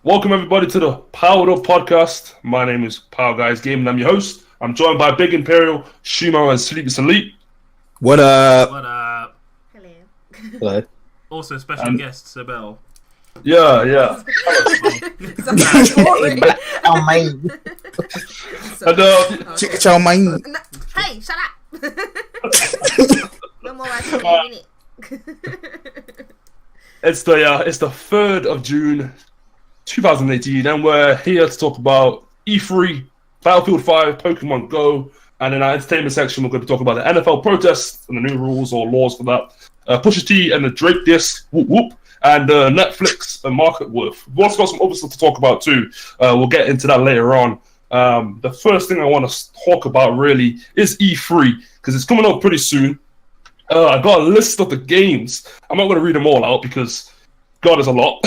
Welcome everybody to the Powered Up podcast. My name is Power Guys Game and I'm your host. I'm joined by Big Imperial, Shumo and slp.elt. What up? What up? Hello. Hello. Also special guest Sibel. Yeah. And Chicken chow mein. Hey, shut up! No more watching it. it's the 3rd of June 2018 and we're here to talk about E3, Battlefield 5, Pokemon Go, and in our entertainment section we're going to talk about the NFL protests and the new rules or laws for that, PUSHA T and the Drake disc, whoop whoop, and Netflix and market worth. We've also got some other stuff to talk about too. We'll get into that later on. The first thing I want to talk about really is E3 because it's coming up pretty soon. I got a list of the games. I'm not going to read them all out because God is a lot.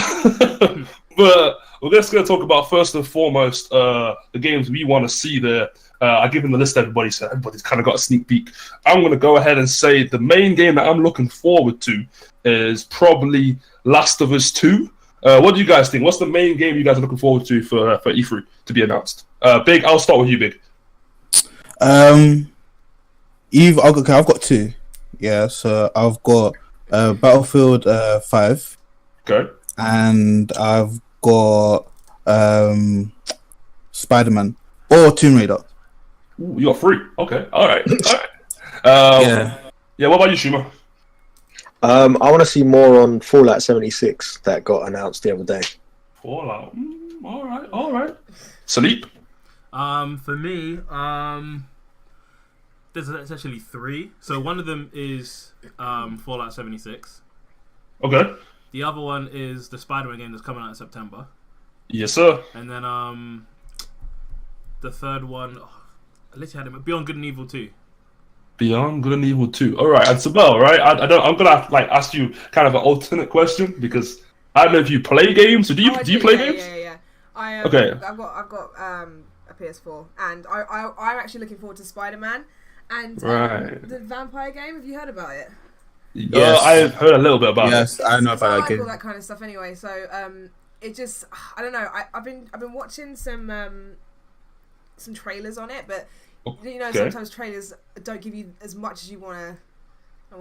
But we're just going to talk about first and foremost the games we want to see there. I've given the list to everybody, so everybody's kind of got a sneak peek. I'm going to go ahead and say the main game that I'm looking forward to is probably Last of Us 2. What do you guys think? What's the main game you guys are looking forward to for E3 to be announced? Big, I'll start with you, Big. I've got two. Yeah, so I've got Battlefield 5. Okay. And I've got Spider-Man or Tomb Raider. Ooh, you got 3. Okay. All right. Yeah. What about you, Shumo? I want to see more on Fallout 76 that got announced the other day. Fallout. All right. Sleep. For me, there's actually 3. So one of them is Fallout 76. Okay. The other one is the Spider-Man game that's coming out in September. Yes, sir. And then the third one, I literally had it, Beyond Good and Evil 2. Beyond Good and Evil 2. All right, and Sibel, right? I'm gonna ask you kind of an alternate question because I don't know if you play games. So do you play games? Yeah. Okay. I've got a PS4, and I'm actually looking forward to Spider-Man and the vampire game. Have you heard about it? Yes. I've heard a little bit about it. Yes, I know about that game. I like all that kind of stuff anyway. So it just I don't know. I've been watching some trailers on it, but you know sometimes trailers don't give you as much as you want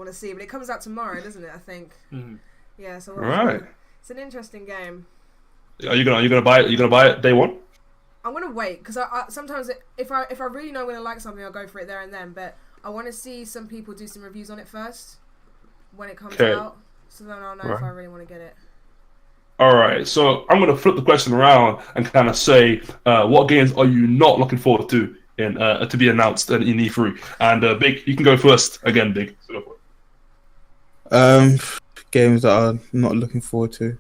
to see. But it comes out tomorrow, doesn't it? I think. Mm-hmm. Yeah. So it's an interesting game. Are you gonna buy it? Are you gonna buy it day one? I'm gonna wait because I sometimes if I really know I'm gonna like something, I'll go for it there and then. But I want to see some people do some reviews on it first when it comes out, so then I'll know if I really want to get it. All right, so I'm gonna flip the question around and kind of say, what games are you not looking forward to in to be announced in E3? And Big, you can go first again, Big. So go for it. Games that I'm not looking forward to.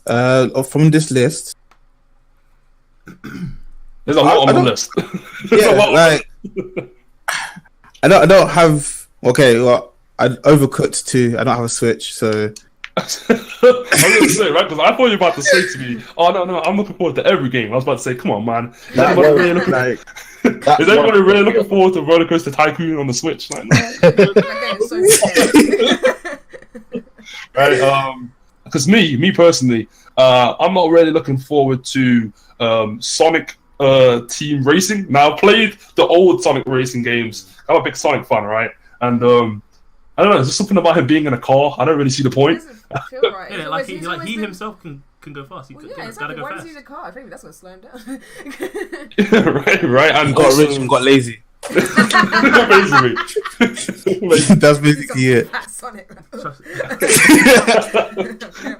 From this list. There's a lot on the list. I don't have. Okay, well, I Overcooked 2. I don't have a Switch, so. I was gonna say, right? Because I thought you were about to say to me, "Oh no, I'm looking forward to every game." I was about to say, "Come on, man." Is everybody really looking forward to Roller Coaster Tycoon on the Switch? Like, no. Right? Because me personally, I'm not really looking forward to Sonic Team Racing. Now, I've played the old Sonic Racing games. I'm a big Sonic fan, right? And I don't know, there's just something about him being in a car. I don't really see the point. Feel right. Yeah, like he himself can go fast. Exactly. Why does he use a car? I think that's gonna slow him down. right. And got rich and got lazy. Basically. That's basically it.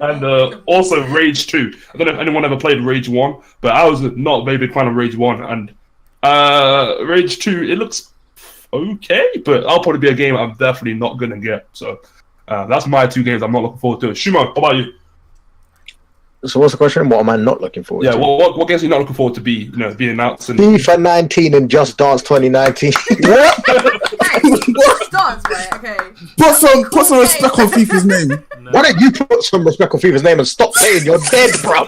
And also Rage 2. I don't know if anyone ever played Rage 1, but I was not a very big fan of Rage 1. And Rage 2, it looks okay, but I'll probably be a game I'm definitely not gonna get. So that's my 2 games I'm not looking forward to. Shumo, what about you? So what's the question? What am I not looking forward to? Yeah, what games are you not looking forward to being announced? FIFA 19 and Just Dance 2019. What? Just Dance, right? Okay. Put some respect on FIFA's name. No. Why don't you put some respect on FIFA's name and stop saying you're dead, bro?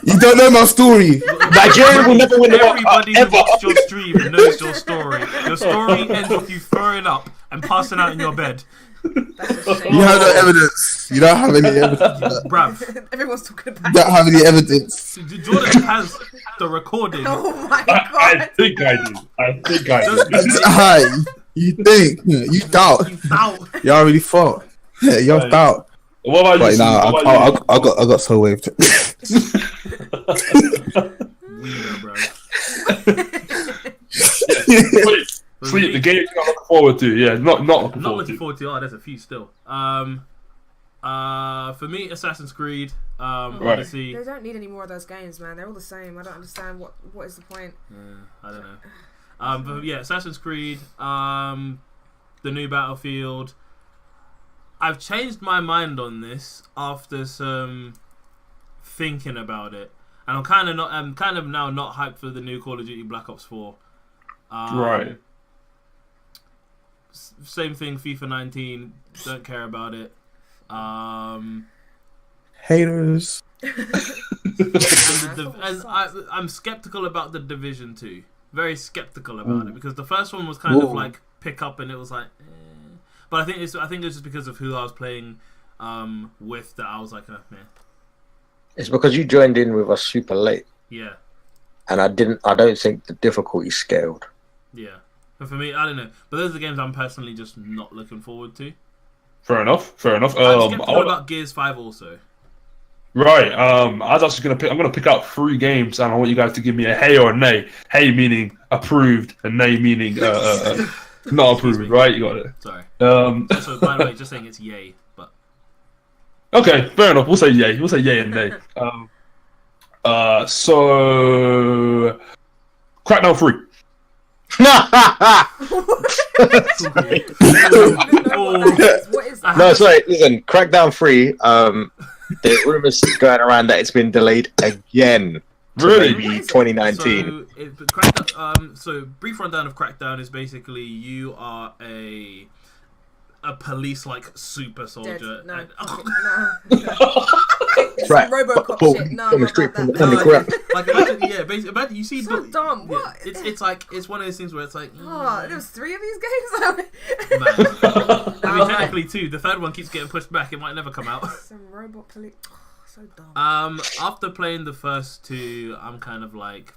You don't know my story. Nigeria will never win the World Cup Everybody who ever. watched your stream knows your story. Your story ends with you throwing up and passing out in your bed. That's a shame. You have no evidence. You don't have any evidence. Bruv. Everyone's talking You about don't have any evidence. Jordan has the recording. Oh my I god. think I do. I think I do. Hi. You think? You doubt. You doubt. You already thought. Yeah, you have Right. doubt. What about But you? nah, What about I got so waved. Weirdo, bro. you? Sleep, the game you're not looking forward to. Yeah, not looking Not forward looking to. forward to. Oh, there's a few still. For me, Assassin's Creed, Right. Odyssey. They don't need any more of those games, man. They're all the same. I don't understand what is the point. I don't know. But yeah, Assassin's Creed, the new Battlefield. I've changed my mind on this after some thinking about it, and I'm kind of now not hyped for the new Call of Duty Black Ops 4. Right. Same thing, FIFA 19. Don't care about it. Haters. I'm skeptical about the Division 2. Very skeptical about it because the first one was kind of like pick up and it was like, but I think it's just because of who I was playing with that I was like, man, It's because you joined in with us super late, yeah, and I don't think the difficulty scaled. yeah. But for me, I don't know. But those are the games I'm personally just not looking forward to. Fair enough. I'm skeptical about Gears 5 also. Right. I was actually gonna pick. I'm gonna pick out 3 games, and I want you guys to give me a hey or a nay. Hey meaning approved, and nay meaning not approved. Right? You got it. Sorry. So, by the way, just saying it's yay. But okay, fair enough. We'll say yay. We'll say yay and nay. So Crackdown 3. What is that? No, sorry. Listen, Crackdown 3. The rumors going around that it's been delayed again. To Really? maybe 2019. So brief rundown of Crackdown is basically you are a police-like super soldier. Dead. No. And- Right. Robocop But- shit. No, on the not street, that. on No, the ground. like basically, imagine you see So dumb. What? It's one of those things where it's like, Oh, there was 3 of these games. man. I mean, No, technically 2. The third one keeps getting pushed back. It might never come out. Some robot police. Oh, so dumb. After playing the first 2, I'm kind of like,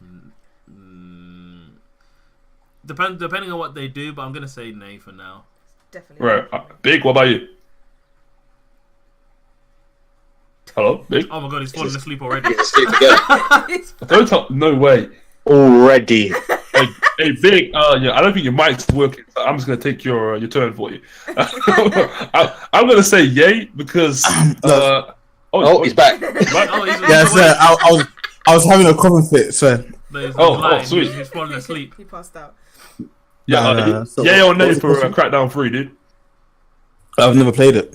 depending on what they do, but I'm gonna say nay for now. Definitely. Right. Big. What about you? Hello, Big. Oh my god, he's falling asleep already. Get to sleep again. Don't tell. No way. Already. Hey, Big. Yeah, I don't think your mic's working. So I'm just gonna take your turn for you. I'm gonna say yay because. Oh, he's back. Oh, he's Yeah, sir. I was having a coughing fit, sir. No, he's Oh, lying. sweet. He's falling asleep. He passed out. Yeah, Nah, so yay or nay what's the for question? Crackdown 3, dude. I've never played it.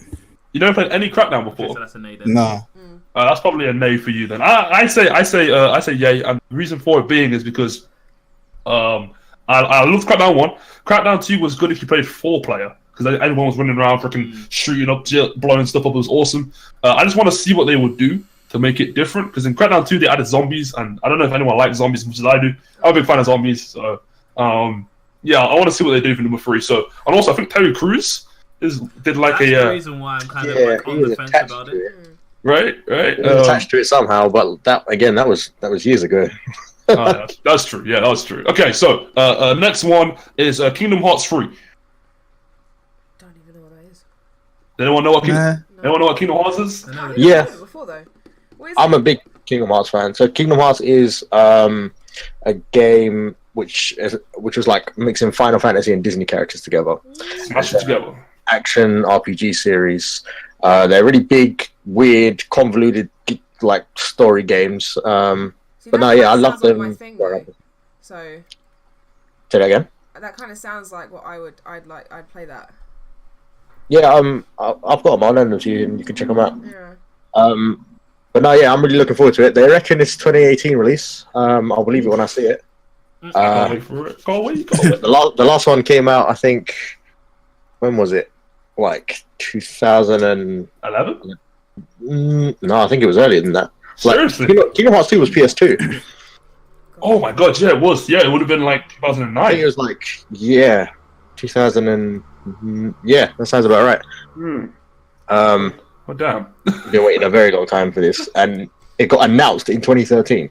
You never played any Crackdown Okay, so before. that's a nay then. Nah. That's probably a nay for you then. I say yay, and the reason for it being is because I loved Crackdown 1. Crackdown 2 was good if you played 4-player because everyone was running around freaking shooting up, blowing stuff up. It was awesome. I just want to see what they would do to make it different because in Crackdown 2 they added zombies, and I don't know if anyone likes zombies as much as I do. I'm a big fan of zombies, so yeah, I want to see what they do for number 3. So, and also I think Terry Crews did like That's the a reason why I'm kind of Yeah, like he on was the fence attached about to it. it. right. He was attached to it somehow, but that was years ago. That's true. Yeah, that's true. Okay, so next one is Kingdom Hearts 3. Don't even know what that is. Does anyone know what Nah. anyone know what Kingdom Hearts is? I know that- Yeah. I've heard it before though. What is I'm it? a big Kingdom Hearts fan. So Kingdom Hearts is a game which was like mixing Final Fantasy and Disney characters together. Smash it together. Action RPG series. They're really big, weird, convoluted like story games. See, But that no, kinda yeah, I love sounds like them. my thing, though. So Say that again. that kind of sounds like what I'd play that. Yeah, I've got them. I'll lend them to you, and you can check them out. Yeah. But no, yeah, I'm really looking forward to it. They reckon it's 2018 release. I'll believe it when I see it. Can't wait for it. Can't wait. The last one came out, I think. When was it? Like 2011? 11? No, I think it was earlier than that. Like, Seriously? Kingdom Hearts 2 was PS2. Oh my god, yeah, it was. Yeah, it would have been like I think 2009. it was like 2009 Yeah, that sounds about right. Oh damn. We've been waiting a very long time for this, and it got announced in 2013.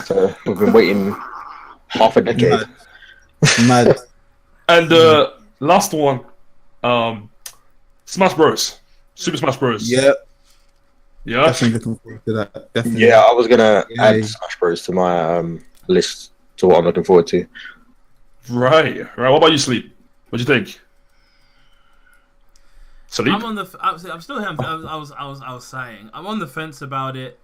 So we've been waiting half a decade. Mad. And last one, Smash Bros. Super Smash Bros. Yeah, Yeah. definitely looking forward to that. Definitely. Yeah, I was gonna Yeah. add Smash Bros to my list to what I'm looking forward to. Right. What about you, Sleep? What do you think? Sleep? I'm on the. I'm still here. I was saying I'm on the fence about it.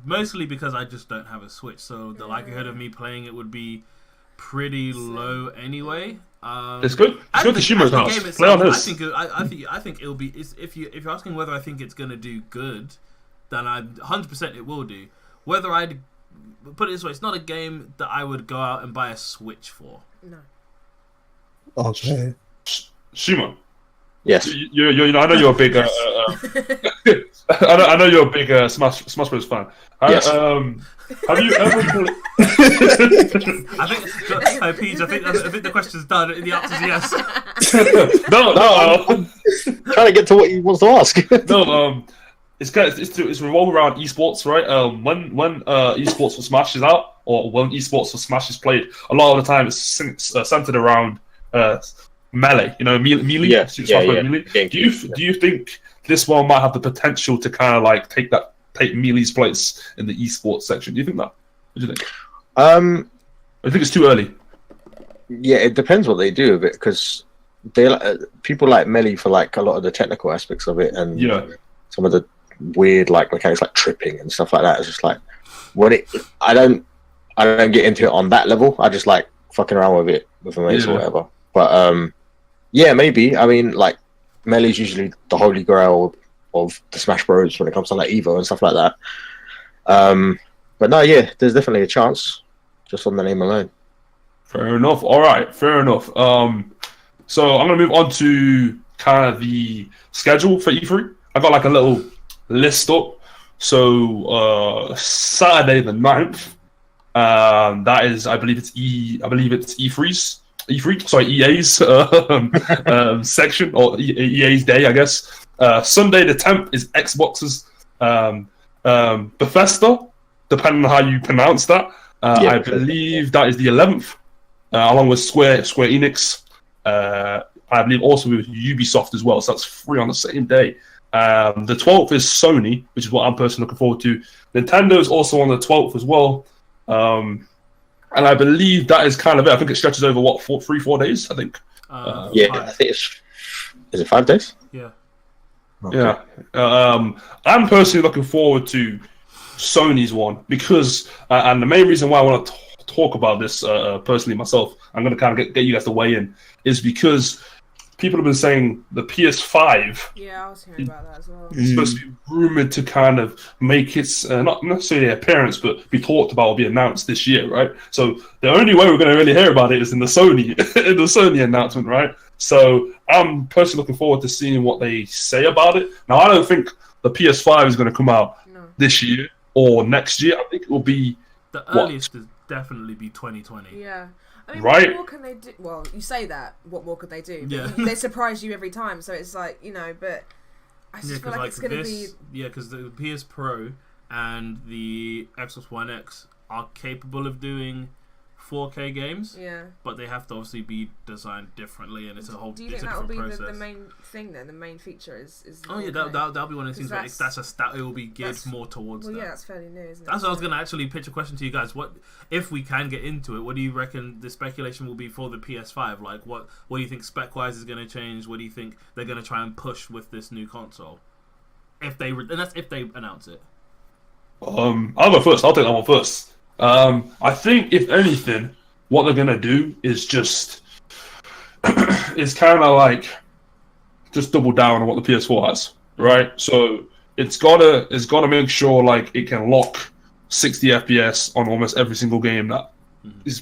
Mostly because I just don't have a Switch, so the likelihood of me playing it would be pretty low anyway. It's good. It's good to Shumo's house. Play on his. I think it'll be. If you're asking whether I think it's gonna do good, then 100% it will do. Whether I'd put it this way, it's not a game that I would go out and buy a Switch for. No. Okay. Shumo. Yes. I know you're a big. I know you're a big Smash Bros fan. Yes. Have you ever played? I think, Peach. I think the question's done. The answer's yes. No. I'm trying to get to what he wants to ask. No. It's revolved around esports, right? When esports for Smash is out, or when esports for Smash is played, a lot of the time it's centered around Melee. You know, Melee. Yeah. Melee. Do you think this one might have the potential to kind of like take Melee's place in the esports section? Do you think that? What do you think? I think it's too early. Yeah, it depends what they do with it, because people like Melee for like a lot of the technical aspects of it, and some of the weird like mechanics like tripping and stuff like that. It's just like I don't get into it on that level. I just like fucking around with it with my mates or whatever. But yeah, maybe. I mean, like Melee's usually the holy grail of the Smash Bros when it comes to like Evo and stuff like that. But no, yeah, there's definitely a chance just on the name alone. Fair enough. All right, fair enough. So I'm gonna move on to kind of the schedule for E3. I got like a little list up. So Saturday the 9th, that is, I believe it's E3's EA's section, or EA's day, I guess. Sunday the 10th is Xbox's Bethesda, depending on how you pronounce that. I believe that is the 11th, along with Square Enix. I believe also with Ubisoft as well. So that's 3 on the same day. The 12th is Sony, which is what I'm personally looking forward to. Nintendo is also on the 12th as well. And I believe that is kind of it. I think it stretches over, 3-4 days, I think. Yeah, 5. I think is it 5 days? Yeah. Okay. Yeah. I'm personally looking forward to Sony's one because, and the main reason why I want to talk about this personally myself, I'm going to kind of get you guys to weigh in, is because people have been saying the PS5. Yeah, I was hearing about that as well. It's supposed to be rumored to kind of make its not necessarily appearance, but be talked about or be announced this year, right? So the only way we're going to really hear about it is in the Sony announcement, right? So I'm personally looking forward to seeing what they say about it. Now, I don't think the PS5 is going to come out this year or next year. I think it will be the earliest is definitely be 2020. Yeah. I mean, right? What more can they do? Well, you say that. What more could they do? Yeah. They surprise you every time, so it's like, but I just feel like it's going to be... Yeah, because the PS Pro and the Xbox One X are capable of doing 4K games. Yeah. But they have to obviously be designed differently, and it's a whole. Do you think that will be the main thing then? The main feature is oh yeah, that'll be one of the things. But it will be geared more towards. Well, that. yeah, that's fairly new, isn't it? That's what I was going to actually pitch a question to you guys. What if we can get into it? What do you reckon the speculation will be for the PS5? Like, what do you think spec wise is going to change? What do you think they're going to try and push with this new console? And that's if they announce it. I'll go first. I'll take that one first. I think if anything, what they're gonna do is just is kind of like just double down on what the PS4 has, right? So it's gotta make sure like it can lock 60 FPS on almost every single game that is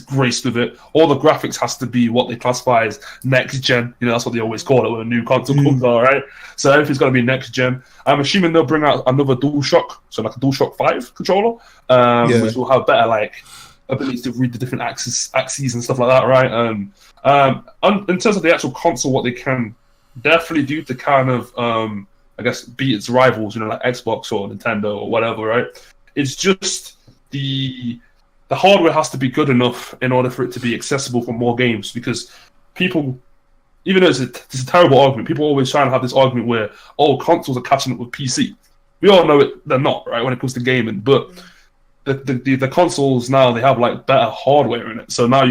graced with it. All the graphics has to be what they classify as next gen. That's what they always call it when a new console comes out, right? So everything's got to be next gen. I'm assuming they'll bring out another DualShock, so like a DualShock 5 controller, which will have better like ability to read the different axes and stuff like that, right? In terms of the actual console, what they can definitely do to kind of, I guess, beat its rivals, like Xbox or Nintendo or whatever, right? It's just the hardware has to be good enough in order for it to be accessible for more games, because people, even though it's a terrible argument, people always try and have this argument where, consoles are catching up with PC. We all know they're not, right, when it comes to gaming, but the consoles now, they have like better hardware in it. So now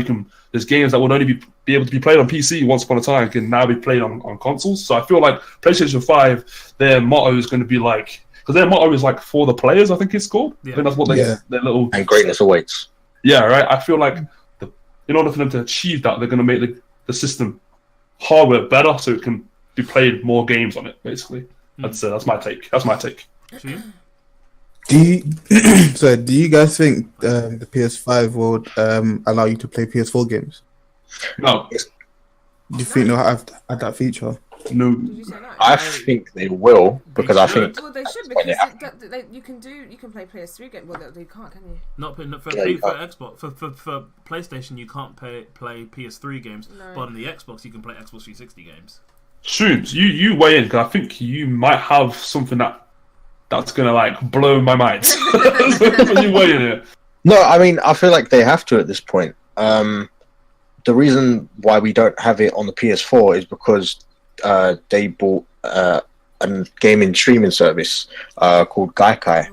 there's games that would only be able to be played on PC once upon a time can now be played on consoles. So I feel like PlayStation 5, their motto is going to be like, because their motto is like for the players, I think it's called. Yeah. I think that's what their little... And greatness awaits. Yeah, right. I feel like in order for them to achieve that, they're going to make the system hardware better so it can be played more games on it, basically. That's my take. Do you guys think the PS5 will allow you to play PS4 games? No. Do you think they'll have that feature? No. Did you say no? I think they will, because I think... Well, they should, because you can play PS3 games. Well, you can't, can you? Not for Xbox. For PlayStation, you can't play PS3 games, but on the Xbox, you can play Xbox 360 games. Shooms, you weigh in, because I think you might have something that's gonna like blow my mind. You weigh in here. No, I mean, I feel like they have to at this point. The reason why we don't have it on the PS4 is because they bought a gaming streaming service called Gaikai,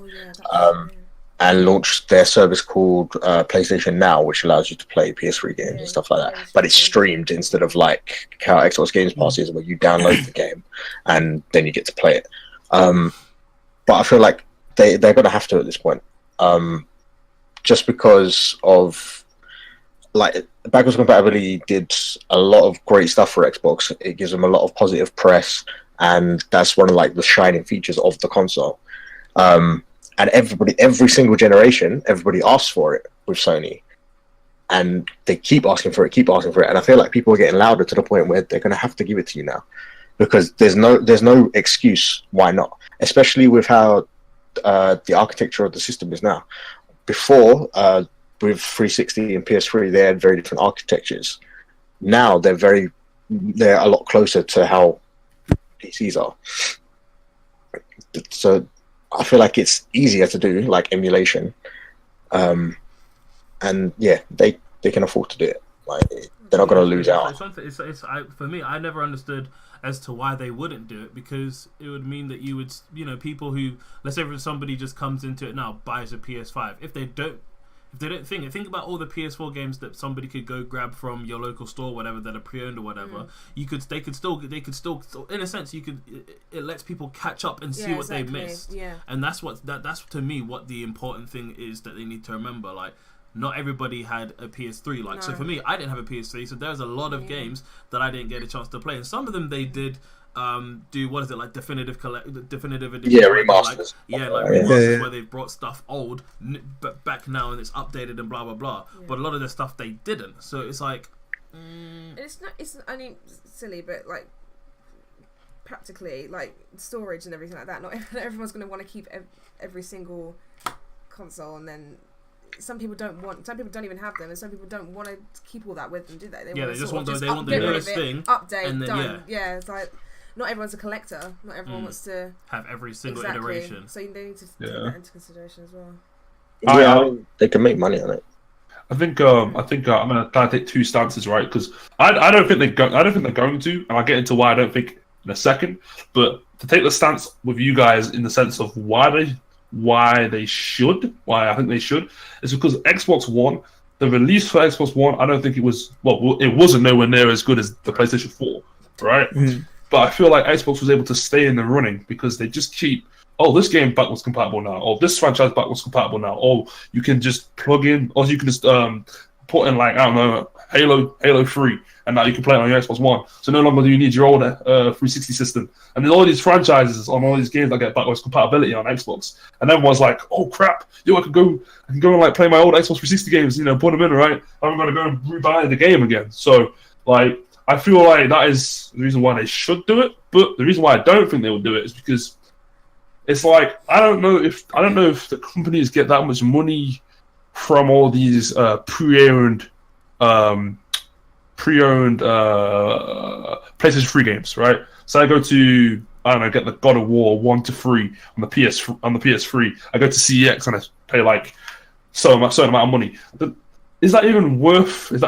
and launched their service called PlayStation Now, which allows you to play PS3 games and stuff like that. But it's streamed instead of like how Xbox Games Pass is, where you download the game and then you get to play it. But I feel like they're going to have to at this point, just because of like backwards compatibility did a lot of great stuff for Xbox. It gives them a lot of positive press, and that's one of like the shining features of the console. And every single generation, everybody asks for it with Sony, and they keep asking for it. And I feel like people are getting louder to the point where they're going to have to give it to you now, because there's no excuse why not, especially with how the architecture of the system is now. Before, with 360 and PS3, they had very different architectures. Now they're a lot closer to how PCs are. So I feel like it's easier to do, like emulation, and yeah, they can afford to do it. Like, they're not going to lose out. For me, I never understood as to why they wouldn't do it, because it would mean that you would, people who, let's say if somebody just comes into it now, buys a PS5, if they don't think about all the PS4 games that somebody could go grab from your local store, whatever, that are pre-owned or whatever. They could still, in a sense, it lets people catch up and see what they missed. Yeah. And that's to me what the important thing is that they need to remember. Like, not everybody had a PS3. Like, so for me, I didn't have a PS3, so there's a lot of games that I didn't get a chance to play, and some of them they did do, what is it, like definitive edition? Yeah, remasters. Remasters where they've brought stuff old but back now and it's updated and blah blah blah. But a lot of the stuff they didn't. So it's like, it's I mean, silly, but like practically, like storage and everything like that. Not everyone's going to want to keep every single console, and then some people don't even have them, and some people don't want to keep all that with them, do they? They want the newest thing, update, and then, done. Yeah, it's like, not everyone's a collector. Not everyone wants to have every single iteration. So they need to take that into consideration as well. Yeah, they can make money on it. I think I'm gonna try to take two stances, right? Because I don't think they're going to, and I'll get into why I don't think in a second. But to take the stance with you guys in the sense of why I think they should, is because Xbox One, the release for Xbox One, I don't think it wasn't nowhere near as good as the PlayStation 4, right? Mm-hmm. But I feel like Xbox was able to stay in the running because they just keep, this game backwards compatible now, or this franchise backwards compatible now, or you can just plug in, or you can just put in, like, I don't know, Halo 3, and now you can play it on your Xbox One. So no longer do you need your old 360 system. And there's all these franchises on all these games that get backwards compatibility on Xbox. And everyone's like, oh crap, I can go and like play my old Xbox 360 games, put them in, right? I'm gonna go and rebuy the game again. So like, I feel like that is the reason why they should do it. But the reason why I don't think they will do it is because it's like, I don't know if the companies get that much money from all these pre-owned PlayStation 3 games, right? So I go to, I don't know, get the God of War 1 to 3 on the PS3. I go to CEX and I pay like certain amount of money. Is that even worth it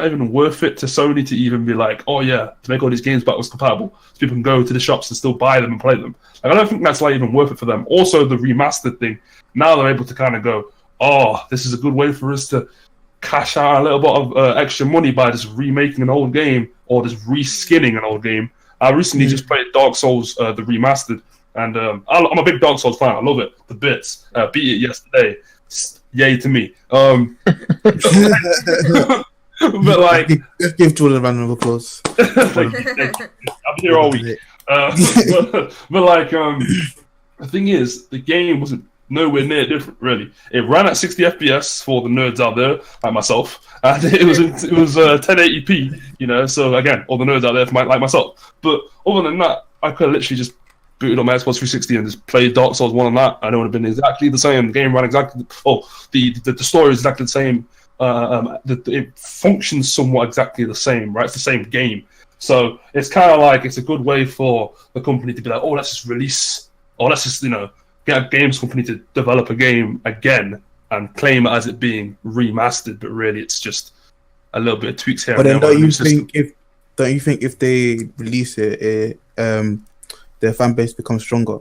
to Sony to even be like, oh yeah, to make all these games backwards compatible, so people can go to the shops and still buy them and play them? Like, I don't think that's like even worth it for them. Also, the remastered thing, now they're able to kind of go, oh, this is a good way for us to cash out a little bit of extra money by just remaking an old game or just reskinning an old game. I recently just played Dark Souls, the remastered, and I'm a big Dark Souls fan. I love it, the bits. Beat it yesterday. Yay to me. But like, let's give Jordan a round of applause. Thank you. I'm here all week. But like, the thing is, the game wasn't nowhere near different, really. It ran at 60 FPS for the nerds out there, like myself, and it was 1080p. You know, so again, all the nerds out there like myself. But other than that, I could have literally just booted on my Xbox 360 and just played Dark Souls 1 on that, and it would have been exactly the same. The game ran exactly. The story is exactly the same. It functions somewhat exactly the same, right? It's the same game. So it's kind of like it's a good way for the company to be like, oh, let's just release, or let's just, get a games company to develop a game again and claim it as it being remastered, but really it's just a little bit of tweaks here. But then don't you think if they release it, their fan base becomes stronger?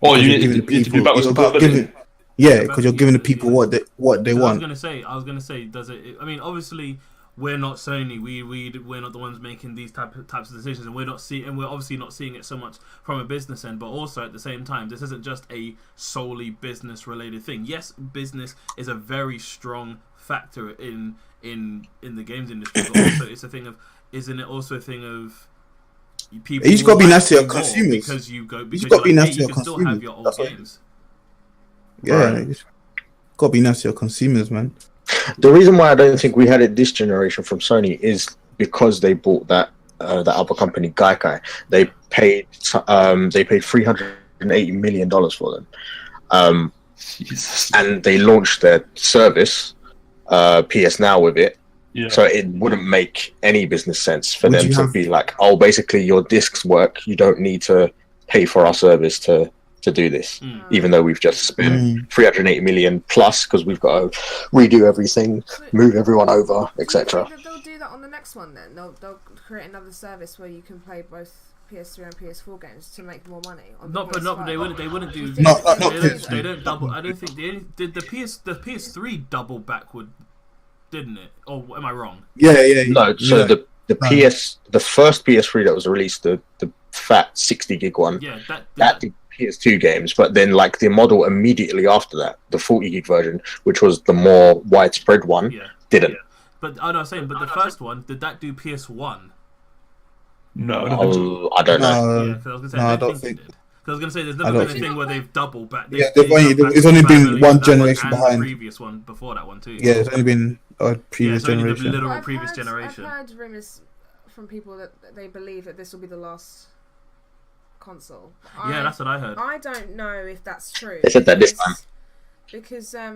Oh, you need to be backwards compatibility. Yeah, because you're giving the people what they want. I was gonna say, does it? I mean, obviously, we're not Sony. We're not the ones making these types of decisions, and we're obviously not seeing it so much from a business end. But also at the same time, this isn't just a solely business related thing. Yes, business is a very strong factor in the games industry, but also it's a thing of. Isn't it also a thing of people? You just got to be nice to your consumers. Because you got to be nice to your consumers. You can still have your old games. Yeah, right. Got to be nice to your consumers, man. The reason why I don't think we had it this generation from Sony is because they bought that other company, Gaikai. They paid $380 million for them, and they launched their service, PS Now, with it. Yeah. So it wouldn't make any business sense for them to be like, oh, basically your discs work. You don't need to pay for our service to do this, even though we've just spent 380 million plus because we've got to redo everything, move everyone over, etc. They'll do that on the next one then. They'll create another service where you can play both PS3 and PS4 games to make more money. But they wouldn't do. They don't double. I don't think did the PS3 double backward, didn't it? Or am I wrong? Yeah. No, so the first PS3 that was released, the fat 60 gig one, that did PS2 games, but then like the model immediately after that, the 40 gig version, which was the more widespread one, didn't. Yeah. But I was saying, the first one, did that do PS1? No, I don't know. Yeah, I was gonna say, I don't think it did. Because I was gonna say, there's never been a thing where they've doubled back. It's only been one generation behind. The previous one before that one too. Yeah, it's only been a previous generation. Literal previous generation. I've heard rumors from people that they believe that this will be the last console. Yeah, that's what I heard. I don't know if that's true. They said that this time. Because I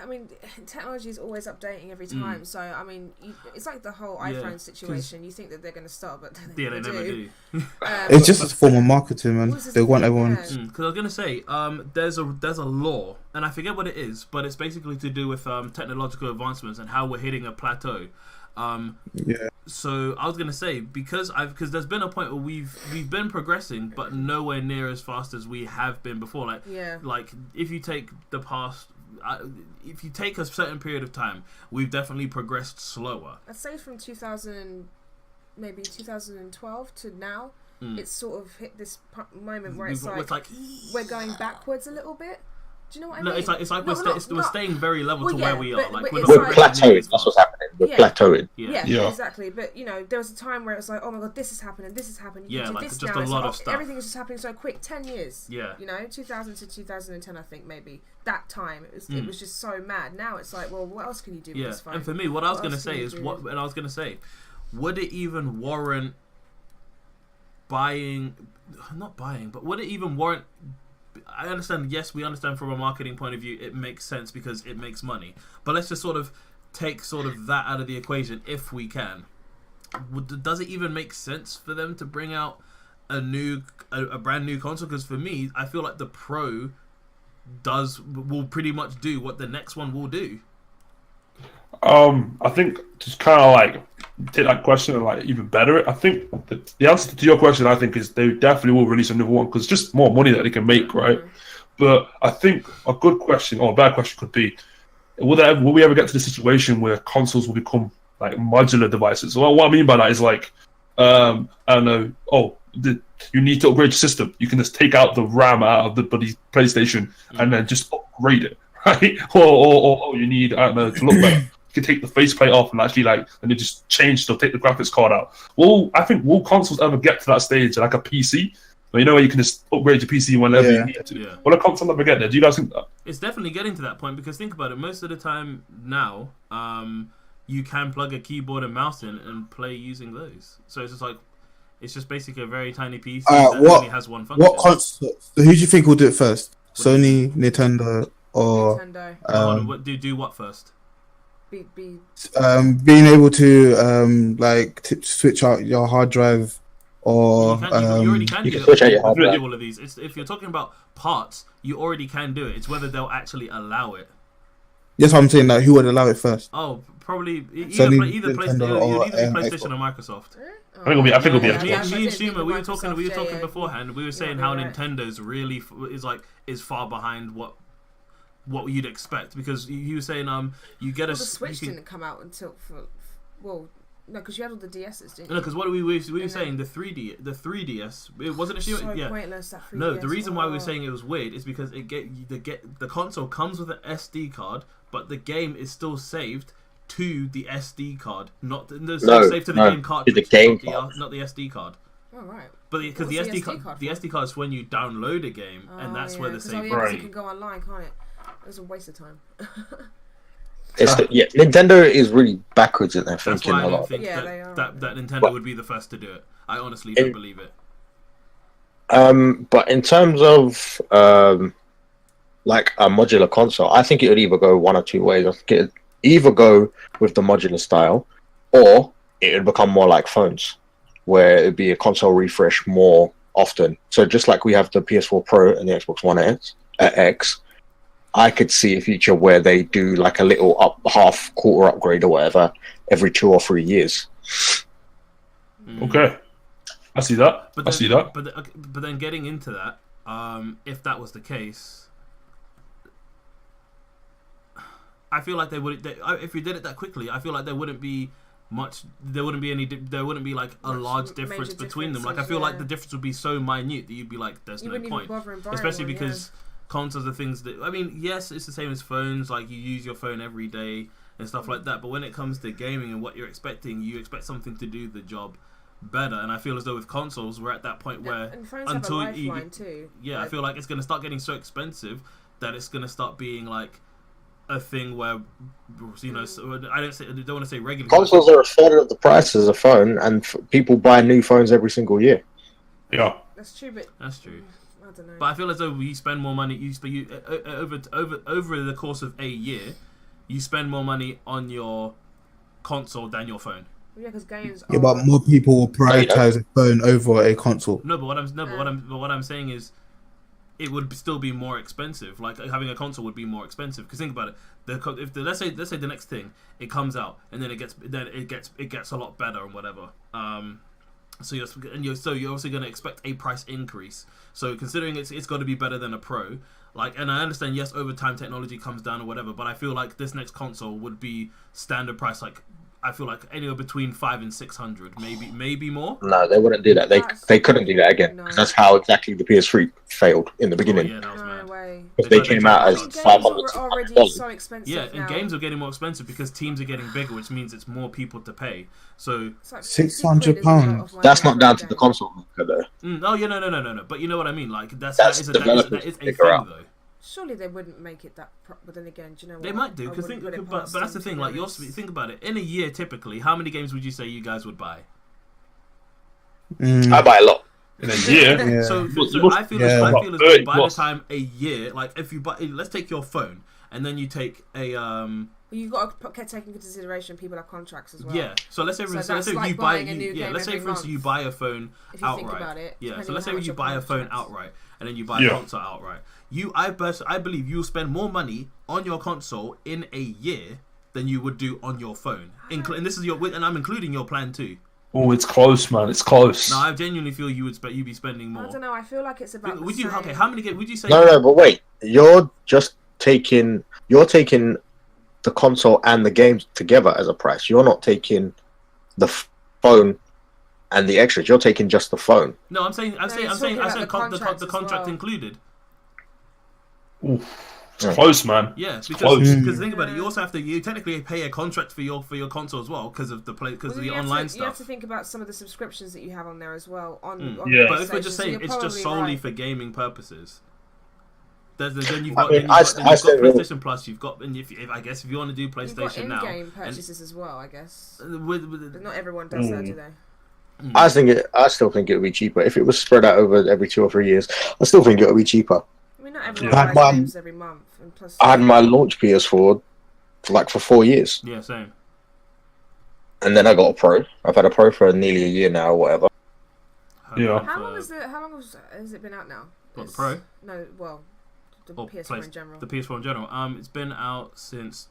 mean, technology is always updating every time. So I mean, it's like the whole iPhone situation. You think that they're going to stop, but they never do. It's just a form of marketing, man. They want everyone. Because I was going to say, there's a law, and I forget what it is, but it's basically to do with technological advancements and how we're hitting a plateau. So I was gonna say because there's been a point where we've been progressing, but nowhere near as fast as we have been before. Like if you take the past, if you take a certain period of time, we've definitely progressed slower. I'd say from 2012 to now, it's sort of hit this moment where it's like we're going backwards a little bit. Do you know what I mean? It's like we're staying very level to where we are. We're plateauing. That's what's happening. We're plateauing. Yeah, exactly. But there was a time where it was like, oh my god, this is happening. You do this just now. a lot of stuff. Everything is just happening so quick. 10 years. Yeah. 2000 to 2010, I think maybe that time it was just so mad. Now it's like, well, what else can you do with this phone? And for me, what I was going to say is would it even warrant would it even warrant I understand. Yes, we understand from a marketing point of view, it makes sense because it makes money. But let's just sort of take sort of that out of the equation if we can. Does it even make sense for them to bring out a brand new console? Because for me, I feel like the Pro will pretty much do what the next one will do. I think just kind of like take that question and like even better it. I think the answer to your question, I think, is they definitely will release another one because it's just more money that they can make, right? But I think a good question or a bad question could be, will we ever get to the situation where consoles will become like modular devices? Well, what I mean by that is like, I don't know, you need to upgrade your system. You can just take out the RAM out of the bloody PlayStation and then just upgrade it, right? Or you need, I don't know, to look better. You can take the faceplate off and actually and they just change to take the graphics card out. Well, I think will consoles ever get to that stage like a PC? You know where you can just upgrade your PC whenever you need to. Yeah. Will a console ever get there? Do you guys think that? It's definitely getting to that point because think about it. Most of the time now, you can plug a keyboard and mouse in and play using those. So it's just like, it's just basically a very tiny PC that only has one function. What console? So who do you think will do it first? Sony, Nintendo, or Nintendo? Do what first? Being able to switch out your hard drive, or you already can do switch out your hard drive. All of these. If you're talking about parts, you already can do it. It's whether they'll actually allow it. That's what I'm saying. Like, who would allow it first? Oh, probably either Nintendo PlayStation or PlayStation or Microsoft. I think it'll be. Me and Shumo, we were talking beforehand. We were saying how Nintendo's really is far behind what you'd expect because he was saying you get the Switch didn't come out until no, because you had all the DSs, didn't you? No, because what we were saying the 3DS, it wasn't a so pointless, that 3DS. No, the reason why we were saying it was weird is because the console comes with an SD card, but the game is still saved to the SD card, saved to the game cartridge, not the SD card. Oh right. But because the SD card is when you download a game, and that's where the save. Right. You can go online, can't it? It's a waste of time. Nintendo is really backwards in their thinking. That's why I don't think that Nintendo would be the first to do it. I honestly don't believe it. But in terms of like a modular console, I think it would either go one or two ways. I think it would either go with the modular style, or it would become more like phones, where it would be a console refresh more often. So just like we have the PS4 Pro and the Xbox One X, I could see a future where they do like a little half-quarter upgrade or whatever every 2 or 3 years. Okay. I see that. But then getting into that, if that was the case, I feel like if you did it that quickly, I feel like there wouldn't be like a large difference between them. Like I feel like the difference would be so minute that you'd be like, there's no point. Especially because consoles are things that, I mean, yes, it's the same as phones, like you use your phone every day and stuff like that, but when it comes to gaming and what you're expecting, you expect something to do the job better, and I feel as though with consoles we're at that point where until have a lifeline too. I feel like it's going to start getting so expensive that it's going to start being like a thing where, you know, I don't want to say regular consoles are a third of the price as a phone, and people buy new phones every single year. Yeah, that's true, but that's true. I don't know. But I feel as though you spend more money. Over the course of a year, you spend more money on your console than your phone. Yeah, because games. Yeah, but more people will prioritize a phone over a console. No, but what I'm saying is, it would still be more expensive. Like having a console would be more expensive. Because think about it. Let's say the next thing it comes out and then it gets a lot better and whatever. So you're obviously going to expect a price increase. So considering it's got to be better than a Pro, like, and I understand, yes, over time technology comes down or whatever, but I feel like this next console would be standard price, like I feel like anywhere between 500 and 600, maybe more. No, they wouldn't do that. They couldn't do that again. No. That's how exactly the PS3 failed in the beginning. Oh, yeah, that was mad. Way. Because they came out as $500. Already so expensive. Yeah, and games are getting more expensive because teams are getting bigger, which means it's more people to pay. So like £600. That's not down to the console maker, though. Oh yeah, no. But you know what I mean. Like that is a thing though. Surely they wouldn't make it that. But then again, do you know what? They might do because but that's the thing. Like think about it. In a year, typically, how many games would you say you guys would buy? I buy a lot. in a year. Yeah. So You I feel yeah. as about though 30 by the plus. time a year, like if you buy, let's take your phone and then you take a You've got to take into consideration people have contracts as well. yeah. So let's say So let's that's say like you buy buying a new game let's say every for instance month. you buy a phone If you think outright. about it, Yeah. depending So let's on say how you much buy your a phone contracts. outright and then you buy a console outright. I believe you'll spend more money on your console in a year than you would do on your phone. And this is and I'm including your plan too. Oh, it's close, man. It's close. No, I genuinely feel you'd be spending more. I don't know. I feel like it's about. Would the you same. okay? How many games would you say? No, but wait. You're taking the console and the games together as a price. You're not taking the phone and the extras. You're taking just the phone. No, I'm saying talking about the contracts the as contract well. included. Ooh, it's close, man. Yeah, close. because think about it, you also have to technically pay a contract for your console as well because of the online stuff. You have to think about some of the subscriptions that you have on there as well. On Yeah. But if we're PlayStation, just so saying you're it's just probably solely right. for gaming purposes. Then you've I got, mean, then I you've got still- PlayStation Plus. You've got, and if I guess if you want to do You've got PlayStation now, in-game purchases as well, I guess. with But not everyone does that, do they? I still think it would be cheaper if it was spread out over every 2 or 3 years. I still think it would be cheaper. I mean, not everyone Yeah. buys games every month, and plus. I had my launch PS4 for 4 years, yeah, same. and then I got a Pro. I've had a Pro for nearly a year now, or whatever. Yeah. How long has it been out now? What, the Pro? No, well, the Or PS4 in general. The PS4 in general. It's been out since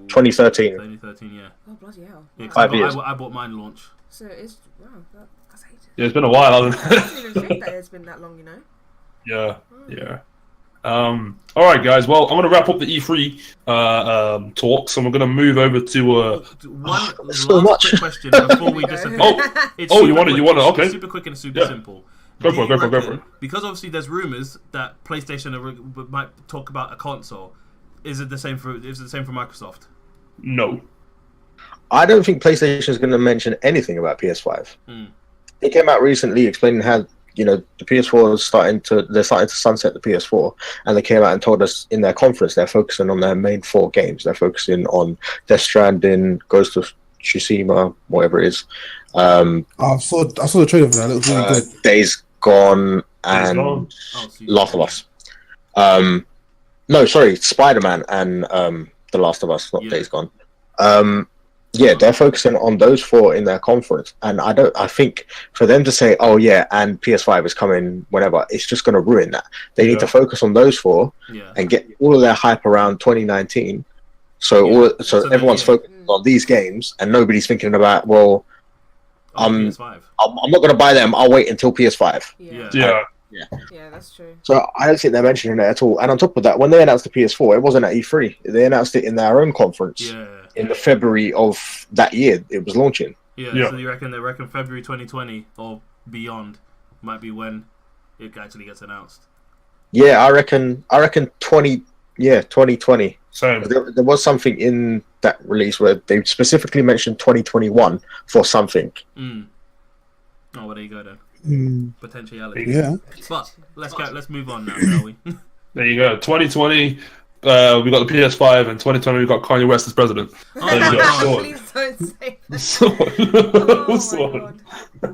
2013. 2013, yeah. Oh bloody hell! Yeah, 'cause Wow. 5 years. I bought mine launch. So it's that's ages. Yeah, it's been a while, I hasn't it? didn't even think that it's been that long, you know. Yeah, yeah. All right, guys. Well, I'm going to wrap up the E3 talks, and we're going to move over to. One so last much. quick question before we disappear. It's you super want it? quick. You want it? Okay. Super quick and super Yeah. simple. Go Do for it, you go for it, go reckon- for it. Because obviously there's rumors that PlayStation might talk about a console. Is it the same for Microsoft? No. I don't think PlayStation is going to mention anything about PS5. They came out recently explaining how the PS4 is starting to sunset the PS4, and they came out and told us in their conference they're focusing on their main 4 games. They're focusing on Death Stranding, Ghost of Tsushima, whatever it is. I saw the trailer for that. It looks really good. Days Gone and Gone. Last of Us. No, sorry, Spider-Man and The Last of Us, not Days Gone. Yeah, they're focusing on those 4 in their conference, and I think for them to say, "Oh yeah," and PS5 is coming whenever, it's just going to ruin that. They need to focus on those 4 and get all of their hype around 2019. So everyone's focusing on these games, and nobody's thinking about PS5. I'm not going to buy them. I'll wait until PS5. Yeah, that's true. So I don't think they're mentioning it at all. And on top of that, when they announced the PS4, it wasn't at E3. They announced it in their own conference in the February of that year it was launching. Yeah. So they reckon February 2020 or beyond might be when it actually gets announced. Yeah, I reckon 2020. Same. There was something in that release where they specifically mentioned 2021 for something. Oh, well, there you go then. Potentiality. Yeah. But let's move on now, shall we? There you go. 2020, we got the PS5, and 2020 we got Kanye West as president. Oh There my you go. God. Sorted. Please don't say that. Sorted. Oh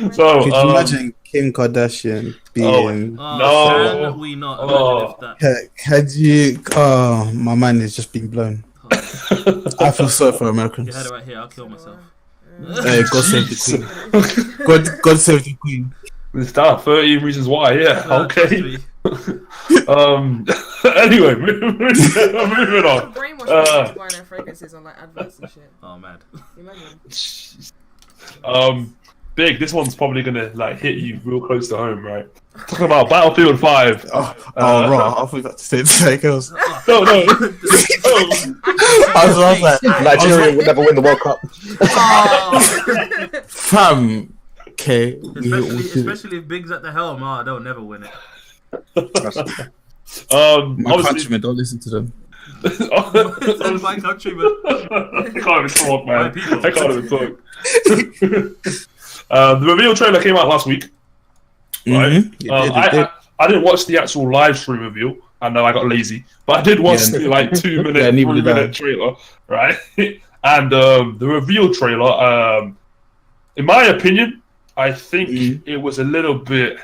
my So, Could you imagine Kim Kardashian being? No. Can we not? Oh. Had you? Oh, my mind is just being blown. I feel sorry for You Americans. had it right here. I'll kill myself. Hey, God save the Queen. God save the Queen. It's that 13 reasons why. Yeah. Okay. Anyway, moving on. I'm brainwashed buying their fragrances on like adverts and shit. Oh, mad. Can you imagine? Big. This one's probably gonna hit you real close to home, right? Talking about Battlefield 5. Right. I thought you were about to say something else. No. I was like, Nigeria will never win the World Cup. fam. Okay. Especially if Big's at the helm. They'll never win it. My obviously, countrymen, don't listen to them. That's my countrymen. I can't even talk, My man. people. I can't even talk. The reveal trailer came out last week. Right? I didn't watch the actual live stream reveal. I know I got lazy, but I did watch the 2 minute, 3 minute trailer, right? And the reveal trailer, in my opinion, I think it was a little bit.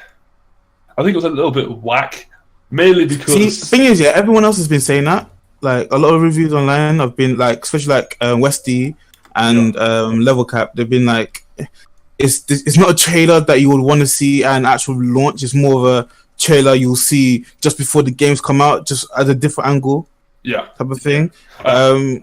I think it was a little bit whack, mainly because. See, the thing is, everyone else has been saying that. Like a lot of reviews online have been like, especially like Westy and Level Cap. They've been like, it's not a trailer that you would want to see at an actual launch. It's more of a trailer you'll see just before the games come out, just at a different angle. Yeah, type of thing. Yeah,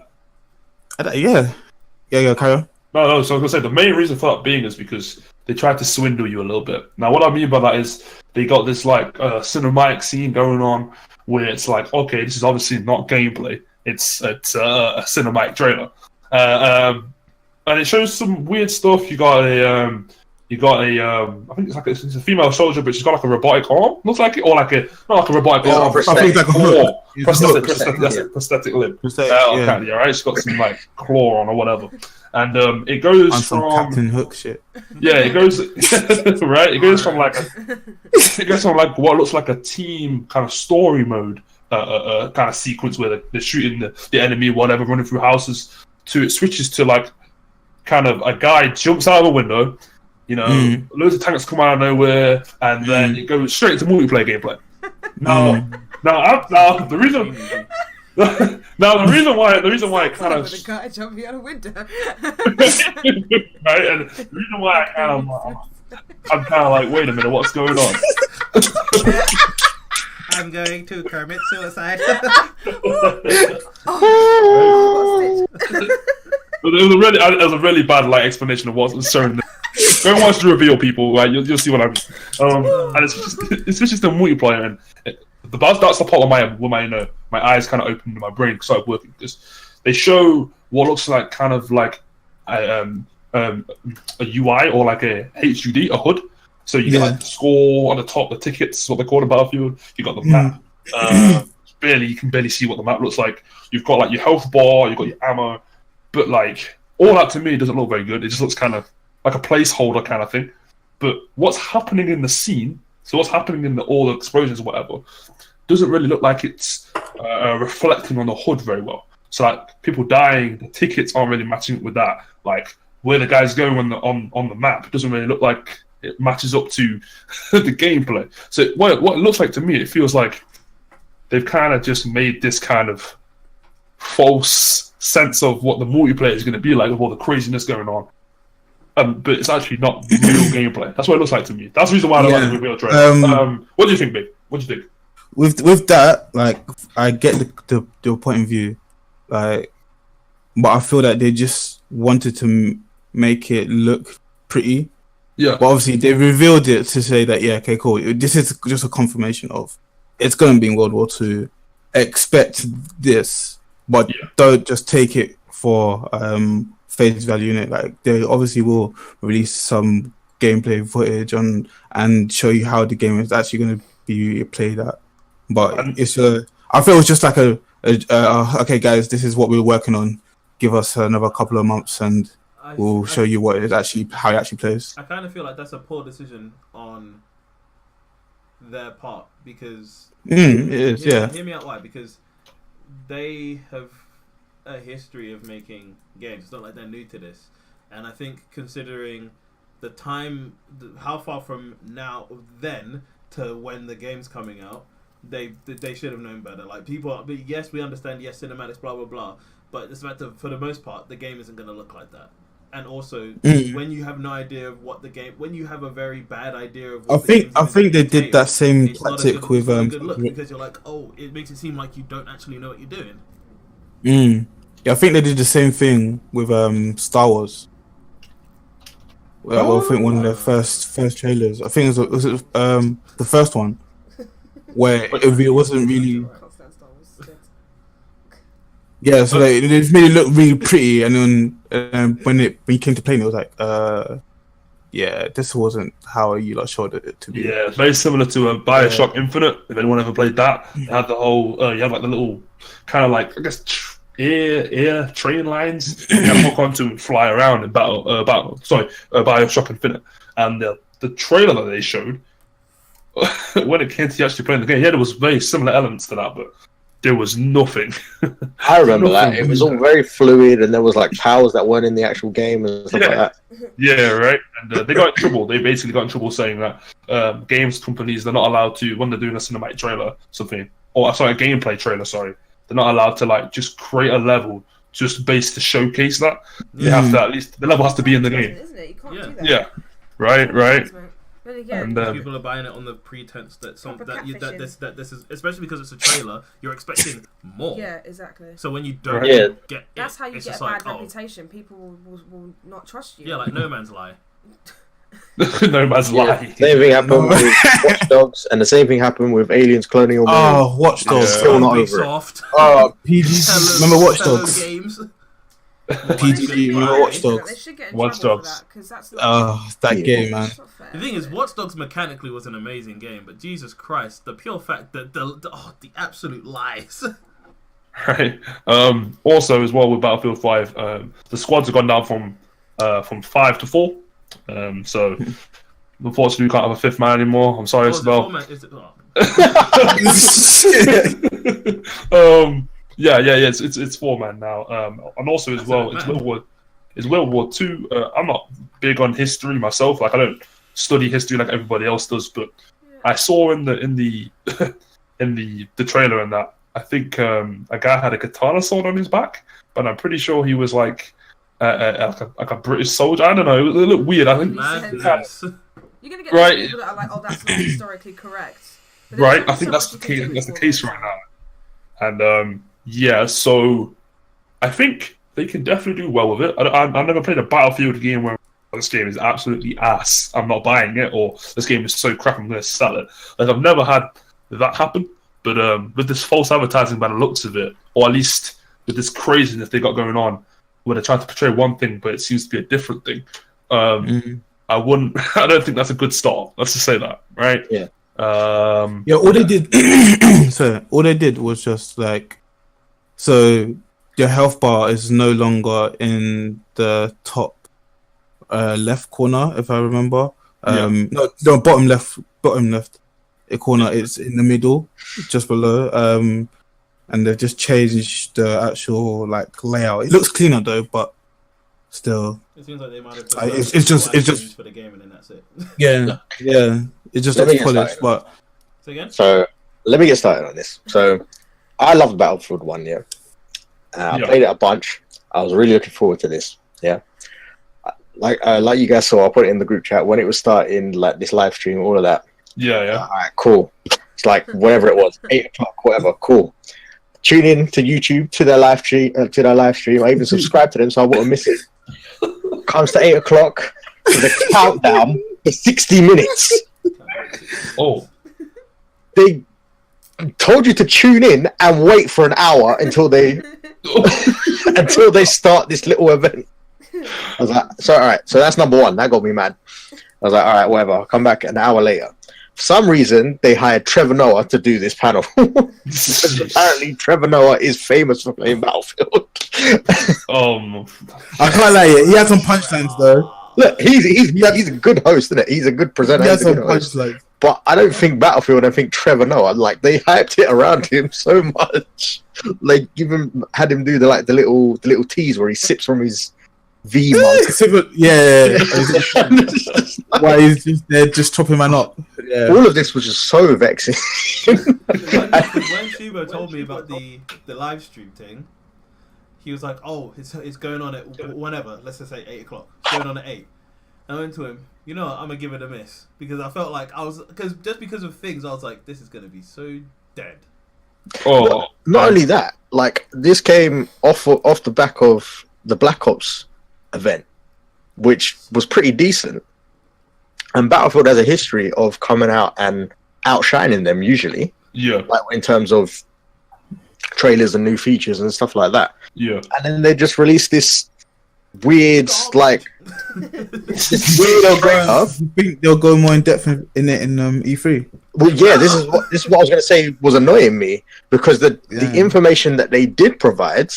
carry on. No. So I was gonna say the main reason for that being is because they tried to swindle you a little bit. Now, what I mean by that is they got this like cinematic scene going on where it's like, okay, this is obviously not gameplay. It's a cinematic trailer, and it shows some weird stuff. You got a I think it's a female soldier, but she's got like a robotic arm. Looks like it, or like a not like a robotic arm. I think like a claw. Prosthetic limb. Right. She's got some like claw on or whatever, and it goes on from some Captain Hook shit. Yeah, it goes right. It goes from like what looks like a team kind of story mode, kind of sequence where they're shooting the enemy, whatever, running through houses. To it switches to like kind of a guy jumps out of a window. You know, loads of tanks come out of nowhere, and then it goes straight into multiplayer gameplay. Now, the reason why it kind of the guy jumping out a window. right, and the reason why I'm kind of like, wait a minute, what's going on? I'm going to commit suicide. It was a really bad like explanation of what's certain. Go watch the reveal, people. Right, you'll see what I mean. And it's just a multiplayer, and that's the part of my eyes kind of opened and my brain started working, because they show what looks like kind of like a UI or like a HUD, a HUD. So you get like the score on the top, the tickets, what they call it, Battlefield. You got the map. You can barely see what the map looks like. You've got like your health bar, you've got your ammo, but like all that to me doesn't look very good. It just looks kind of like a placeholder kind of thing. But what's happening in the scene, so what's happening in all the explosions or whatever, doesn't really look like it's reflecting on the HUD very well. So like people dying, the tickets aren't really matching up with that. Like where the guy's going on the map doesn't really look like it matches up to the gameplay. So what it looks like to me, it feels like they've kind of just made this kind of false sense of what the multiplayer is going to be like with all the craziness going on. But it's actually not real gameplay. That's what it looks like to me. That's the reason why I don't like the reveal trailer. What do you think, babe? What do you think? With that, like, I get the point of view, like, but I feel that they just wanted to make it look pretty. Yeah. But obviously, they revealed it to say that, yeah, okay, cool. This is just a confirmation of it's going to be in World War II. Expect this, but don't just take it for face value in it. Like, they obviously will release some gameplay footage and show you how the game is actually going to be played at. But I feel it's just like okay, guys, this is what we're working on. Give us another couple of months and we'll show you how it actually plays. I kind of feel like that's a poor decision on their part, because it is. Hear me out. Why? Because they have a history of making games. It's not like they're new to this, and I think considering the time, how far from now then to when the game's coming out, they should have known better. Like, people, yes, we understand, yes, cinematics, blah blah blah, but it's about for the most part, the game isn't going to look like that. And also, when you have no idea of what the game, when you have a very bad idea of what I think they did that same tactic with good look, because you're like, oh, it makes it seem like you don't actually know what you're doing. Yeah, I think they did the same thing with Star Wars. Well, I think one of their first trailers. I think it was the first one where it wasn't really. Yeah, so they just made it look really pretty, and then when you came to playing, it was like, yeah, this wasn't how you lot showed it to be. Yeah, very similar to BioShock Infinite. If anyone ever played that, it had the whole, you had like the little kind of like, I guess, air train lines you can walk onto and fly around in BioShock Infinite. And the trailer that they showed, when it came to actually playing the game, yeah, there was very similar elements to that, but there was nothing. I remember that. It was all very fluid, and there was like powers that weren't in the actual game and stuff like that. Yeah, right. And they got in trouble. They basically got in trouble saying that games companies, they're not allowed to, when they're doing a cinematic trailer, something, or sorry, a gameplay trailer, sorry, they're not allowed to like just create a level just based to showcase that. They have to, at least the level has to be in the game. Isn't it? You can't do that. Yeah. Right. But again, And people are buying it on the pretense that this is, especially because it's a trailer, you're expecting more. yeah, exactly. So when you don't get That's it, how you it's get just a like, bad reputation. People will not trust you. yeah, like No Man's Lie. No man's lie. Same thing happened with Watch Dogs, and the same thing happened with Aliens cloning all. Oh, Watch Dogs. Still not over it. Ubisoft. Oh, PG. Remember Watch Dogs? Games. PG. Remember Watch They Dogs? should get in Watch trouble Dogs. for that, 'cause that's That game, man. that's not fair. The thing is, Watch Dogs mechanically was an amazing game, but Jesus Christ, the pure fact that the absolute lies. Right. Also, as well with Battlefield 5, the squads have gone down from 5 to 4. So unfortunately, we can't have a fifth man anymore. I'm sorry, Sibel. Yeah. It's 4-man now. And also as well, it's World War II. I'm not big on history myself. Like I don't study history like everybody else does, but I saw in the the trailer and that I think a guy had a katana sword on his back, but I'm pretty sure he was like a British soldier. I don't know. It looked weird. I think. You're gonna get people that are like, "Oh, that's not historically correct." Right. I think that's the case. That's the case right now. And yeah, so I think they can definitely do well with it. I've never played a Battlefield game where this game is absolutely ass. I'm not buying it, or this game is so crap I'm going to sell it. Like I've never had that happen. But with this false advertising by the looks of it, or at least with this craziness they got going on, where they try to portray one thing but it seems to be a different thing, I don't think that's a good start. Let's just say that, right? Yeah. All they did, all they did was just like, so your health bar is no longer in the top left corner, if I remember. No, bottom left corner. It's in the middle, just below. And they've just changed the actual like layout. It looks cleaner though, but still. It seems like they might have it's just for the game and then that's it. Yeah. It just looks polished, but. So again. So let me get started on this. So I loved Battlefield 1. Yeah. I played it a bunch. I was really looking forward to this. Yeah. Like you guys saw, I put it in the group chat when it was starting, like this live stream, all of that. Yeah. All right, cool. It's like whatever it was, 8 o'clock, whatever. Cool. Tune in to YouTube to their live stream. I even subscribed to them, so I wouldn't miss it. Comes to 8 o'clock, to the countdown for 60 minutes. Oh. They told you to tune in and wait for an hour until they start this little event. I was like, so all right, so that's number one. That got me mad. I was like, all right, whatever. I'll come back an hour later. For some reason, they hired Trevor Noah to do this panel. Because apparently, Trevor Noah is famous for playing Battlefield. I can't lie, he had some punchlines though. Look, he's a good host, isn't it? He's a good presenter. He had some punchlines. But I don't think Battlefield. I think Trevor Noah. Like they hyped it around him so much. Like even had him do the little tease where he sips from his V mug. Yeah. Why he's just there, just chopping man up. Yeah. All of this was just so vexing. When Shumo told me about the live stream thing, he was like, "Oh, it's going on at whenever. Let's just say 8 o'clock. It's going on at 8." I went to him. You know what, I'm gonna give it a miss because I felt like because of things I was like, this is gonna be so dead. Oh, not only that, like this came off the back of the Black Ops event, which was pretty decent. And Battlefield has a history of coming out and outshining them usually. Yeah. Like in terms of trailers and new features and stuff like that. Yeah. And then they just released this weird, like this weird trailer. I think they'll go more in depth in it in E3. Well, yeah, this is what I was going to say was annoying me because the information that they did provide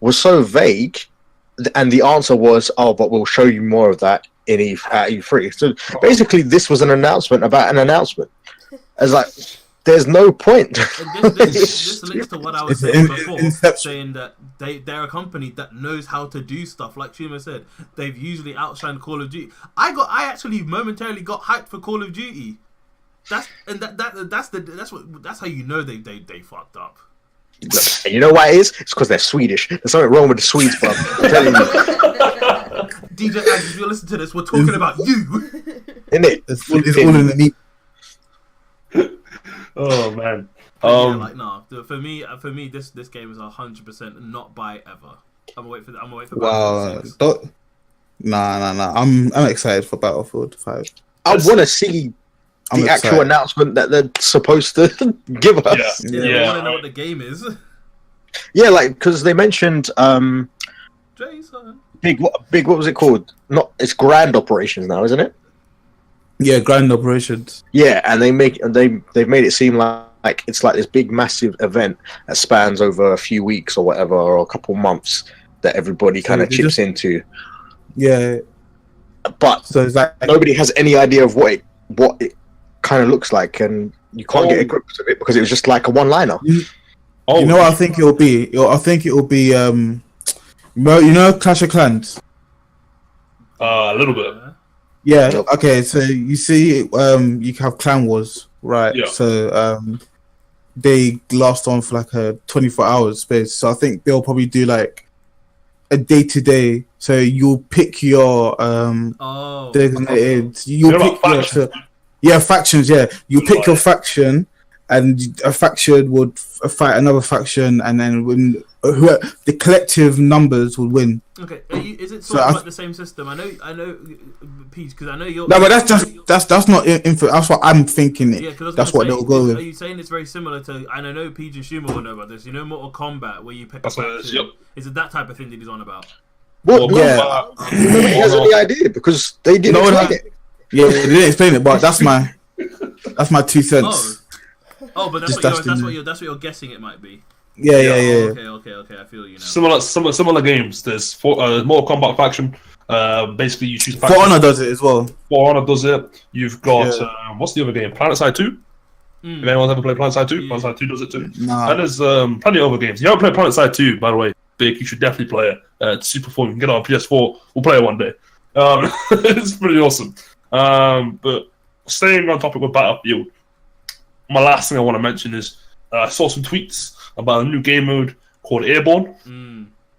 was so vague, and the answer was, "Oh, but we'll show you more of that in at E3." So basically, this was an announcement about an announcement. It's like, there's no point. And this links to what I was It's saying an before, inception. saying that they're a company that knows how to do stuff. Like Shumo said, they've usually outshined Call of Duty. I actually momentarily got hyped for Call of Duty. That's how you know they fucked up. And you know why it is? It's because they're Swedish. There's something wrong with the Swedes, bro. I'm telling you. DJ, if you listen to this, we're talking about you. Isn't it? It's all in the meat. Oh man. For me, this game is 100% not buy ever. I'm gonna wait for Wow. Battlefield 6. Nah. I'm excited for Battlefield 5. I want to see the actual announcement that they're supposed to give us. I want to know what the game is. Yeah, like because they mentioned Jason. big. What was it called? It's Grand Operations now, isn't it? Yeah, Grand Operations. Yeah, and they've made it seem like it's like this big massive event that spans over a few weeks or whatever, or a couple months that everybody kind of chips into. Yeah, but so it's like nobody has any idea of what it kind of looks like, and you can't get a grip of it because it was just like a one-liner. You know what I think it'll be? I think it'll be Clash of Clans. A little bit. Yeah. Okay. So you see, you have Clan Wars, right? Yeah. So they last on for like a 24 hours space. So I think they'll probably do like a day-to-day. So you'll pick your designated. You'll pick factions. Yeah, you pick your faction, and a faction would fight another faction, and then when the collective numbers would win. Okay, is it sort of like the same system? I know, Peach, because I know you're. No, but that's not info. That's what I'm thinking. Yeah, that's what they'll go with. Are you saying it's very similar to? And I know Peach and Shumo will know about this. You know, Mortal Kombat, where you pick a faction. Yep. Is it that type of thing that he's on about? Well, yeah. Nobody has any idea because they didn't explain it. Yeah, they didn't explain it, but that's my 2 cents. Oh, but that's what you're guessing it might be. Yeah. Okay. I feel you now. Similar games. There's Mortal Kombat faction. Basically, you choose. For Honor does it as well. For Honor does it. You've got what's the other game? PlanetSide 2. If anyone's ever played PlanetSide 2, PlanetSide 2 does it too. Nah. And there's plenty of other games. You haven't played PlanetSide 2, by the way, Big. You should definitely play it. It's super fun. You can get it on PS4. We'll play it one day. It's pretty awesome. But staying on topic with Battlefield, my last thing I want to mention is I saw some tweets about a new game mode called Airborne.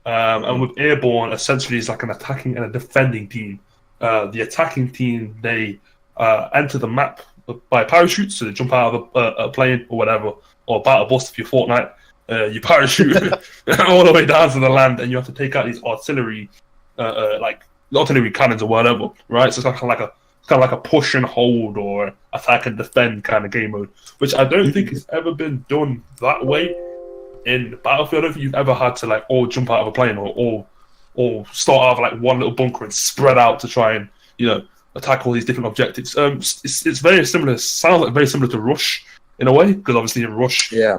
And with Airborne, essentially, it's like an attacking and a defending team. The attacking team, they enter the map by parachute, so they jump out of a plane or whatever, or battle bus if you're Fortnite. You parachute all the way down to the land, and you have to take out these artillery, like artillery cannons or whatever, right? So it's kind of like a push and hold or attack and defend kind of game mode, which I don't think has ever been done that way in Battlefield. I don't think you've ever had to like all jump out of a plane or start out of like one little bunker and spread out to try and attack all these different objectives. It's very similar. It sounds like very similar to Rush in a way, because obviously in Rush, you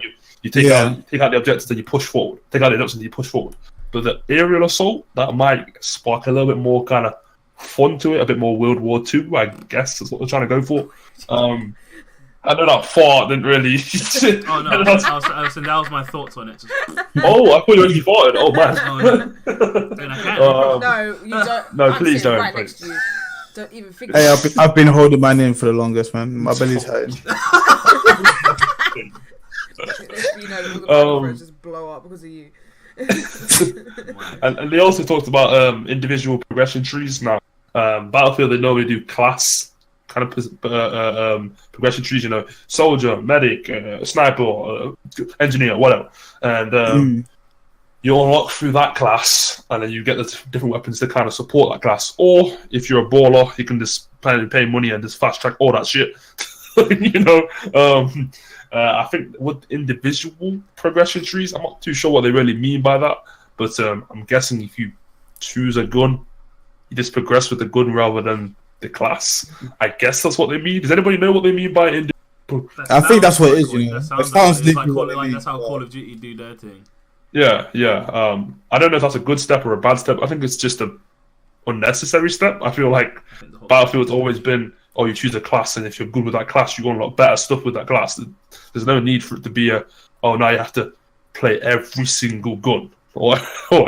take out the objectives and you push forward. Take out the objectives and you push forward. But the aerial assault, that might spark a little bit more kind of fun to it, a bit more World War II, I guess that's what they're trying to go for. I know that fart didn't really. Oh no, that was my thoughts on it. Oh, I thought you already farted. Oh man. Oh, no. I can't. No, you don't. No, I'm please sitting don't. Right next to you. Don't even think. Hey, I've been holding my name for the longest, man. My belly's hurting. You know, the microphones just blow up because of you. And they also talked about individual progression trees. Now, Battlefield, they normally do class kind of progression trees. Soldier, medic, sniper, engineer, whatever, and you unlock through that class, and then you get the different weapons to kind of support that class. Or if you're a baller, you can just pay money and just fast track all that shit. I think with individual progression trees, I'm not too sure what they really mean by that, but I'm guessing if you choose a gun, you just progress with the gun rather than the class. I guess that's what they mean. Does anybody know what they mean by individual? I think that's what it is. That sounds like that's how Call of Duty do their thing. Yeah. I don't know if that's a good step or a bad step. I think it's just a unnecessary step. I feel like Battlefield's always been you choose a class, and if you're good with that class, you unlock better stuff with that class. There's no need for it to be now you have to play every single gun or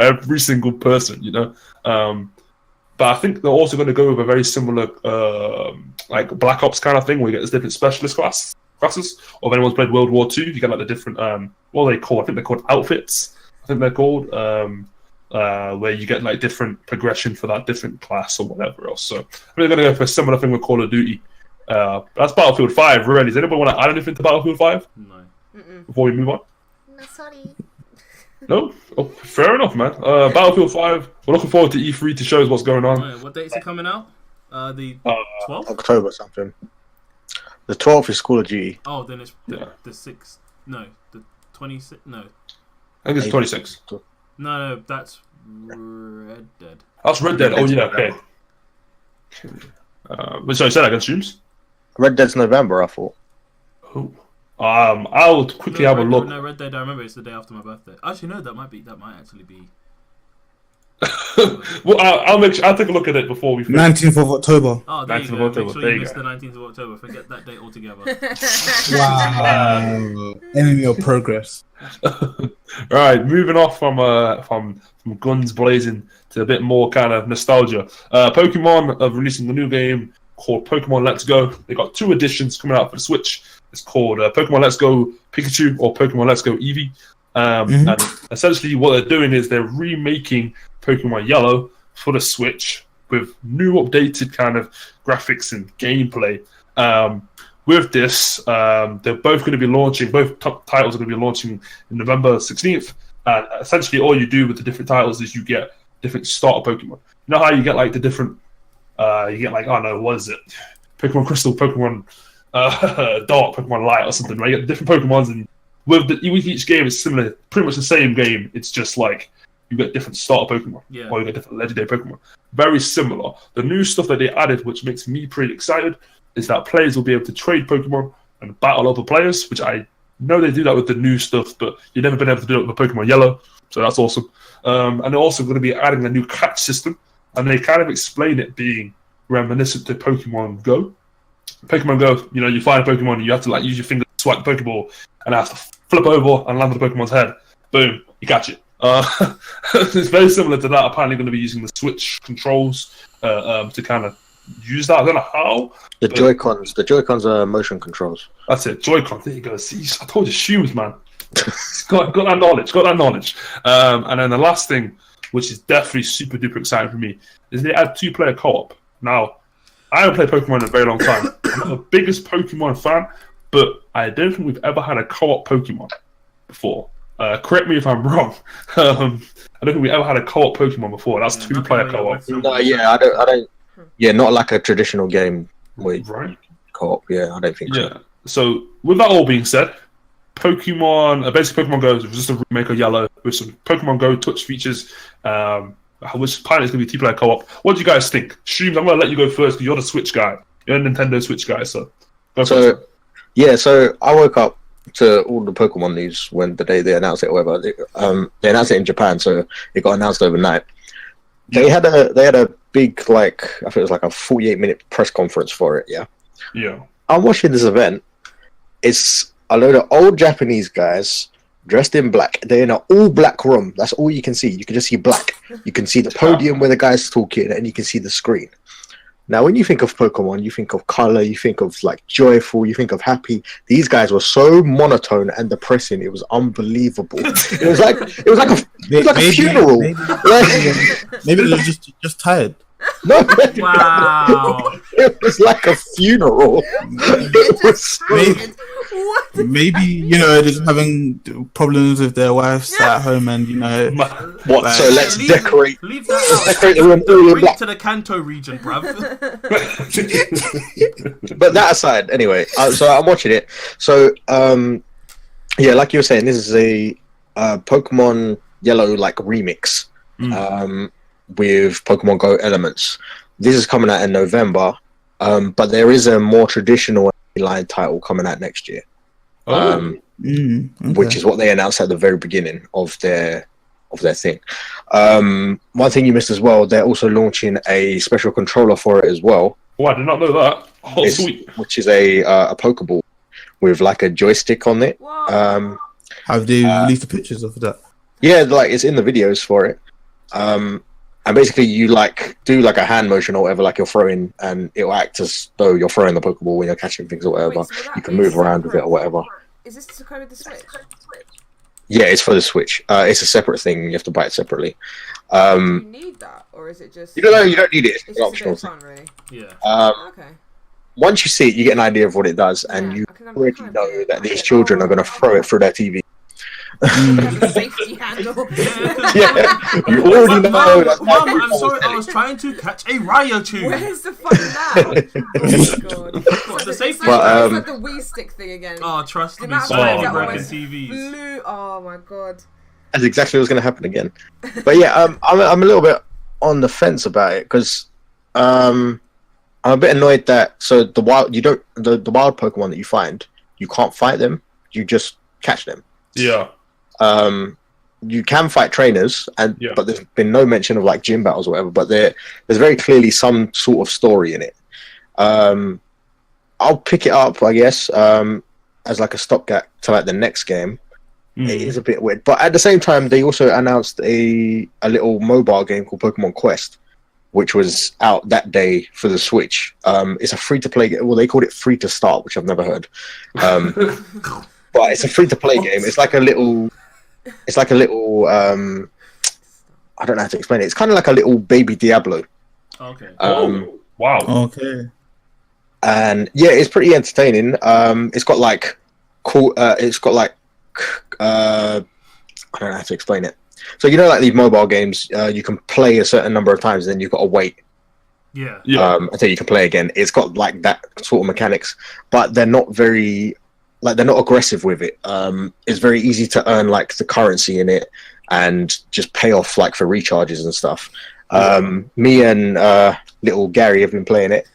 every single person, But I think they're also going to go with a very similar, like Black Ops kind of thing, where you get this different specialist classes. Or if anyone's played World War II, you get like the different, what are they called? I think they're called outfits. I think they're called, where you get like different progression for that different class or whatever else. So I think they're going to go for a similar thing with Call of Duty. That's Battlefield 5, really. Does anybody want to add anything to Battlefield 5? No. Before we move on? No, sorry. No? Oh, fair enough, man. Battlefield 5, we're looking forward to E3 to show us what's going on. Right, what dates are coming out? The 12th? October something. The 12th is Call of Duty. Oh, then it's the 6th. No, the 26th. No. I think it's 26. No, that's Red Dead. That's Red Dead. Oh, yeah, okay. Sorry, say that again, Streams? Red Dead's November, I thought. Oh. I'll quickly have a look. No, Red Dead, I remember it's the day after my birthday. Actually, no, that might actually be. Well, I'll take a look at it before we finish. 19th of October. Oh, there you 19th of go. October. Make sure There you you miss go. the 19th of October. Forget that date altogether. Wow. Enemy of progress. Right, moving off from guns blazing to a bit more kind of nostalgia. Pokemon are releasing a new game called Pokemon Let's Go. They got 2 editions coming out for the Switch. It's called Pokemon Let's Go Pikachu or Pokemon Let's Go Eevee. And essentially what they're doing is they're remaking Pokemon Yellow for the Switch with new updated kind of graphics and gameplay. With this, they're both going to be launching, both titles are going to be launching in November 16th. And essentially all you do with the different titles is you get different starter Pokemon. You know how you get like the different, you get like, I don't know, what is it? Pokemon Crystal, Pokemon Dark, Pokemon Light or something, right? You get different Pokemons, and with each game it's similar, pretty much the same game. It's just like you get different starter Pokemon, or you get different legendary Pokemon. Very similar. The new stuff that they added, which makes me pretty excited, is that players will be able to trade Pokemon and battle other players, which I know they do that with the new stuff, but you've never been able to do it with Pokemon Yellow, so that's awesome. And they're also going to be adding a new catch system, and they kind of explain it being reminiscent to Pokemon Go. Pokemon Go, you find a Pokemon and you have to like use your finger to swipe the Pokeball and have to flip over and land on the Pokemon's head. Boom, you catch it. It's very similar to that. Apparently going to be using the Switch controls to kind of use that. I don't know how. The Joy-Cons are motion controls. That's it, Joy-Con. There you go. See, I told you, shoes, man. got that knowledge. And then the last thing, which is definitely super duper exciting for me, is they add 2-player co-op. Now, I haven't played Pokemon in a very long time. I'm not the biggest Pokemon fan, but I don't think we've ever had a co-op Pokemon before. Correct me if I'm wrong. I don't think we ever had a co-op Pokemon before. That's 2-player co-op. No, yeah, I don't. Yeah, not like a traditional game with co-op. Yeah, I don't think so. Yeah. So with that all being said, basically Pokemon Go is just a remake of Yellow with some Pokemon Go touch features, which apparently is going to be 2-player co-op. What do you guys think? Streams, I'm going to let you go first because you're the Switch guy. You're a Nintendo Switch guy, so go first. So I woke up to all the Pokemon news when the day they announced it or whatever. They announced it in Japan, so it got announced overnight. They had a big, like, I think it was like a 48-minute press conference for it, Yeah. I'm watching this event. It's a load of old Japanese guys dressed in black. They're in an all-black room. That's all you can see. You can just see black. You can see the podium where the guy's talking, and you can see the screen. Now, when you think of Pokemon, you think of color, you think of like joyful, you think of happy. These guys were so monotone and depressing; it was unbelievable. It was like a funeral. Maybe they're just tired. No, Wow. it was like a funeral. It was maybe they're just having problems with their wives at home, and what? Like, So let's decorate. Leave that out. Decorate the room all in Bring black. to the Kanto region, bruv. But that aside, anyway, so I'm watching it. So, like you were saying, this is a Pokemon Yellow like remix with Pokemon Go elements. This is coming out in November, but there is a more traditional line title coming out next year, which is what they announced at the very beginning of their thing. One thing you missed as well, they're also launching a special controller for it as well. Oh, I did not know that. Oh, sweet. which is a Pokeball with like a joystick on it. Whoa. Have they released the pictures of that? Yeah, like it's in the videos for it. And basically you like do like a hand motion or whatever, like you're throwing, and it'll act as though you're throwing the Pokeball when you're catching things or whatever. Wait, so will that You can be move around with it or whatever. Is this to go with the Switch? Yeah, it's for the Switch. It's a separate thing. You have to buy it separately. Do you need that, or is it just? You don't need it. It's It's an just a bit optional of thing. fun, really. Yeah. Okay. Once you see it, you get an idea of what it does, and Yeah, you I can already kind of know get it. that these children are going to throw it through their TV. Has a safety handle. Yeah, you already know that's how Mum, I'm people sorry, sell I it. was trying to catch a Raichu. Where's the fucking that? Oh my god. What, the It's safety like, But, it's like the Wii stick thing again. Oh, trust The me, amount so of many times that broken almost TVs. flew. Oh my god. That's exactly what's going to happen again. But yeah, I'm a little bit on the fence about it because I'm a bit annoyed that the wild the wild Pokemon that you find, you can't fight them, you just catch them. Yeah. You can fight trainers, Yeah. but there's been no mention of like gym battles or whatever. But there's very clearly some sort of story in it. I'll pick it up, I guess, as like a stopgap to like the next game. It is a bit weird, but at the same time, they also announced a little mobile game called Pokemon Quest, which was out that day for the Switch. It's a free-to-play game. Well, they called it free-to-start, which I've never heard. But it's a free-to-play game. It's like a little. I don't know how to explain it. It's kind of like a little baby Diablo. Okay. Oh, wow. Okay. And yeah, it's pretty entertaining. It's got like cool. It's got like I don't know how to explain it. So you know, like these mobile games, you can play a certain number of times, and then you've got to wait Yeah. until you can play again. It's got like that sort of mechanics, but they're not aggressive with it. It's very easy to earn like the currency in it and just pay off like for recharges and stuff. Me and little Gary have been playing it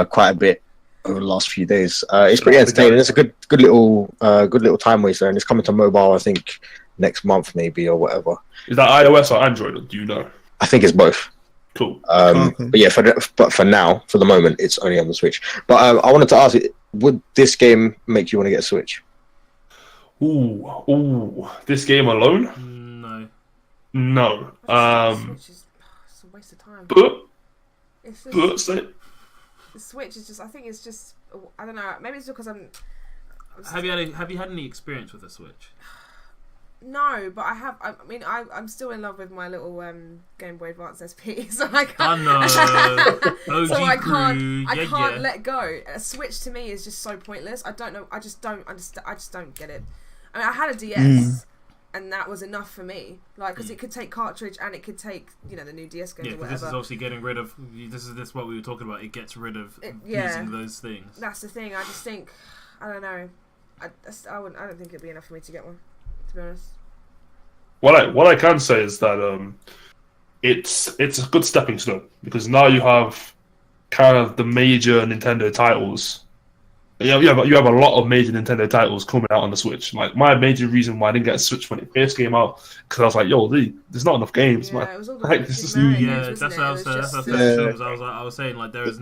quite a bit over the last few days. It's pretty entertaining. It's a good little time waster, and it's coming to mobile, I think, next month maybe or whatever. Is that iOS or Android? Do you know? I think it's both. Cool. But yeah, for now, for the moment, it's only on the Switch. But I wanted to ask you, would this game make you want to get a Switch? Ooh. This game alone? No. No. Switch is it's a waste of time. But It's just, say the Switch is just. I think it's just. I don't know. Maybe it's because I'm. Have you had any experience with the Switch? No, but I have. I mean, I'm still in love with my little Game Boy Advance SP. So I can't. I know. OG so I crew. can't let go. A Switch to me is just so pointless. I don't know. I just don't understand. I just don't get it. I mean, I had a DS, and that was enough for me. Like, because it could take cartridge and it could take the new DS games Yeah, or because whatever. this is obviously getting rid of. This is what we were talking about. It gets rid of using those things. That's the thing. I just think. I don't know. I don't think it'd be enough for me to get one. To be honest. what I can say is that it's a good stepping stone, because now you have kind of the major Nintendo titles. You have a lot of major Nintendo titles coming out on the Switch. Like, my major reason why I didn't get a Switch when it first came out, because I was like, yo, there's not enough games, man. It was all the Like, this is Mario new. games, Yeah, wasn't that's it? what I It was was saying. just- I was saying, like, there's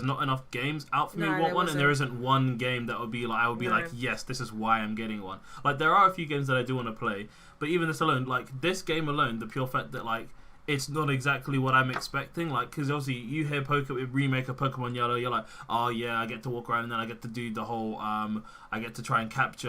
not enough games out for me No, who there want one, and there wasn't. isn't one game that would be like I would be No. like, yes, this is why I'm getting one. Like, there are a few games that I do want to play, but even this alone, like this game alone, the pure fact that like it's not exactly what I'm expecting. Like, because obviously you hear remake of Pokemon Yellow, you're like, oh yeah, I get to walk around and then I get to do the whole I get to try and capture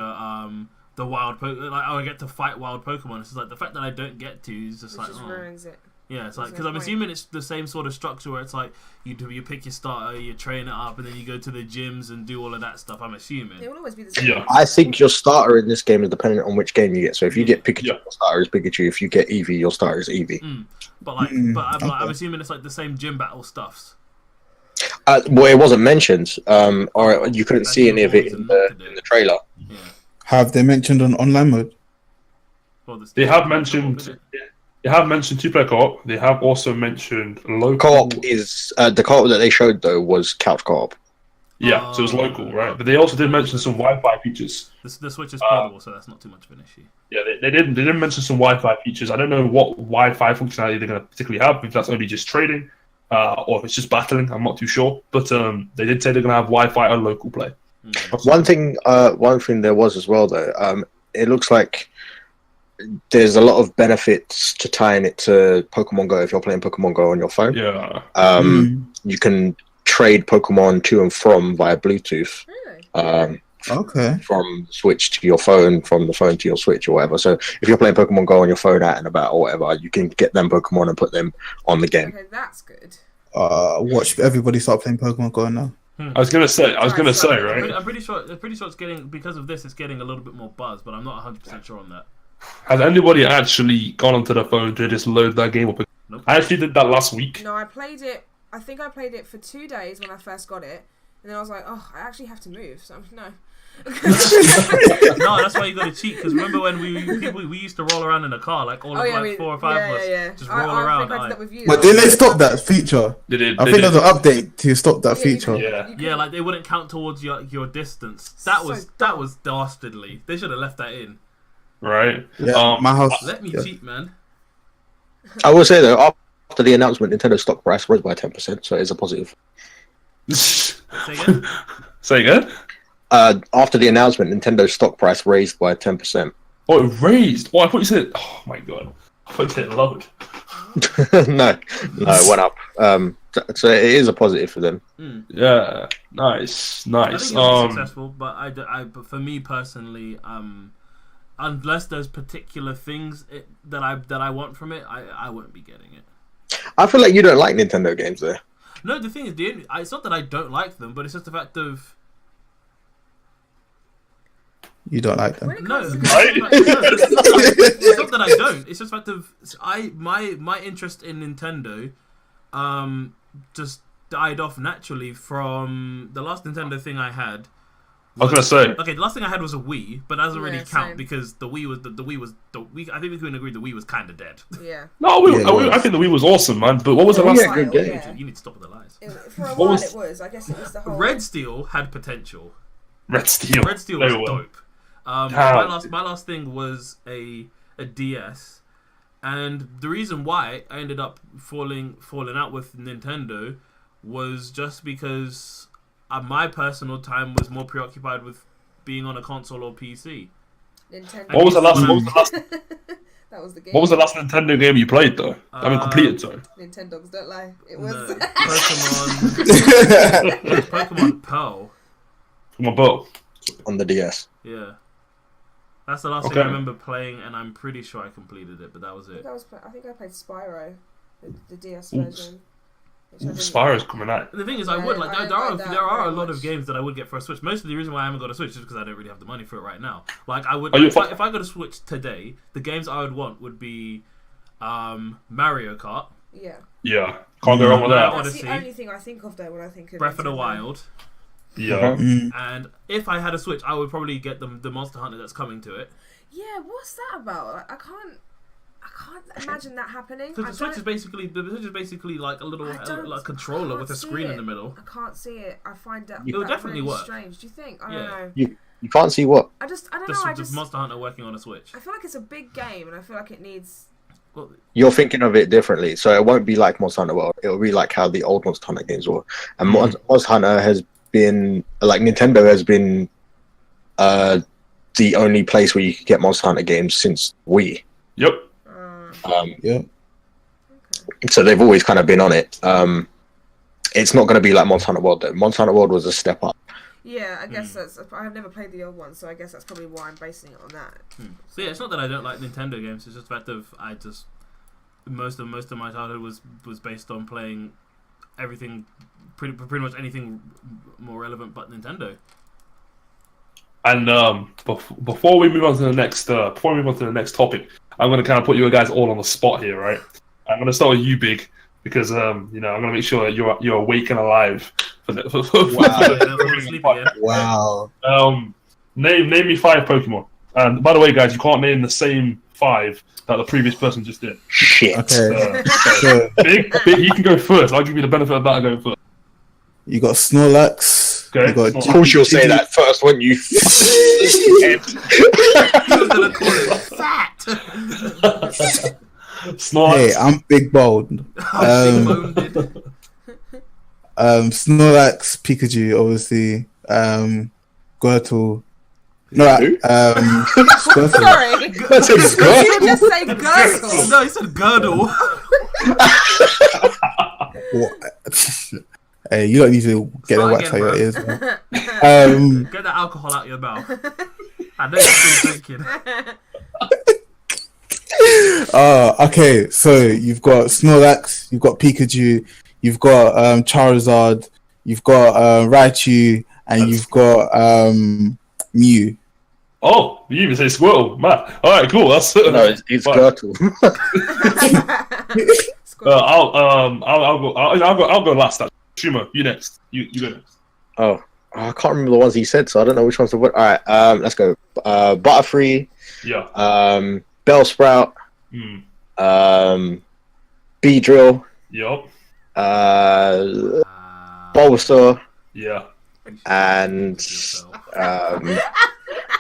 the wild I get to fight wild Pokemon. It's just like the fact that I don't get to is just It like, just oh. ruins it. Yeah, it's like, There's because no I'm point. assuming it's the same sort of structure where it's like you pick your starter, you train it up, and then you go to the gyms and do all of that stuff. I'm assuming. It will always be the same. Yeah. I think your starter in this game is dependent on which game you get. So if you get Pikachu, Yeah. your starter is Pikachu. If you get Eevee, your starter is Eevee. But like, I'm okay. assuming it's like the same gym battle stuffs. Well, it wasn't mentioned, or you couldn't see any of it in the trailer. Yeah. Have they mentioned an online mode? Well, the They have mentioned two-player co-op. They have also mentioned local Co-op is the co-op that they showed though was couch co-op. Yeah, so it was local, right? But they also did mention some Wi-Fi features. The Switch is portable, so that's not too much of an issue. Yeah, they didn't mention some Wi-Fi features. I don't know what Wi-Fi functionality they're going to particularly have, if that's only just trading. or if it's just battling. I'm not too sure, but they did say they're gonna have Wi-Fi on local play. One thing there was as well though. It looks like there's a lot of benefits to tying it to Pokemon Go if you're playing Pokemon Go on your phone. Yeah. You can trade Pokemon to and from via Bluetooth. Really? Okay. From Switch to your phone, from the phone to your Switch or whatever. So if you're playing Pokemon Go on your phone out and about or whatever, you can get them Pokemon and put them on the game. Okay, that's good. Watch everybody start playing Pokemon Go now. I was gonna say, right? I'm pretty sure it's getting, because of this, it's getting a little bit more buzz, but I'm not 100% sure on that. Has anybody actually gone onto the phone to just load that game up? Nope. I actually did that last week. No, I played it. I think I played it for 2 days when I first got it, and then I was like, oh, I actually have to move. So no. No, that's why you got to cheat. Because remember when we used to roll around in a car, like all of like 4 or 5 of us, just roll around. I did that with you, But didn't they stop that feature? They did. I think there's an update to stop that feature. Yeah, like they wouldn't count towards your distance. That was dastardly. They should have left that in. Right. Yeah, my house. Let me cheat, man. I will say though, after the announcement, Nintendo stock price rose by 10%, so it's a positive. Say again? Say again? After the announcement, Nintendo's stock price raised by 10%. Oh, it raised? Oh, I thought you said... Oh, my God. I thought you said lowered. No, it went up. So it is a positive for them. Yeah, nice. I think it successful, but but for me personally, unless there's particular things that I want from it, I wouldn't be getting it. I feel like you don't like Nintendo games there. No, the thing is, it's not that I don't like them, but it's just the fact of... You don't like them? No, it's not that I don't. It's just the fact of my interest in Nintendo just died off naturally from the last Nintendo thing I had. I was gonna say. Okay, the last thing I had was a Wii, but that doesn't really count same. because the Wii was the Wii. I think we can agree the Wii was kind of dead. Yeah. No, I think the Wii was awesome, man. But what was the last? Yeah, good game. Yeah. You need to stop with the lies. For a while it was. I guess it was the whole... Red Steel had potential. Red Steel. Red Steel was dope. My last thing was a DS, and the reason why I ended up falling out with Nintendo was just because my personal time was more preoccupied with being on a console or PC. Nintendo. What was the last? That was the game. What was the last Nintendo game you played though? I mean, completed. Sorry. Nintendogs don't lie. It was Pokemon Pearl. Pokemon Pearl. On the DS. Yeah. That's the last thing I remember playing, and I'm pretty sure I completed it, but that was it. I think I played Spyro, the DS version. Spyro's coming out. The thing is, I would like there are a lot of games that I would get for a Switch. Most of the reason why I haven't got a Switch is because I don't really have the money for it right now. Like I would, if I got a Switch today, the games I would want would be Mario Kart. Yeah. Yeah, can't go wrong with that. That's the only thing I think of though when I think of Breath of the Wild. Yeah. And if I had a Switch, I would probably get the Monster Hunter that's coming to it. Yeah, what's that about? Like, I can't imagine that happening. Because the Switch is basically like a little like controller with a screen in the middle. I can't see it. I find that it would definitely really work. strange. Do you think? I don't know. You can't see what? I don't know. Just Monster Hunter working on a Switch. I feel like it's a big game, and I feel like it needs. Well, you're thinking of it differently, so it won't be like Monster Hunter World. It will be like how the old Monster Hunter games were. And Monster Hunter has been like Nintendo has been the only place where you could get Monster Hunter games since Wii. Yep. Yeah. So they've always kind of been on it. It's not going to be like Monster Hunter World though. Monster Hunter World was a step up. Yeah, I guess that's. I've never played the old one, so I guess that's probably why I'm basing it on that. So yeah, it's not that I don't like Nintendo games. It's just the fact of most of my childhood was based on playing everything, pretty much anything more relevant but Nintendo. And before we move on to the next topic, I'm going to kind of put you guys all on the spot here, right? I'm going to start with you, Big, because I'm going to make sure that you're awake and alive for Wow. Name me 5 Pokemon. And by the way, guys, you can't name the same 5 that the previous person just did. Shit. Okay. Big, you can go first. I'll give you the benefit of that going first. You got Snorlax. Okay. You got Of course you'll say that first when you. Snorlax. Hey, I'm big bold. Big boned. Snorlax, Pikachu, obviously. Squirtle. No, Squirtle. Sorry. That's a Did you good. just say Gurgle? No, he said Girdle. What? Hey, you don't need to get a Start wax out again, your bro. ears, man. Get the alcohol out your mouth. I know you're still drinking. Okay, so you've got Snorlax, you've got Pikachu, you've got Charizard, you've got Raichu, and you've got Mew. Oh, you even say Squirtle, man. All right, cool. That's No, it's fine. Gurtle. I'll go last. Shumo, you next. You go next. Oh, I can't remember the ones he said, so I don't know which ones to put. All right, let's go. Butterfree, Yeah. Bellsprout, Beedrill, Yup. Bulbasaur, Yeah. and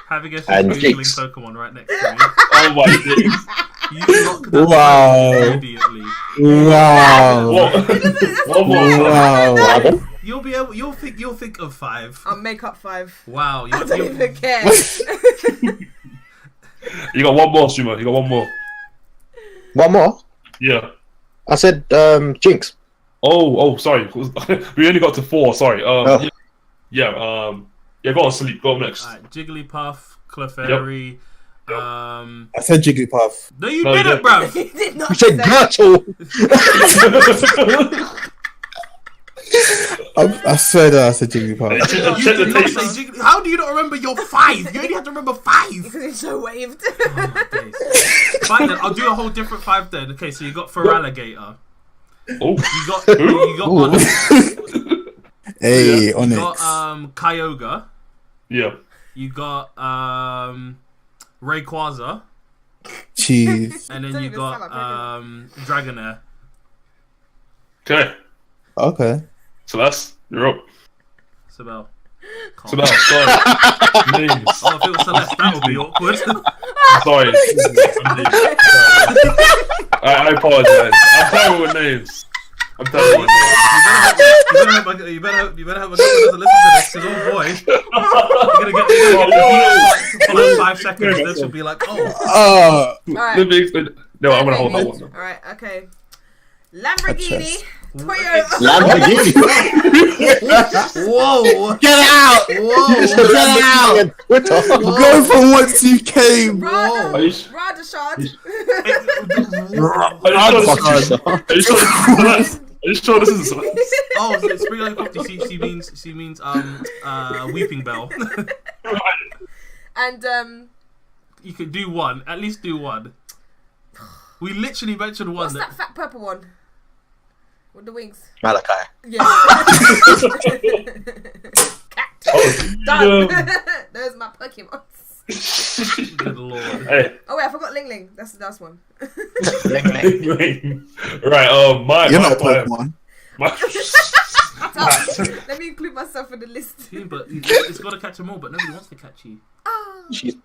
Having a and Googling Jinx. Pokemon right next to me. Oh my days. You lock that Wow. down immediately. Wow. One more. Wow. You'll be able. You'll think of 5. I'll make up 5. Wow. I don't even care. You got one more, Shumo. You got one more. One more. Yeah. I said Jinx. Oh, sorry. We only got to 4. Sorry. Oh. Yeah. Yeah. Go on, sleep. Go on next. Alright, Jigglypuff, Clefairy. I said Jigglypuff. No, you No, you didn't, didn't. bruv. You did not You said say- Gurtle. I swear that I said Jigglypuff. You Check the did not tapes. say Jiggly. How do you not remember your 5? You only have to remember 5. Because it's so waved. Oh, days. Fine then, I'll do a whole different 5 then. Okay, so you got Feraligatr. Oh. You got Onix. Hey, You Onyx. got Kyogre. Yeah. You got Rayquaza. Cheese. And then Don't you even got sound Dragonair. Okay. Okay. Celeste, you're up. Sibel. Celeste, sorry. Names. Oh, if it was Celeste, that would be awkward. Sorry. I apologize. I'm terrible with names. I'm terrible with names. You better hope my girlfriend doesn't listen to this, because oh boy, you're gonna get for like 5 seconds, then she'll be like, oh. Let Alright. me explain. No, I'm gonna hold that one. Alright, okay. Lamborghini, Chest. Toyota, Lamborghini. Whoa! Get out! Whoa! Get out! Twitter. Go from whence you came. Are you s- Radishard, Are you sure this is Celeste? Oh, so it's Spring Helicopter. She means Weeping Bell. and You could do one. At least do one. We literally mentioned one. what's that fat purple one? With the wings. Malachi. Yeah. Oh, Done. yeah. Those are my Pokemon. Good lord. Hey. Oh wait, I forgot Ling Ling. That's the last one. Right, my You're my not a five. Pokemon. My, Let me include myself in the list. Yeah, but it's got to catch them all, but nobody wants to catch you. Oh, She's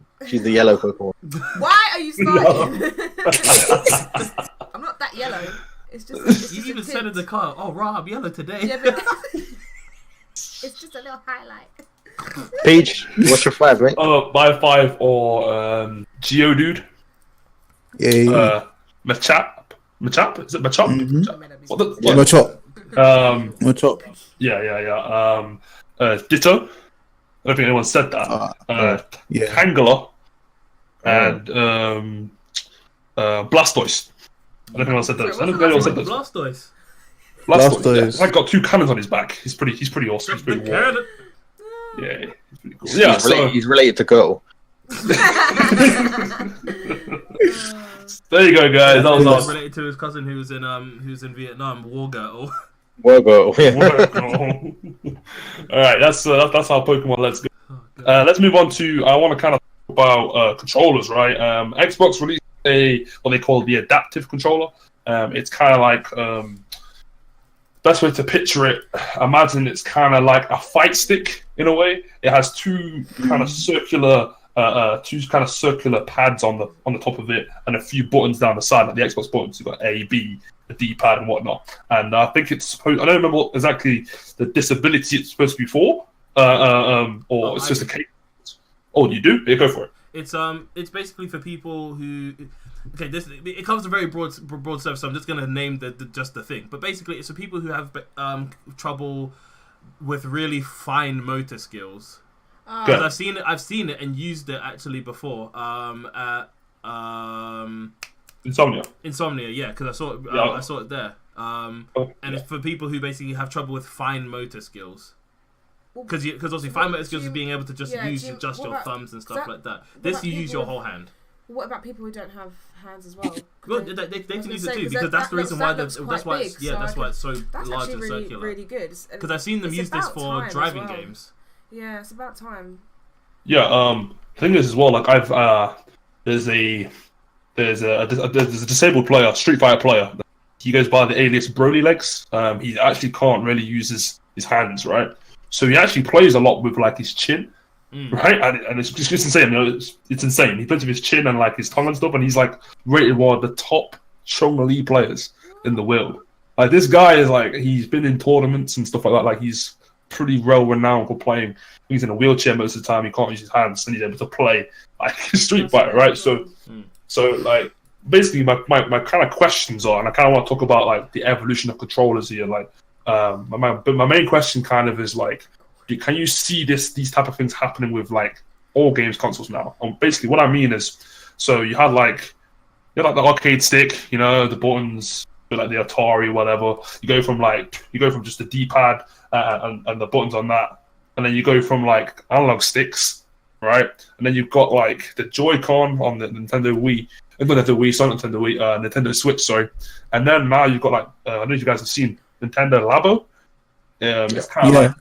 the yellow Pokemon. why are you starting? I'm not that yellow. It's just. You a even tint. said in the car, "Oh, Rob, I'm yellow today." Yeah, but it's just a little highlight. Paige, what's your 5, mate? my 5 or Geodude. Yeah. Machop. Is it Machop? Mhm. What the? Yeah. What? Machop. Machop. Yeah. Ditto. I don't think anyone said that. Yeah. Tangela and Blastoise. I don't think anyone said those. I don't think anyone said those. Blastoise. Blastoise. Yeah. He's got 2 cannons on his back. He's pretty awesome. He's pretty warm. Cannon. Yeah, he's pretty cool. Yeah, He's related to Girl. there you go, guys. That was He's us. related to his cousin who's in Vietnam, War Girl. Well, Girl. Yeah. All right, that's our Pokemon. Let's go. Let's move on to. I want to kind of talk about controllers, right? Xbox released what they call the adaptive controller. It's kind of like best way to picture it. Imagine it's kind of like a fight stick in a way. It has 2 kind of circular. 2 kind of circular pads on the top of it, and a few buttons down the side, like the Xbox buttons. You've got A, B, the D-pad and whatnot. And I think it's supposed. I don't remember what exactly the disability it's supposed to be for, or it's just a case. Oh, you do? Yeah, go for it. It's basically for people who. Okay, it covers a very broad surface. So I'm just gonna name just the thing. But basically, it's for people who have trouble with really fine motor skills. Because I've seen it and used it actually before. Insomnia, yeah, because I saw it. I saw it there. And it's for people who basically have trouble with fine motor skills. Because obviously fine motor skills is being able to just use just your thumbs and stuff like that. This you use your whole hand. What about people who don't have hands as well? Well, they can use it too, because that's the reason why that's why it's so large and circular. Really good. Because I've seen them use this for driving games. Yeah, it's about time. Yeah, thing is as well, like there's a disabled player, Street Fighter player. He goes by the alias Broly Legs. He actually can't really use his hands, right? So he actually plays a lot with like his chin, right? And it's just insane. You know, it's insane. He plays with his chin and like his tongue and stuff, and he's like rated one of the top Chong Li players in the world. Like this guy is like, he's been in tournaments and stuff like that. Like he's pretty well renowned for playing. He's in a wheelchair most of the time. He can't use his hands, and he's able to play like Street Fighter, right? So like basically, my kind of questions are, and I kind of want to talk about like the evolution of controllers here. Like, my main question kind of is like, can you see these type of things happening with like all games consoles now? And basically, what I mean is, so you had like the arcade stick, you know, the buttons, like the Atari, whatever. You go from just the D-pad and the buttons on that, and then you go from like analog sticks, right? And then you've got like the Joy-Con on the Nintendo Wii. Nintendo Switch, sorry. And then now you've got like I don't know if you guys have seen Nintendo Labo. It's kind of like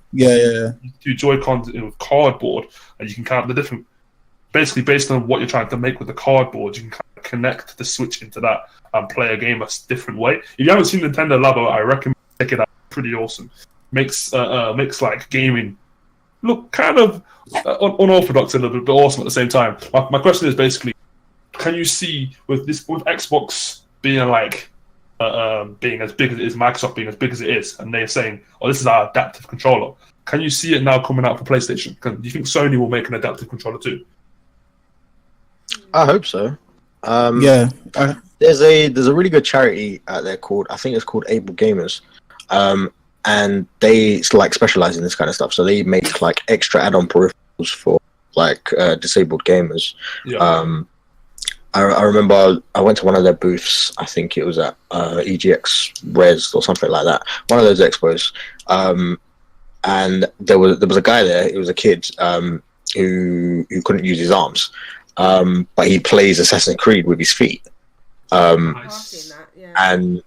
two Joy-Cons with cardboard, and you can count the different. Basically, based on what you're trying to make with the cardboard, you can kind of connect the Switch into that and play a game a different way. If you haven't seen Nintendo Labo, I recommend check it out. Pretty awesome. Makes like gaming look kind of unorthodox and a little bit awesome at the same time. My question is basically, can you see with Xbox being like being as big as it is, Microsoft being as big as it is, and they're saying, "Oh, this is our adaptive controller." Can you see it now coming out for PlayStation? Do you think Sony will make an adaptive controller too? I hope so. Yeah. There's a really good charity out there called, I think it's called Able Gamers, and they like specialize in this kind of stuff. So they make like extra add-on peripherals for like disabled gamers. Yeah. I remember I went to one of their booths. I think it was at EGX Res or something like that. One of those expos. And there was a guy there. It was a kid who couldn't use his arms, but he plays Assassin's Creed with his feet. I've seen that, yeah. And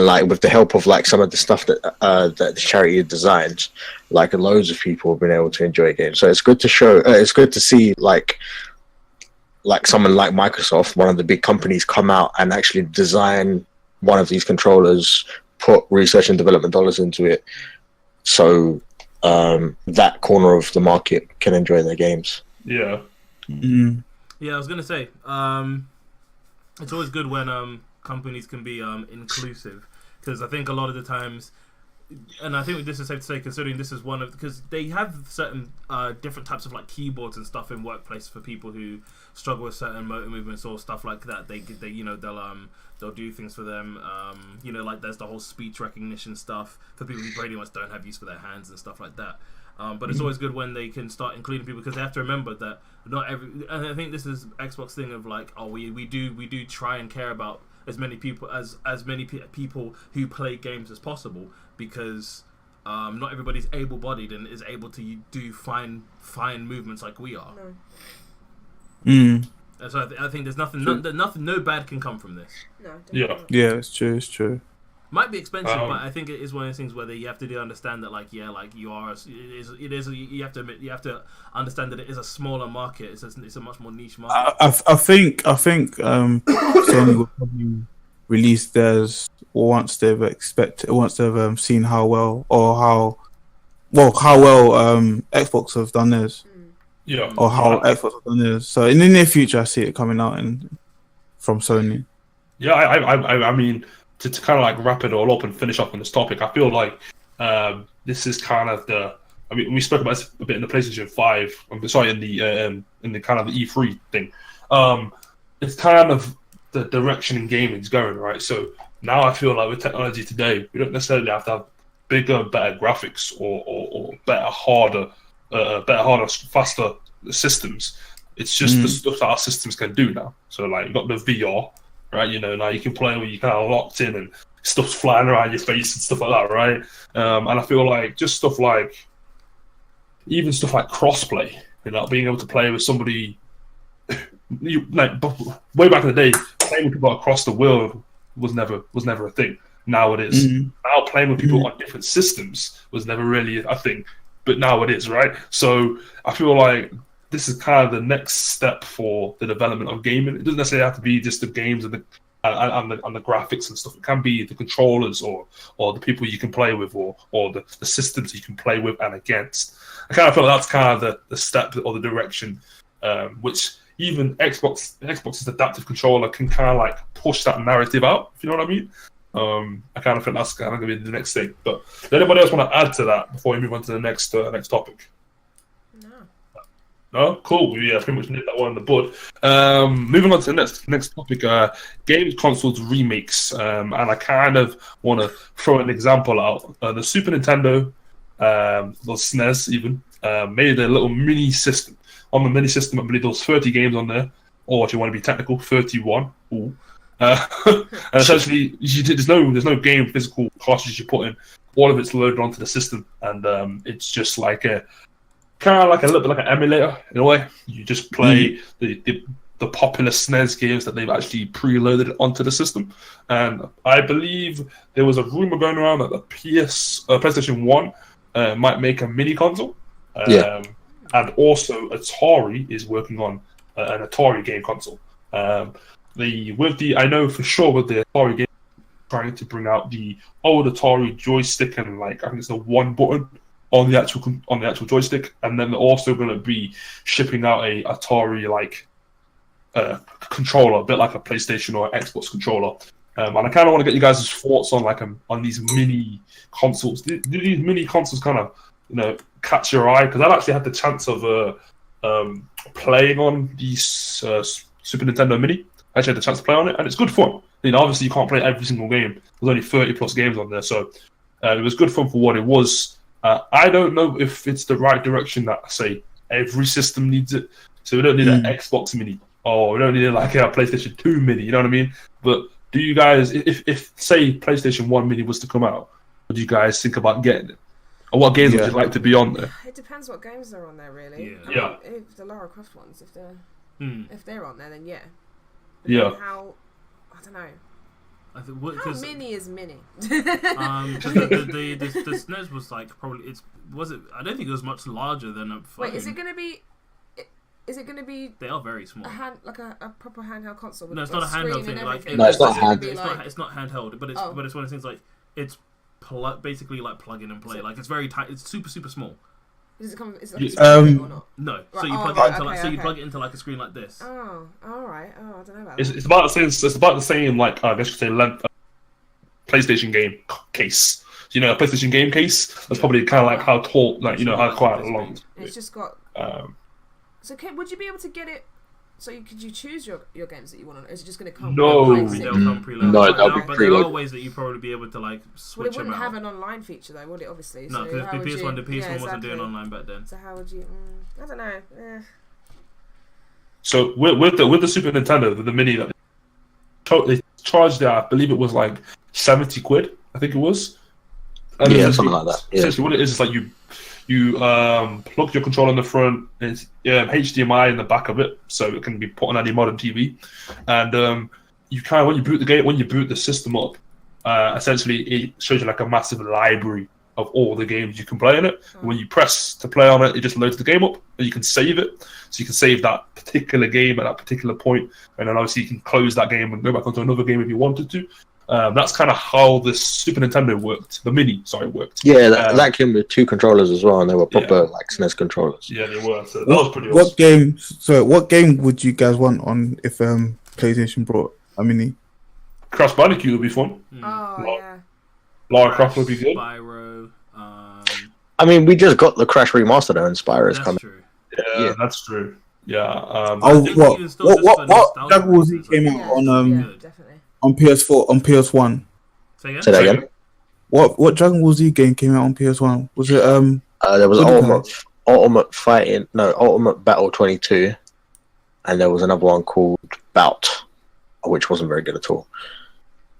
like with the help of like some of the stuff that that the charity had designed, like loads of people have been able to enjoy games. So it's good to show. It's good to see like someone like Microsoft, one of the big companies, come out and actually design one of these controllers, put research and development dollars into it, so that corner of the market can enjoy their games. Yeah. Mm. Yeah, I was gonna say, it's always good when companies can be inclusive, because I think a lot of the times, and I think this is safe to say, considering this is one of, because they have certain different types of like keyboards and stuff in workplace for people who struggle with certain motor movements or stuff like that. They you know, they'll do things for them. You know, like there's the whole speech recognition stuff for people who pretty much don't have use for their hands and stuff like that. But it's always good when they can start including people, because they have to remember that not every. And I think this is Xbox thing of like, oh, we do try and care about as many people people who play games as possible, because not everybody's able-bodied and is able to do fine movements like we are. No. Mm. And so I think there's nothing, no bad can come from this. No. Yeah, it's true. Might be expensive, but I think it is one of those things where you have to understand that, like, yeah, like you are, you have to admit, you have to understand that it is a smaller market. It's a much more niche market. I think Sony will probably release theirs once they've seen how well Xbox have done theirs. Yeah. Or how Xbox have done theirs. So in the near future, I see it coming out from Sony. Yeah, I mean, to kind of like wrap it all up and finish up on this topic, I feel like this is kind of the. I mean, we spoke about this a bit in the PlayStation 5. I'm sorry, in the kind of the E3 thing. It's kind of the direction in gaming is going, right? So now I feel like with technology today, we don't necessarily have to have bigger, better graphics or better, harder, faster systems. It's just the stuff that our systems can do now. So like you've got the VR, right? You know, now you can play where you kind of locked in and stuff's flying around your face and stuff like that, right? And I feel like just stuff like even stuff like crossplay, you know, being able to play with somebody like way back in the day, playing with people across the world was never a thing. Now it is. Now playing with people on different systems was never really a thing, but now it is, right? So I feel like this is kind of the next step for the development of gaming. It doesn't necessarily have to be just the games and the graphics and stuff. It can be the controllers or the people you can play with or the systems you can play with and against. I kind of feel like that's kind of the step or the direction which even Xbox's adaptive controller can kind of like push that narrative out, if you know what I mean. I kind of think that's kind of going to be the next thing. But does anybody else want to add to that before we move on to the next topic? No, cool. We pretty much nipped that one in the bud. Moving on to the next topic, games consoles remakes, and I kind of want to throw an example out. The Super Nintendo, the SNES even, made a little mini system. On the mini system, I believe there was 30 games on there, or if you want to be technical, 31. Ooh. And essentially, there's no game physical cartridge you put in. All of it's loaded onto the system, and it's just like a kind of like a little bit like an emulator in a way. You just play the popular SNES games that they've actually preloaded onto the system. And I believe there was a rumor going around that the PlayStation 1 might make a mini console. And also Atari is working on an Atari game console. I know for sure with the Atari game, trying to bring out the old Atari joystick and like I think it's the one button on the actual joystick, and then they're also going to be shipping out a Atari like controller, a bit like a PlayStation or Xbox controller. And I kind of want to get you guys' thoughts on like on these mini consoles. Do these mini consoles kind of catch your eye? Because I've actually had the chance of playing on the Super Nintendo Mini. I actually had the chance to play on it, and it's good fun. Obviously you can't play every single game. There's only 30 plus games on there, so it was good fun for what it was. I don't know if it's the right direction that, say, every system needs it. So we don't need an Xbox Mini, or we don't need like a PlayStation 2 Mini, you know what I mean? But do you guys, if say PlayStation 1 Mini was to come out, would you guys think about getting it? Or what games would you like to be on there? It depends what games are on there, really. Yeah. If the Lara Croft ones, if they're on there, then yeah. But yeah. How, I don't know. I think how mini is mini? the SNES was like probably I don't think it was much larger than a phone. Wait, is it gonna be? They are very small. A proper handheld console. With no, it's not a handheld thing. No, it's not handheld. It's not handheld, but it's one of those things like it's basically like plug in and play. Like it's very tight. It's super small. Is it or not? No. So you plug it into you plug it into like a screen like this. Oh, all right. Oh, I don't know about that. It's about the same. It's about the same. Like I guess you could say length. PlayStation game case. A PlayStation game case. That's probably kind of like how tall, like how quite long. It's just got. So would you be able to get it? So could you choose your games that you want on? Or is it just going to come? No, they'll come preloaded. No, that'll be but preloaded. There are ways that you probably be able to like switch them out. Well, it wouldn't have an online feature though, would it? Obviously. No, because the PS1 wasn't doing online back then. So how would you? I don't know. So with the Super Nintendo, the Mini, they charged I believe it was like 70 quid. I think it was. And something like that. Yeah. Essentially, what it is like you plug your controller in the front, and it's HDMI in the back of it, so it can be put on any modern TV. And you kind of when you boot the system up, essentially it shows you like a massive library of all the games you can play in it. And when you press to play on it, it just loads the game up, and you can save it. So you can save that particular game at that particular point, and then obviously you can close that game and go back onto another game if you wanted to. That's kind of how the Super Nintendo worked. The Mini, worked. Yeah, that came with 2 controllers as well, and they were proper like SNES controllers. Yeah, they were. So that was pretty awesome. What game would you guys want on if PlayStation brought a Mini? Crash Bandicoot would be fun. Oh yeah. Lara Croft would be good. Spyro. I mean, we just got the Crash remaster though, and Spyro's That's coming. true. Yeah, that's true. Yeah. Oh, think what? even still just for What nostalgia Dragon Ball Z reasons, came like- out on Definitely. on PS4 on PS1? Say again? Say that again. What Dragon Ball Z game came out on PS1? Was it There was Budokai? Ultimate Battle 22, and there was another one called Bout, which wasn't very good at all.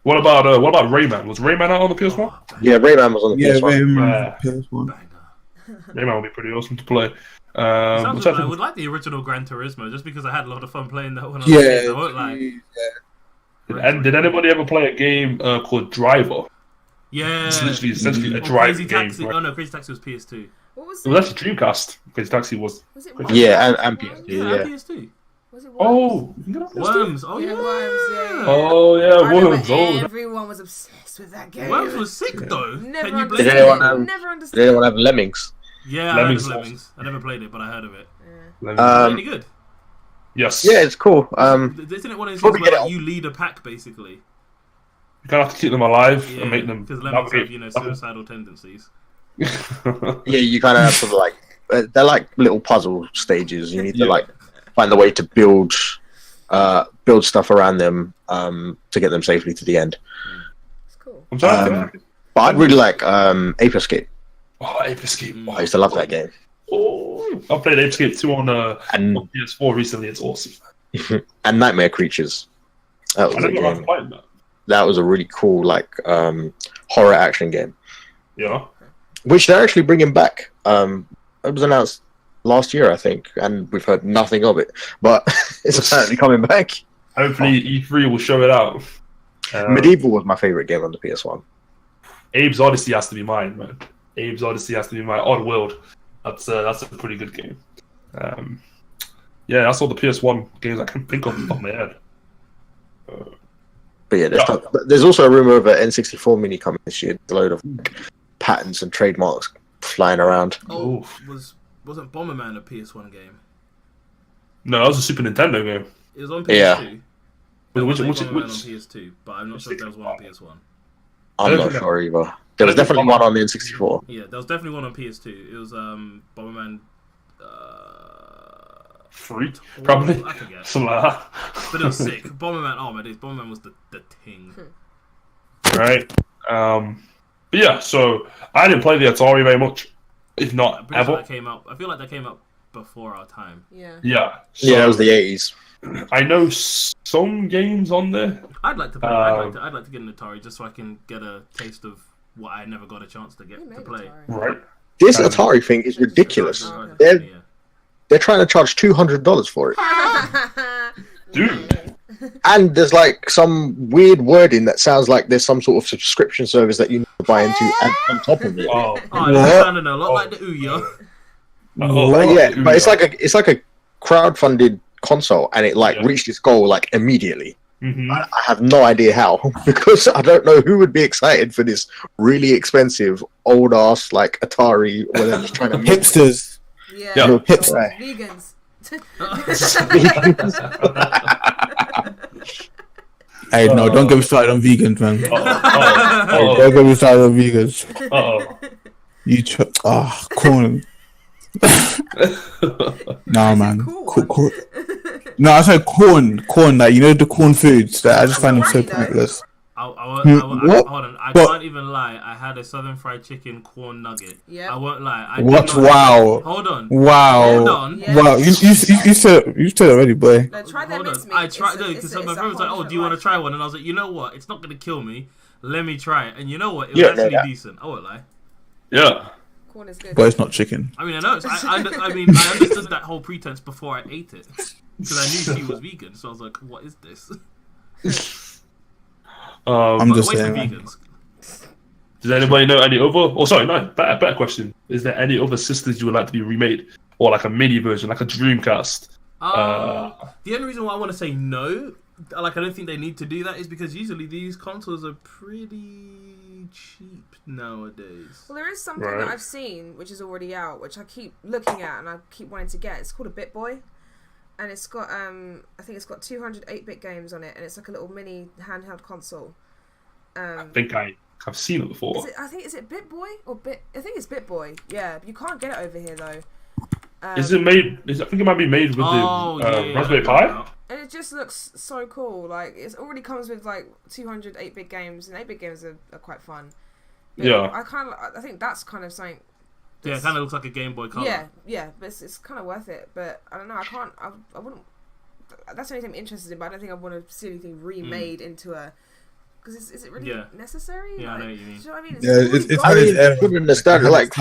What about Rayman? Was Rayman out on the PS1? Oh, Yeah, Rayman was on the Yeah, PS1. PS1. banger. Rayman would be pretty awesome to play. Sounds Which like I I think- would like the original Gran Turismo just because I had a lot of fun playing that when I was a kid. I won't lie. Did anybody ever play a game called Driver? Yeah. It's literally essentially a Or driving Crazy game. Taxi. Right? Oh no, Crazy Taxi was PS2. What was It was actually Dreamcast. Crazy Taxi was. Was it Yeah, and PS2. Yeah, Yeah. PS2. Was it Worms? Oh, you can get that Worms. Oh Yeah, yeah. Worms, yeah. Oh yeah, I remember Worms. Oh, everyone was obsessed with that game. Worms was sick though. Never Can you understood blame Did it? anyone, Never Did understood. anyone have Lemmings? Yeah, I heard of Lemmings. Lemmings. I never played it, but I heard of it. Um, Any good? yes. Yeah, it's cool. Isn't it one of those Probably things where get like, it you lead a pack basically? You kind of have to keep them alive Yeah, and make them. because Lemmings have navigate. suicidal tendencies. Yeah, you kind of have to like. They're like little puzzle stages. You need to Yeah. like find a way to build stuff around them to get them safely to the end. It's cool. I'm trying to think. But I'd really like Ape Escape. Oh, Ape Escape. I used to love that game. Oh, I played Ape Escape 2 on And PS4 recently. It's awesome. and Nightmare Creatures. That was I a never got to game. play that. That was a really cool like horror action game, Yeah. which they're actually bringing back. It was announced last year, I think, and we've heard nothing of it. But it's apparently coming back. Hopefully E3 will show it out. Medieval was my favorite game on the PS1. Abe's Odyssey has to be mine, man. Abe's Odyssey has to be my Odd World. That's a pretty good game. Yeah, that's all the PS1 games I can think of off the top of my head. But yeah, there's also a rumor of an N64 mini coming this year. A load of patents and trademarks flying around. Oh, Oof. wasn't Bomberman a PS1 game? No, that was a Super Nintendo game. It was on PS2. Yeah. There Which- was a which- Bomberman which- on PS2, but I'm not sure if there was one on PS1. I'm not sure either. There was definitely one on the N64. Yeah, there was definitely one on PS2. It was Bomberman. 3, probably. I forget. Something like that. But it was sick. Bomberman. Oh my days, Bomberman was the thing. Right. But yeah, so I didn't play the Atari very much, if I'm not pretty sure ever. that came out. I feel like that came out before our time. Yeah. Yeah. Yeah, it was so the 80s. I know some games on there. I'd like to play. I'd like to get an Atari just so I can get a taste of what I never got a chance to get Who to made play. Atari? Right. This Atari thing is ridiculous. Oh, okay. They're Yeah. they're trying to charge $200 for it, Dude. and there's like some weird wording that sounds like there's some sort of subscription service that you need to buy into on top of it. Oh. Oh, that's sounding a lot like the Ouya. But yeah, but it's like a crowd-funded console, and it like Yeah. reached its goal like immediately. Mhm. I have no idea how because I don't know who would be excited for this really expensive old ass like Atari where they're just trying to Hipsters. Yeah. Yeah. Hips. So, vegans. Hey, no, don't get me started on vegans, man. Uh-oh. Don't get me started on vegans. Uh-oh. You corn. Nah, man. Corn. Corn. No, I said corn. Corn, like, you know, the corn foods that I just find them so Right, though. pointless. Hold on. I What? can't even lie. I had a Southern Fried Chicken corn nugget. Yeah. I won't lie. I did What? not- Wow. Hold on. Wow. Hold on. Yeah. Wow. You said it already, boy. No, try that Hold on. mincemeat. I tried It's a- because it's my a friend was like, whole "Oh, do you want to different try life. one?" And I was like, "You know what? It's not gonna kill me. Let me try it." And you know what? It was Yeah, actually yeah. decent. I won't lie. Yeah. Corn is good. But it's not chicken. I mean, I know. I understood that whole pretense before I ate it because I knew she was vegan. So I was like, "What is this?" I'm But just away saying, from man. vegans. Does anybody know any other? Oh, sorry, no. Better question. Is there any other sisters you would like to be remade, or like a mini version, like a Dreamcast? The only reason why I want to say no, like I don't think they need to do that, is because usually these consoles are pretty cheap nowadays. Well, there is something Right. that I've seen which is already out, which I keep looking at and I keep wanting to get. It's called a BitBoy. and it's got I think it's got 208-bit games on it, and it's like a little mini handheld console. I think I've seen it before. Is it BitBoy or Bit? I think it's BitBoy. Yeah, you can't get it over here though. Is it made? I think it might be made with the Raspberry Pi. And it just looks so cool. Like it already comes with like 208-bit games, and 8-bit games are quite fun. But yeah. I think that's kind of something. Yeah, it kind of looks like a Game Boy Color. Yeah, but it's kind of worth it. But I don't know. I wouldn't. That's the only thing I'm interested in. But I don't think I want to see anything remade into a. Because is it really necessary? Yeah, like, I know what you mean. Do you know what I mean? It's I mean, I couldn't understand. Like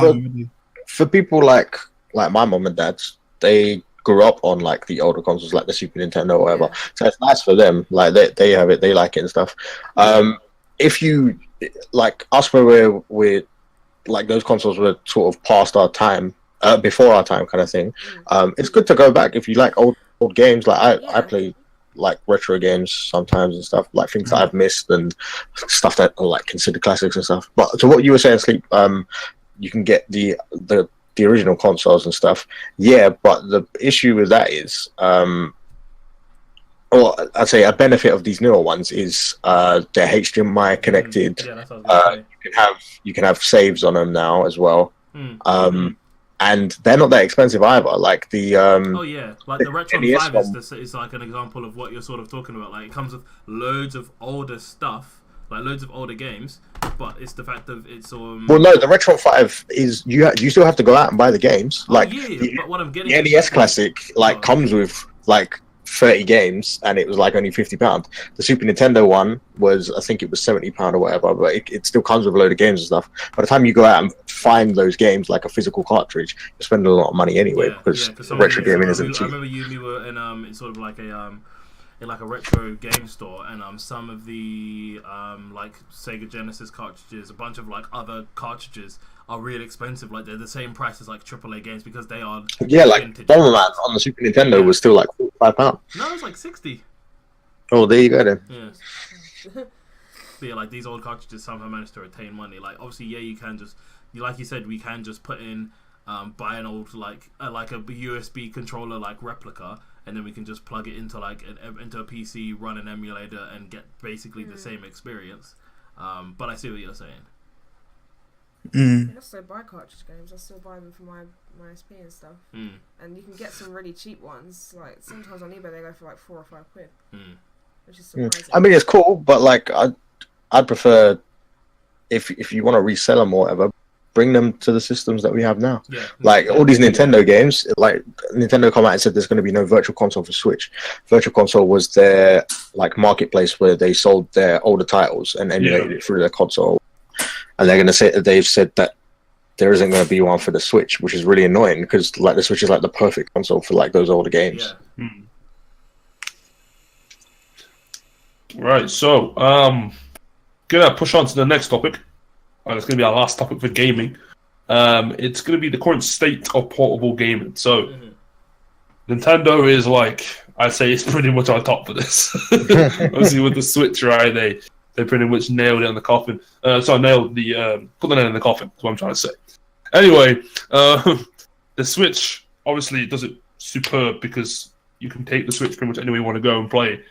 for people like my mom and dad, they grew up on like the older consoles, like the Super Nintendo or whatever. Yeah. So it's nice for them. Like they have it, they like it and stuff. If you like us, where we're like those consoles were sort of past our time, before our time, kind of thing. It's good to go back if you like old games. Like I play like retro games sometimes and stuff, like things that I've missed and stuff that are like considered classics and stuff. But to what you were saying, Sleep, you can get the original consoles and stuff. Yeah, but the issue with that is, or I'd say a benefit of these newer ones is they're HDMI connected. Yeah, that's what I was gonna say. You can have saves on them now as well. And they're not that expensive either. Like the like the Retron 5 is like an example of what you're sort of talking about. Like it comes with loads of older stuff, like loads of older games, but it's the fact that it's well, no, the Retron 5 is you still have to go out and buy the games. But what I'm getting the NES Classic comes with like 30 games, and it was like only £50. The Super Nintendo one was, I think it was £70 or whatever, but it still comes with a load of games and stuff. By the time you go out and find those games, like a physical cartridge, you're spending a lot of money anyway, because retro gaming isn't cheap. I remember you and me were in sort of like in like a retro game store, and some of the like Sega Genesis cartridges, a bunch of like other cartridges are really expensive. Like they're the same price as like AAA games because they are like Bomberman on the Super Nintendo was still like £45. No, it was like 60. Oh, there you go then. Yeah. But yeah, like these old cartridges somehow managed to retain money. Like obviously, you can just, like you said, we can just put in, buy an old like a USB controller like replica, and then we can just plug it into into a PC, run an emulator, and get basically the same experience. But I see what you're saying. I still buy cartridge games. I still buy them for my SP and stuff. And you can get some really cheap ones. Like sometimes on eBay they go for like £4 or £5, which is surprising. I mean, it's cool, but like I'd prefer if you want to resell them or whatever, bring them to the systems that we have now. Yeah. Like all these Nintendo games, like Nintendo come out and said there's going to be no virtual console for Switch. Virtual console was their like marketplace where they sold their older titles and emulated it through their console. And they're going to say that they've said that there isn't going to be one for the Switch, which is really annoying because like the Switch is like the perfect console for like those older games. Yeah. Right, so gonna push on to the next topic. It's going to be our last topic for gaming. It's going to be the current state of portable gaming. So Nintendo is like, I'd say it's pretty much on top for this. Obviously with the Switch, right? They pretty much nailed it on the coffin. Put the nail in the coffin. That's what I'm trying to say. Anyway, the Switch obviously does it superb because you can take the Switch pretty much anywhere you want to go and play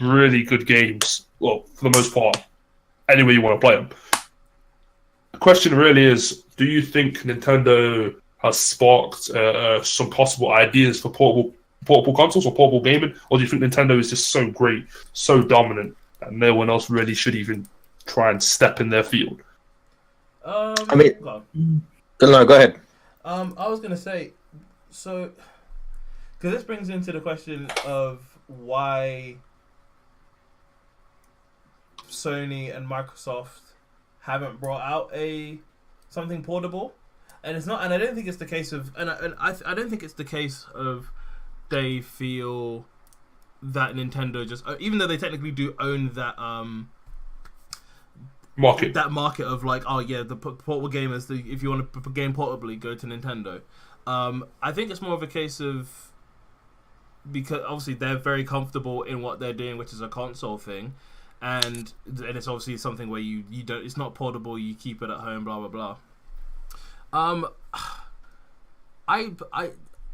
really good games. Well, for the most part, anywhere you want to play them. The question really is, do you think Nintendo has sparked some possible ideas for portable consoles or portable gaming, or do you think Nintendo is just so great, so dominant, that no one else really should even try and step in their field? I mean, no, go ahead. I was going to say, so, because this brings into the question of why Sony and Microsoft haven't brought out something portable, and it's not, and I don't think it's the case of, I don't think it's the case of they feel that Nintendo just, even though they technically do own that market of like, oh yeah, the portable gamers, if you want to game portably, go to Nintendo. I think it's more of a case of, because obviously they're very comfortable in what they're doing, which is a console thing, and it's obviously something where you don't, it's not portable, you keep it at home, blah blah blah.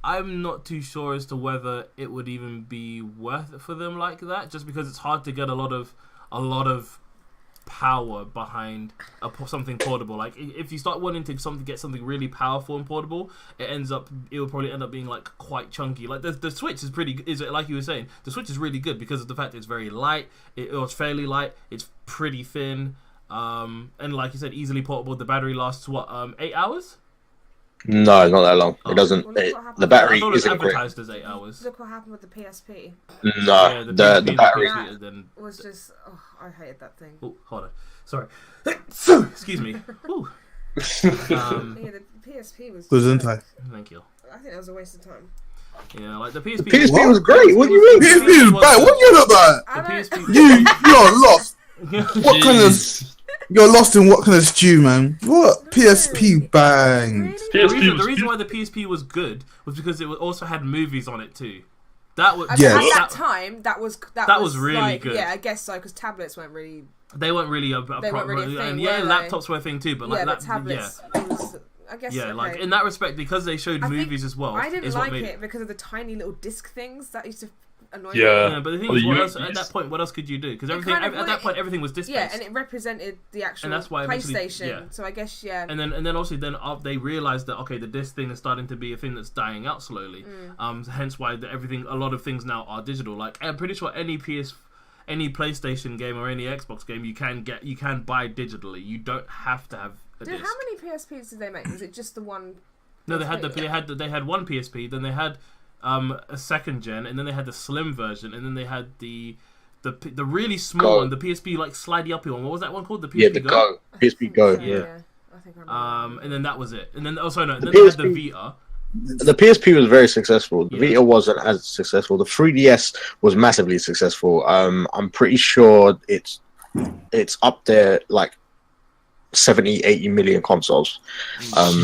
I'm not too sure as to whether it would even be worth it for them like that, just because it's hard to get a lot of power behind something portable. Like if you start wanting to get something really powerful and portable, it will probably end up being like quite chunky. Like the Switch is like you were saying, the Switch is really good because of the fact that it's very light. It's fairly light. It's pretty thin. And like you said, easily portable. The battery lasts 8 hours? No, not that long. It doesn't. The battery I thought it was isn't great. advertised as 8 hours. Look what happened with the PSP. No, Yeah, the PSP battery. That was just. Oh, I hated that thing. Oh, hold on. Sorry. Excuse me. Ooh. Yeah, the PSP was. Gesundheit. Thank you. I think that was a waste of time. Yeah, like the PSP. PSP was great. What do you mean? PSP is bad. What you on about? I don't. You're lost. What kind of? You're lost in what kind of stew, man? What PSP bang? Really? The reason why the PSP was good was because it also had movies on it too. That was At that time, that was really like, good. Yeah, I guess so, because tablets weren't really. They weren't really a They weren't really a thing, and were they? laptops were a thing too. But like But tablets. It was, I guess. yeah, okay. like in that respect, because they showed movies as well. I didn't is like what made it because of the tiny little disc things that used to annoy Yeah. me. Yeah, but the thing Or is, the what else, USBs. at that point, what else could you do? Because everything kind of at that point, everything was disc based. Yeah, and it represented the actual And that's why eventually- PlayStation. yeah. So I guess And then also they realized that okay, the disc thing is starting to be a thing that's dying out slowly. Hence why a lot of things now are digital. Like I'm pretty sure any PlayStation game or any Xbox game you can buy digitally. You don't have to have a disc. How many PSPs did they make? Was it just the one? No, they had PSP? they had one PSP, then they had a second gen, and then they had the slim version, and then they had the really small one, the PSP like slidey uppy one. What was that one called? The PSP the Go. PSP Go. Yeah. I think I remember. And then that was it. And then also no, The then they had the PSP Vita. The PSP was very successful. The Yeah. Vita wasn't as successful. The 3DS was massively successful. I'm pretty sure it's up there like 70, 80 million consoles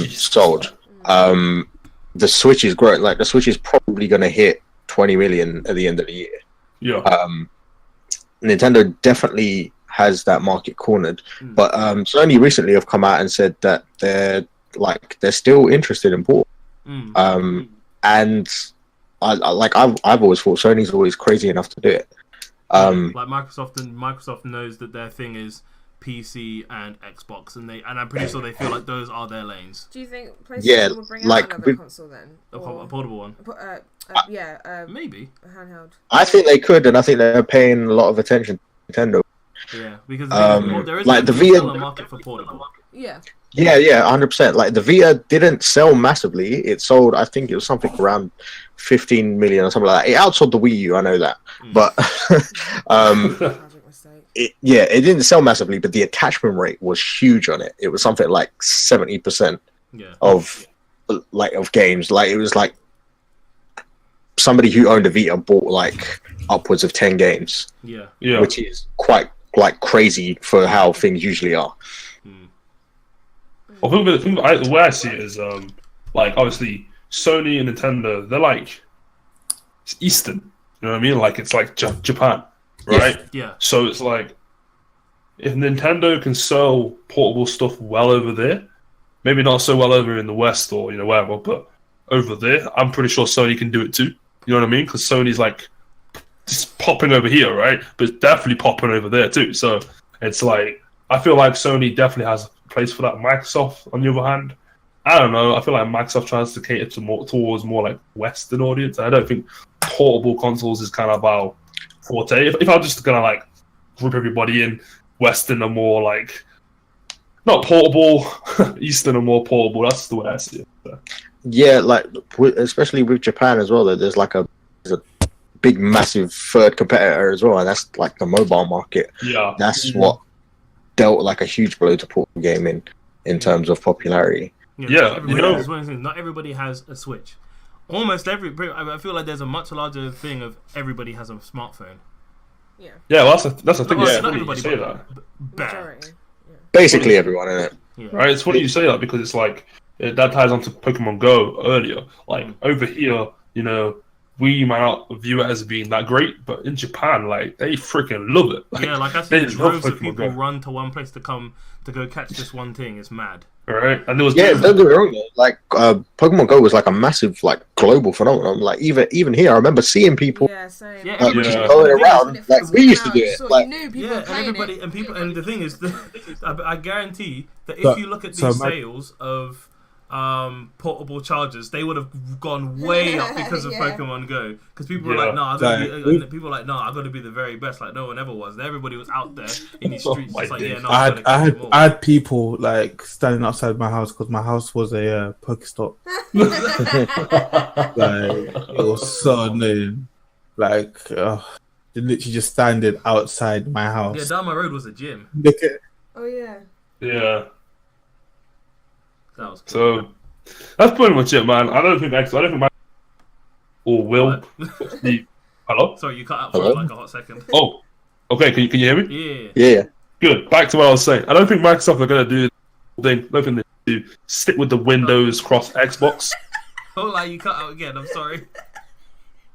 sold. The Switch is growing. Like the Switch is probably going to hit 20 million at the end of the year. Yeah. Nintendo definitely has that market cornered, but Sony recently have come out and said that they're still interested in port. And I've always thought Sony's always crazy enough to do it. Like Microsoft knows that their thing is PC and Xbox, and I'm pretty sure they feel like those are their lanes. Do you think PlayStation will bring out another console then? A portable one? A Maybe. handheld. I think they could, and I think they're paying a lot of attention to Nintendo. Yeah, because there is like a the Vita market for portable. Yeah. Yeah, 100%. Like the Vita didn't sell massively. It sold, I think it was something around 15 million or something like that. It outsold the Wii U, I know that. But Tragic mistake. it didn't sell massively, but the attachment rate was huge on it. It was something like 70% of games. Like it was like somebody who owned a Vita bought like upwards of 10 games. Yeah. Which is quite like crazy for how things usually are. Well, the way I see it is, like obviously Sony and Nintendo, they're like it's Eastern. You know what I mean? Like it's like Japan, right? Yeah. So it's like if Nintendo can sell portable stuff well over there, maybe not so well over in the West or wherever, but over there, I'm pretty sure Sony can do it too. You know what I mean? Because Sony's like just popping over here, right? But it's definitely popping over there too. So it's like I feel like Sony definitely has a place for that. Microsoft, on the other hand, I don't know. I feel like Microsoft tries to cater towards more like Western audience. I don't think portable consoles is kind of our forte. If I'm just gonna like group everybody in, Western are more like not portable, Eastern are more portable. That's the way I see it. So. Yeah, like especially with Japan as well. There's a big, massive third competitor as well, and that's like the mobile market. Yeah, that's what dealt like a huge blow to portable gaming in terms of popularity. Not everybody has a Switch. Almost I feel like there's a much larger thing of everybody has a smartphone. Yeah. Yeah, well, that's the thing. Not It's funny everybody, you say that. Majority. Basically everyone in it. Yeah. Right? It's funny you say that because it's like that ties onto Pokemon Go earlier. Like over here, we might not view it as being that great, but in Japan, like they freaking love it. Like I see droves of people run to one place to go catch this one thing. It's mad. Right, and there was don't get me wrong. Though. Like Pokemon Go was like a massive, like global phenomenon. Like even here, I remember seeing people same. just going around. Like we used to do it. Like you knew people were playing and the thing is, I guarantee that if you look at these sales of portable chargers, they would have gone way up because of Pokemon Go. Because people were like, "No, people were like, no, I'm gonna be the very best." Like no one ever was. Everybody was out there in the streets, just like, "Yeah, no." I had people like standing outside my house because my house was a Pokestop. Like it was so annoying. Like they literally just standing outside my house. Yeah, down my road was a gym. Oh yeah. Yeah. That was cool. So that's pretty much it, man. I don't think my or will. Hello? Sorry, you cut out for like a hot second. Oh, okay. Can you hear me? Yeah. Good. Back to what I was saying. I don't think Microsoft are going to do the thing. I don't think they do stick with the Windows cross Xbox. Oh, you cut out again. I'm sorry.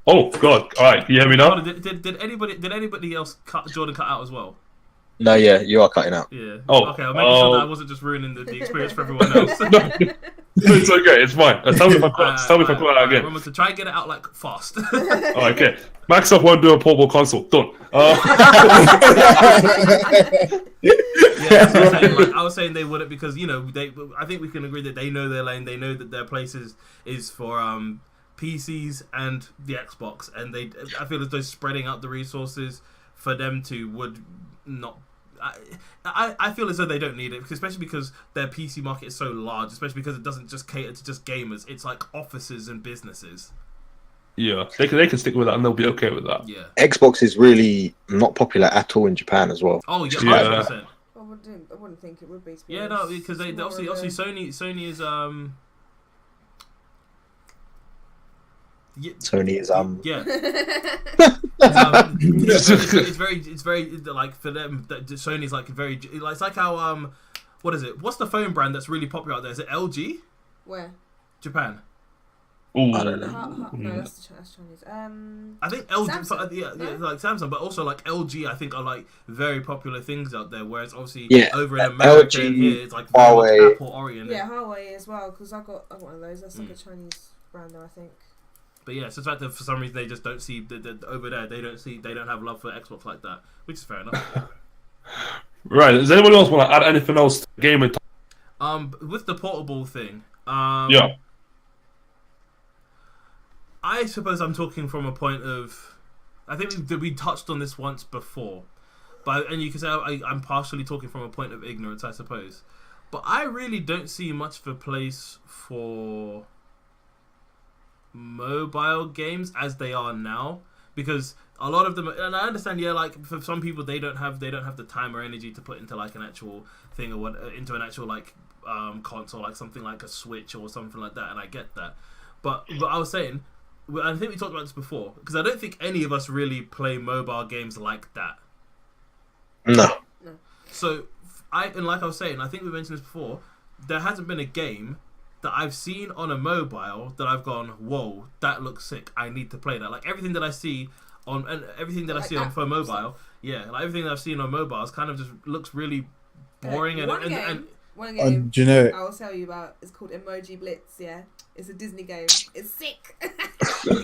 Oh God! All right, can you hear me now? Did anybody else Jordan cut out as well? no, yeah, you are cutting out. Yeah. Oh, okay. I'm making sure that I wasn't just ruining the experience for everyone else. No, it's okay. It's fine. Tell me if I cut out again. Remember to try and get it out like fast. Oh, okay. Microsoft won't do a portable console. Done. Yeah, that's what I'm saying. Like, I was saying they wouldn't because I think we can agree that they know their lane. They know that their place is for PCs and the Xbox, and I feel as though spreading out the resources for them would not. I feel as though they don't need it, especially because their PC market is so large, especially because it doesn't just cater to just gamers. It's like offices and businesses. Yeah, they can stick with that and they'll be okay with that. Yeah. Xbox is really not popular at all in Japan as well. Oh yeah, 100%. I wouldn't think it would be. Yeah, no, because they obviously Sony is Yeah. Sony is yeah. It's very like for them. Sony's like very. It's like how what is it? What's the phone brand that's really popular out there? Is it LG? Where? Japan. Ooh. I don't know. No, that's Chinese. I think LG, like Samsung, but also like LG. I think are like very popular things out there. Whereas obviously over in America LG, and here, it's like Huawei. very Apple oriented. Yeah, Huawei as well. Because I got one of those. That's like a Chinese brand, though, I think. But yeah, so it's like that for some reason they just don't see over there. They don't have love for Xbox like that, which is fair enough. Right. Does anyone else want to add anything else to the gaming? With the portable thing. Yeah. I suppose I'm talking from a point of. I think we touched on this once before, and you can say I'm partially talking from a point of ignorance, I suppose. But I really don't see much of a place for mobile games as they are now, because a lot of them, and I understand, like for some people they don't have the time or energy to put into like an actual thing or into an actual like console, like something like a Switch or something like that, and I get that. But I was saying. I think we talked about this before, because I don't think any of us really play mobile games like that. No. So, and like I was saying, I think we mentioned this before, there hasn't been a game that I've seen on a mobile that I've gone, whoa, that looks sick, I need to play that. Like everything that I see on phone mobile, like everything that I've seen on mobiles kind of just looks really boring. One game generic. I will tell you about is called Emoji Blitz. Yeah, it's a Disney game. It's sick.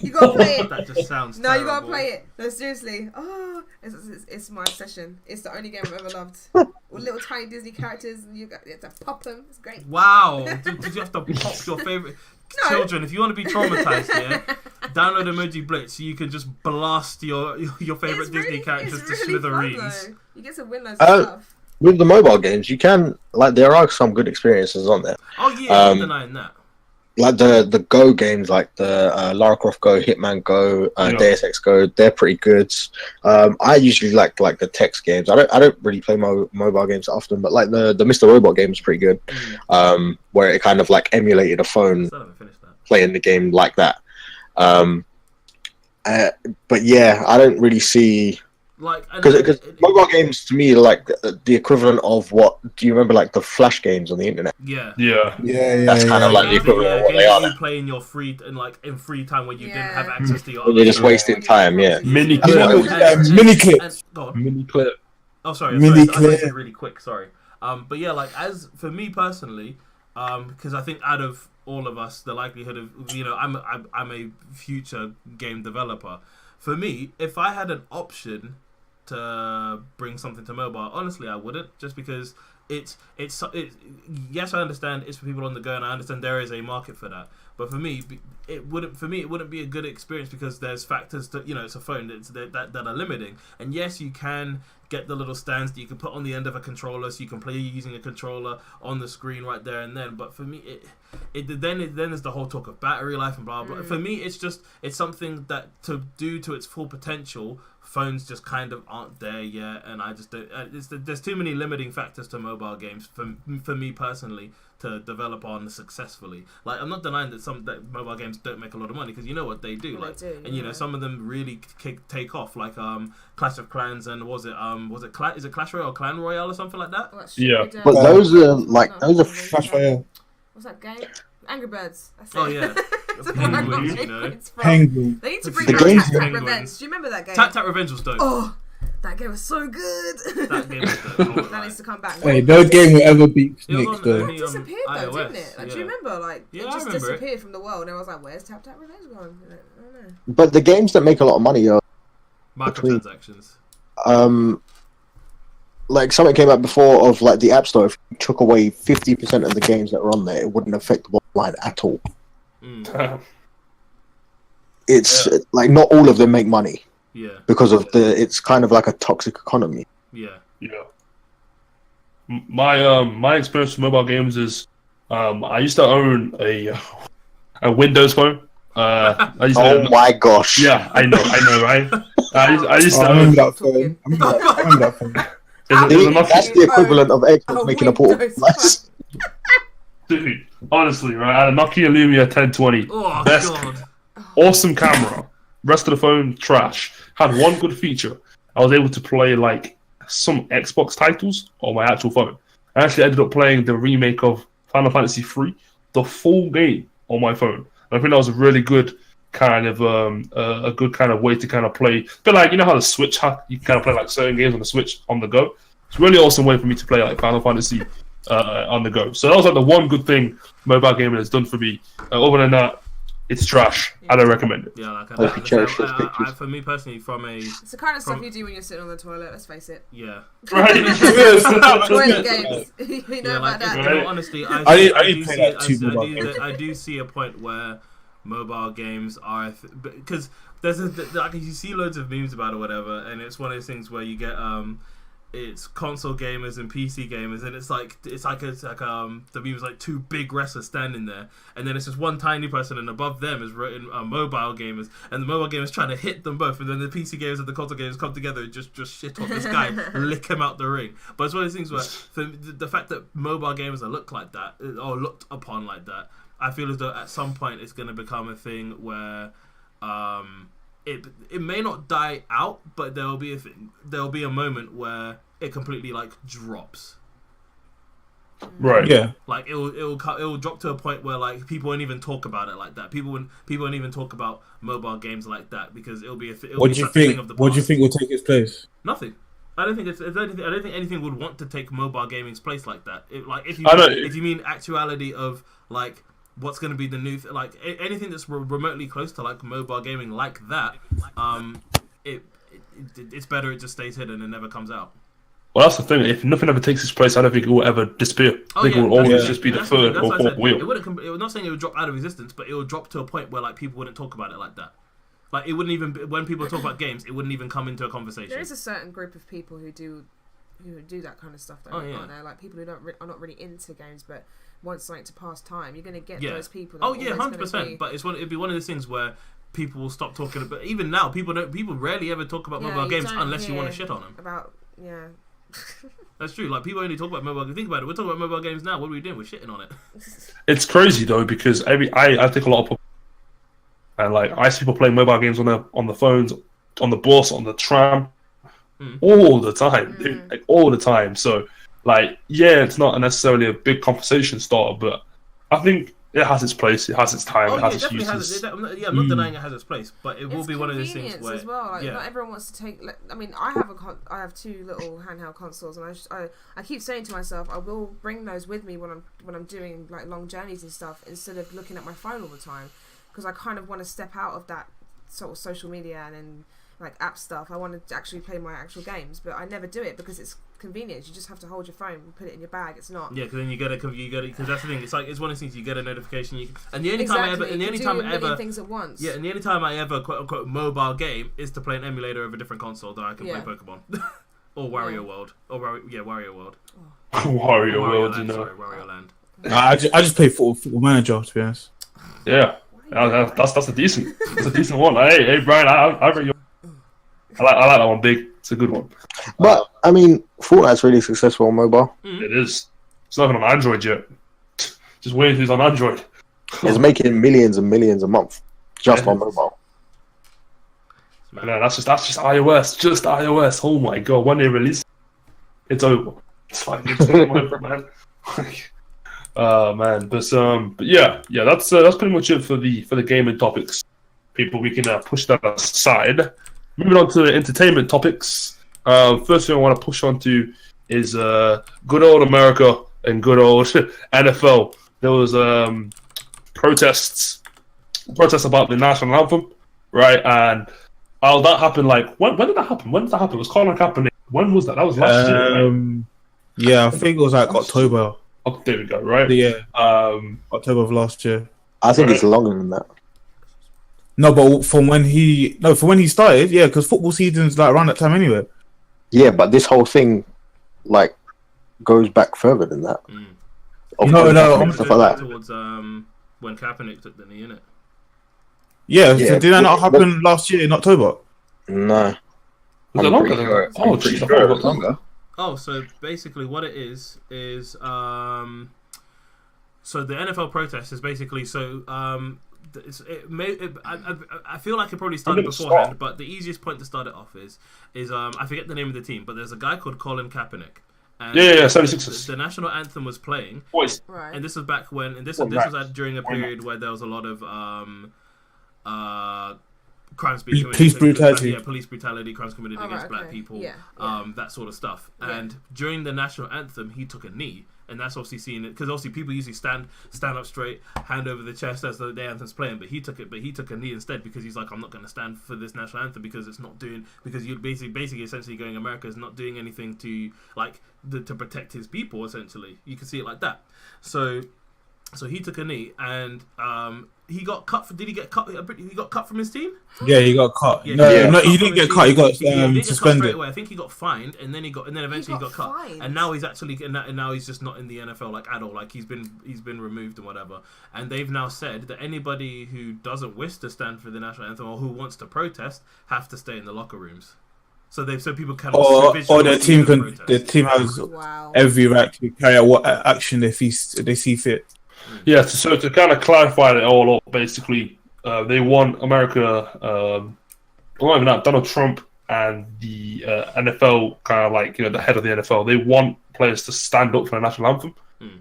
You gotta play it. That just sounds. No, terrible. you gotta play it. No, seriously. Oh, it's my obsession. It's the only game I've ever loved. With little tiny Disney characters, and you have to pop them. It's great. Wow. Did you have to pop your favorite children? If you want to be traumatized, download Emoji Blitz so you can just blast your favorite Disney characters to smithereens. Fun, you get to win loads of stuff. With the mobile games, you can there are some good experiences on there. Oh yeah, I'm not denying that. Like the Go games, like the Lara Croft Go, Hitman Go, Deus Ex Go, they're pretty good. I usually like the text games. I don't really play mobile games often, but like the Mr. Robot game is pretty good. Where it kind of like emulated a phone playing the game like that. But yeah, I don't really see. Because mobile games to me are like the equivalent of what do you remember, like the Flash games on the internet? Yeah. That's kind of like the equivalent of what they are. You play in your free time when you didn't have access to your. When you're just wasting time, Mini clip. Mini clip. Mini clip. Oh, sorry. I said really quick. Sorry. But yeah, like as for me personally, because I think out of all of us, the likelihood of I'm a future game developer. For me, if I had an option to bring something to mobile, honestly, I wouldn't, just because it's yes, I understand it's for people on the go, and I understand there is a market for that. But for me, it wouldn't be a good experience because there's factors that it's a phone that are limiting. And yes, you can get the little stands that you can put on the end of a controller, so you can play using a controller on the screen right there and then. But for me, then there's the whole talk of battery life and blah blah. For me, it's something that to do to its full potential, phones just kind of aren't there yet, and I just don't. There's too many limiting factors to mobile games for me personally to develop on successfully. Like, I'm not denying that mobile games don't make a lot of money, because you know what they do. Well, like, they do, and some of them really take off. Like Clash of Clans, and is it Clash Royale or Clan Royale or something like that? Well, Yeah. But those are Clash Royale. What's that game? Angry Birds. That's it. Oh yeah. That's the one I got it's from. Penguin. They need to bring The back games- Tap Tap Penguins. Revenge. Do you remember that game? Tap Tap Revenge was dope. Oh, that game was so good. That game was dope. That needs to come back. Hey, no game will ever beat It was Snakes on though. the, It disappeared though, iOS, didn't it? Like, do you remember? Like, Yeah, it I just remember it. disappeared from the world, and I was like, "Where's Tap Tap Revenge gone?" I don't know. But the games that make a lot of money are Microtransactions. like something came out before of like the App Store. If you took away 50% of the games that were on there, it wouldn't affect the bottom line at all. It's like not all of them make money Yeah. because of it's kind of like a toxic economy. Yeah. Yeah. My experience with mobile games is I used to own a Windows phone. I used to Oh my gosh! Yeah, I know, right? I used to I own. remember that phone. I remember that phone. It was a That's Nokia, the equivalent of Xbox making a portable Windows device. dude. Honestly, right? I had a Nokia Lumia 1020. Oh Best, god. awesome camera. Rest of the phone trash. Had one good feature. I was able to play like some Xbox titles on my actual phone. I actually ended up playing the remake of Final Fantasy III, the full game on my phone. I think that was a really good kind of a good kind of way to kind of play. But like, you know how the Switch you can kind of play like certain games on the Switch on the go. It's a really awesome way for me to play like Final Fantasy on the go. So that was like the one good thing mobile gaming has done for me. Other than that, it's trash. I don't recommend it. Yeah, like Hope you cherish those pictures. for me personally, It's the kind of stuff you do when you're sitting on the toilet. Let's face it. yeah. Right? Toilet games. You know about that. in all honesty, I didn't play that too much. I do see a point where mobile games are because there's like you see loads of memes about it or whatever, and it's one of those things where you get it's console gamers and PC gamers, and it's like the meme's like two big wrestlers standing there, and then it's just one tiny person, and above them is written mobile gamers, and the mobile gamers trying to hit them both, and then the PC gamers and the console gamers come together and just shit on this guy, lick him out the ring. But it's one of those things where the fact that mobile gamers are looked looked upon like that, I feel as though at some point it's going to become a thing where it may not die out, but there'll be a moment where it completely like drops. Right. Yeah. Like it'll drop to a point where like people won't even talk about it like that. People won't even talk about mobile games like that because it'll be What do you think? What do you think will take its place? Nothing. I don't think anything would want to take mobile gaming's place like that. If you mean actuality of like what's going to be the new like anything that's remotely close to like mobile gaming like that, it's better it just stays hidden and never comes out. Well, that's the thing. If nothing ever takes its place, I don't think it will ever disappear. I think it will always just be the third or fourth wheel. It would not saying it would drop out of existence, but it would drop to a point where like people wouldn't talk about it like that. Like it wouldn't even when people talk about games, it wouldn't even come into a conversation. There is a certain group of people who do that kind of stuff, though, aren't there? Like people who are not really into games, but want something to pass time. You're going to get those people. That 100%. But it'd be one of those things where people will stop talking about. Even now, people rarely ever talk about mobile games unless you want to shit on them. That's true. Like people only talk about mobile games. Think about it. We're talking about mobile games now. What are we doing? We're shitting on it. It's crazy though because I think a lot of and like I see people playing mobile games on the phones, on the bus, on the tram, all the time, dude, like all the time. So like, yeah, it's not necessarily a big conversation starter, but I think it has its place. It has its time. Oh it yeah, has it its definitely uses. has. I'm not denying it has its place, but it will It's be one of those things convenience where as well. Like, yeah. not everyone wants to take. Like, I mean, I have 2 little handheld consoles, and I keep saying to myself, I will bring those with me when I'm doing like long journeys and stuff, instead of looking at my phone all the time, because I kind of want to step out of that sort of social media and then like app stuff. I want to actually play my actual games, but I never do it because it's convenient. You just have to hold your phone and put it in your bag. It's not. Yeah, because then you get because that's the thing. It's like it's one of those things. You get a notification. And the only things at once. Yeah, and the only time I ever quote unquote mobile game is to play an emulator of a different console that I can play Pokemon or Wario World or Wario World. Wario World, Land, you know. Sorry, Wario Land. I just play Football Manager, to be honest. Yeah, that's a decent one. Hey Brian, I rate you. I like that one big. It's a good one. But I mean, Fortnite's really successful on mobile. It is. It's not even on Android yet. Just waiting till it's on Android. It's making millions and millions a month just on mobile. No, that's just iOS. Just iOS. Oh my god! When they release, it's over. It's fine. It's over, man. Man, but yeah. That's pretty much it for the gaming topics. People, we can push that aside. Moving on to the entertainment topics. First thing I want to push on to is good old America and good old NFL. There was protests about the national anthem, right? And that happened. Like when did that happen? When did that happen? It was Colin Kaepernick. When was that? That was last year. Right? Yeah, I think it was like October. Oh, there we go. Right. Yeah. October of last year. I think it's longer than that. No, but from when he started, yeah, because football season's like around that time anyway. Yeah, but this whole thing, like, goes back further than that. No, stuff like that. Towards when Kaepernick took the knee, innit? Yeah, so did that not happen last year in October? No. Was it longer than that? Oh, jeez, I thought it was longer. Oh, so basically what it is so the NFL protest is basically I feel like it probably started beforehand, but the easiest point to start it off is I forget the name of the team, but there's a guy called Colin Kaepernick. And 76ers. The national anthem was playing, Right. and this was back when, and this was during a period where there was a lot of crimes being committed, police brutality, crimes committed against black people, that sort of stuff. Yeah. And during the national anthem, he took a knee, and that's obviously seen it because obviously people usually stand up straight, hand over the chest as the anthem's playing, but he took a knee instead because he's like, I'm not going to stand for this national anthem because it's not doing, because you're basically essentially going, America is not doing anything to to protect his people. Essentially, you can see it like that. So he took a knee, and he got cut. Did he get cut? He got cut from his team. Yeah, he got cut. Yeah, no, he didn't get cut. He got suspended. I think he got fined, and then eventually he got cut. And now he's actually, and now he's just not in the NFL like at all. Like he's been removed and whatever. And they've now said that anybody who doesn't wish to stand for the national anthem or who wants to protest have to stay in the locker rooms. So people can or their team has every right to carry out what action they see fit. Yeah, so to kind of clarify it all up, basically, they want America, not even that, Donald Trump and the NFL, kind of like, the head of the NFL, they want players to stand up for the national anthem.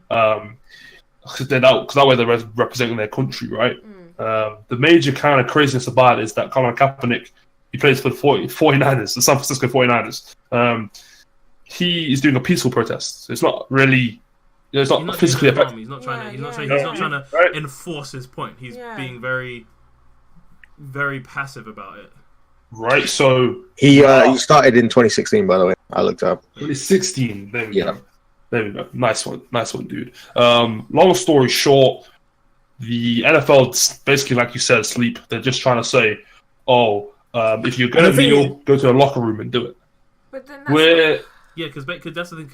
Because that way they're representing their country, right? The major kind of craziness about it is that Colin Kaepernick, he plays for the 49ers, the San Francisco 49ers. He is doing a peaceful protest. So it's not really... it's not physically effective. He's not trying to enforce his point. He's being very, very passive about it. Right. So he started in 2016. By the way, I looked up. 2016. There we go. There we go. Nice one, dude. Long story short, the NFL basically, like you said, sleep. They're just trying to say, if you're gonna kneel, go to a locker room and do it. But then because that's the thing.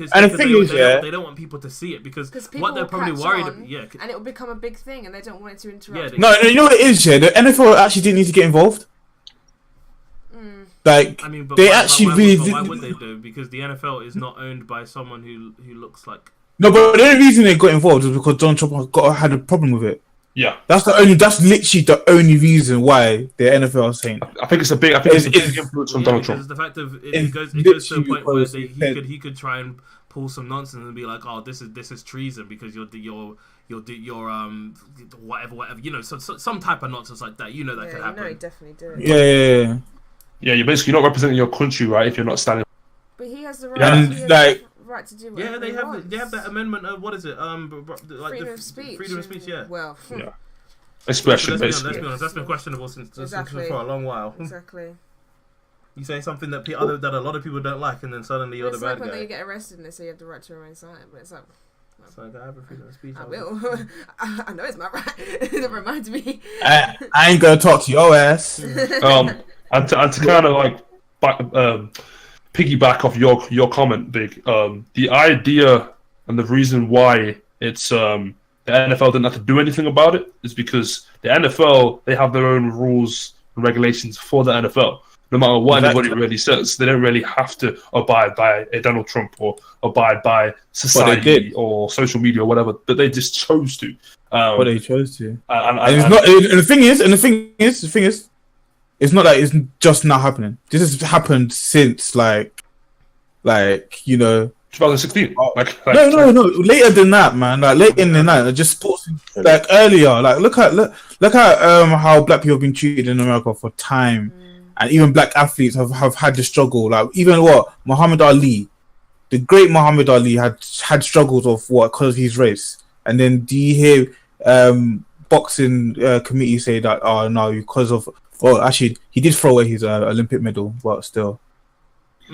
They don't want people to see it because what they're probably worried about. And it will become a big thing, and they don't want it to interrupt. No, you know what it is. Yeah, the NFL actually didn't need to get involved. Like, I mean, but they why would they do? Because the NFL is not owned by someone who looks like. No, but the only reason they got involved was because Donald Trump had a problem with it. Yeah, That's literally the only reason why the NFL is saying. I think it's a big influence from Donald Trump. Because the fact of It's it goes to a literally point where because he could try and pull some nonsense and be like, oh, this is treason because you're whatever, you know, some type of nonsense like that, you know, that could happen. No, he definitely did. Yeah. Yeah, you're basically not representing your country, right? If you're not standing. But he has the right. And, he has like- the right to do Yeah, whatever they he have wants. that amendment of what is it? Like Freedom of speech. Freedom of speech. Yeah. Well. Yeah. Expression, Let's basically. be honest, that's been questionable since Exactly. for a long while. Exactly. You say something that a lot of people don't like, and then suddenly you're the It's bad like when guy. you get arrested and they say you have the right to remain silent, but it's like. So I have a freedom of speech. I will. I know it's my right. It reminds me. I ain't gonna talk to your ass. And to kind of like piggyback off your comment, Big. The idea and the reason why it's the NFL didn't have to do anything about it is because the NFL, they have their own rules and regulations for the NFL. No matter what anybody really says, they don't really have to abide by a Donald Trump or abide by society or social media or whatever. But they just chose to. But they chose to. And it's not. And the thing is, it's not like it's just now happening. This has happened since like 2016. No. Later than that, man. Like later than that, just sports. Like earlier, like look at how black people have been treated in America for time, and even black athletes have had the struggle. Like even Muhammad Ali, the great Muhammad Ali had struggles of because of his race. And then do you hear boxing committee say that no because of actually he did throw away his Olympic medal, but still.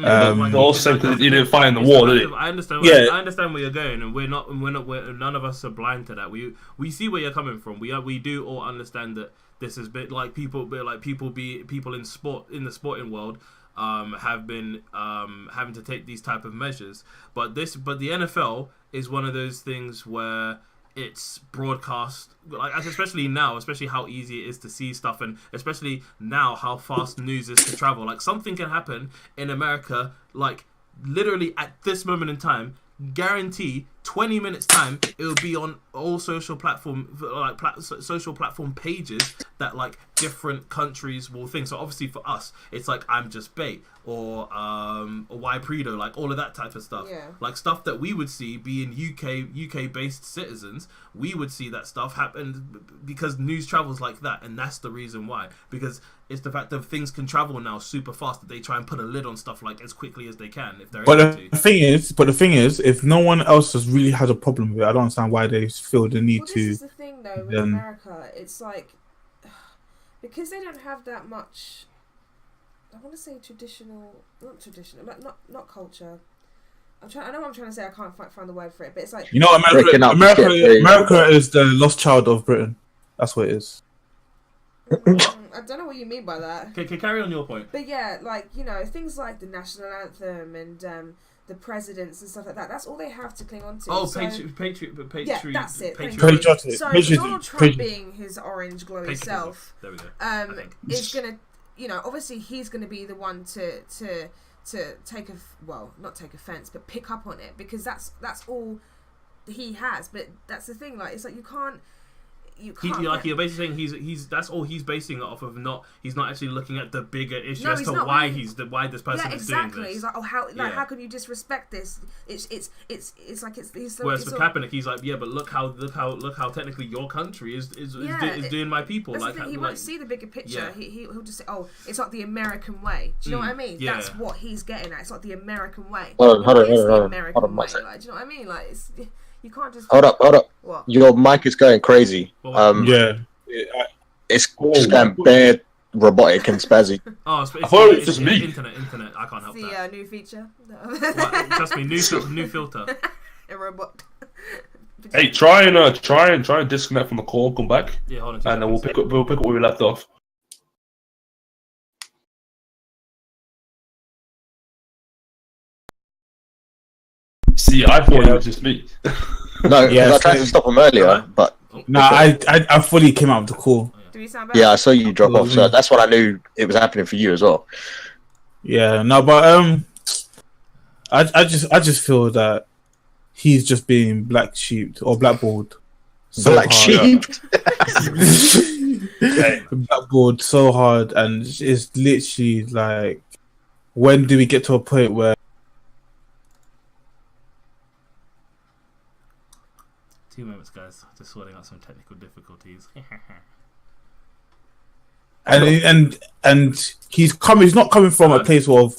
Also, because he didn't fight in the war, did he? I understand. Yeah. I understand where you're going, and we're none of us are blind to that. We see where you're coming from. We do all understand that this is people in the sporting world have been having to take these type of measures. But the NFL is one of those things where it's broadcast, especially now, especially how easy it is to see stuff, and especially now how fast news is to travel. Like something can happen in America, like literally at this moment in time, guarantee 20 minutes time it will be on all social platform pages that like different countries will think. So obviously for us it's like I'm just bait or why Predo, like all of that type of stuff. Like stuff that we would see being UK based citizens, we would see that stuff happen because news travels like that, and that's the reason why, because it's the fact that things can travel now super fast that they try and put a lid on stuff like as quickly as they can if they're able to. The thing is, if no one else has really had a problem with it, I don't understand why they feel the need to. This is the thing though with America. It's like because they don't have that much. I want to say not traditional, like not culture. I know what I'm trying to say. I can't find the word for it, but it's like America is the lost child of Britain. That's what it is. I don't know what you mean by that. Okay, carry on your point. But yeah, like things like the national anthem and the presidents and stuff like that. That's all they have to cling on to. Oh, patriot. Yeah, that's it. Patriotic. So Donald Trump being his orange glowy self, there we go. is gonna, obviously he's gonna be the one to not take offense, but pick up on it because that's all he has. But that's the thing. Like it's like you can't. You're basically saying he's that's all he's basing it off of. He's not actually looking at the bigger issue as to why why this person is doing this. He's like, how can you disrespect this? It's like he's. Whereas for Kaepernick, he's like, but look how technically your country is doing my people. That's the thing, he won't see the bigger picture. Yeah. He'll just say, it's not the American way. Do you know what I mean? Yeah. That's what he's getting at. It's not the American way. Hold on. Like, do you know what I mean? Like you can't just hold up. What? Your mic is going crazy. It's just going bare robotic and spazzy. It's just me. Internet. I can't help that. The new feature. Trust me, new filter. A robot. Hey, try and disconnect from the call, come back. Yeah, hold on. And then we'll pick up where we left off. See, I thought it was just me. No, I tried to stop him earlier, but I fully came out of the call. Do you sound better? Yeah, I saw you drop off, so that's what I knew it was happening for you as well. Yeah, no, but I just feel that he's just being black sheeped or blackballed so Black hard. sheep. Backboard so hard, and it's literally like, when do we get to a point where 2 moments, guys. Just sorting out some technical difficulties. and he's not coming from a place of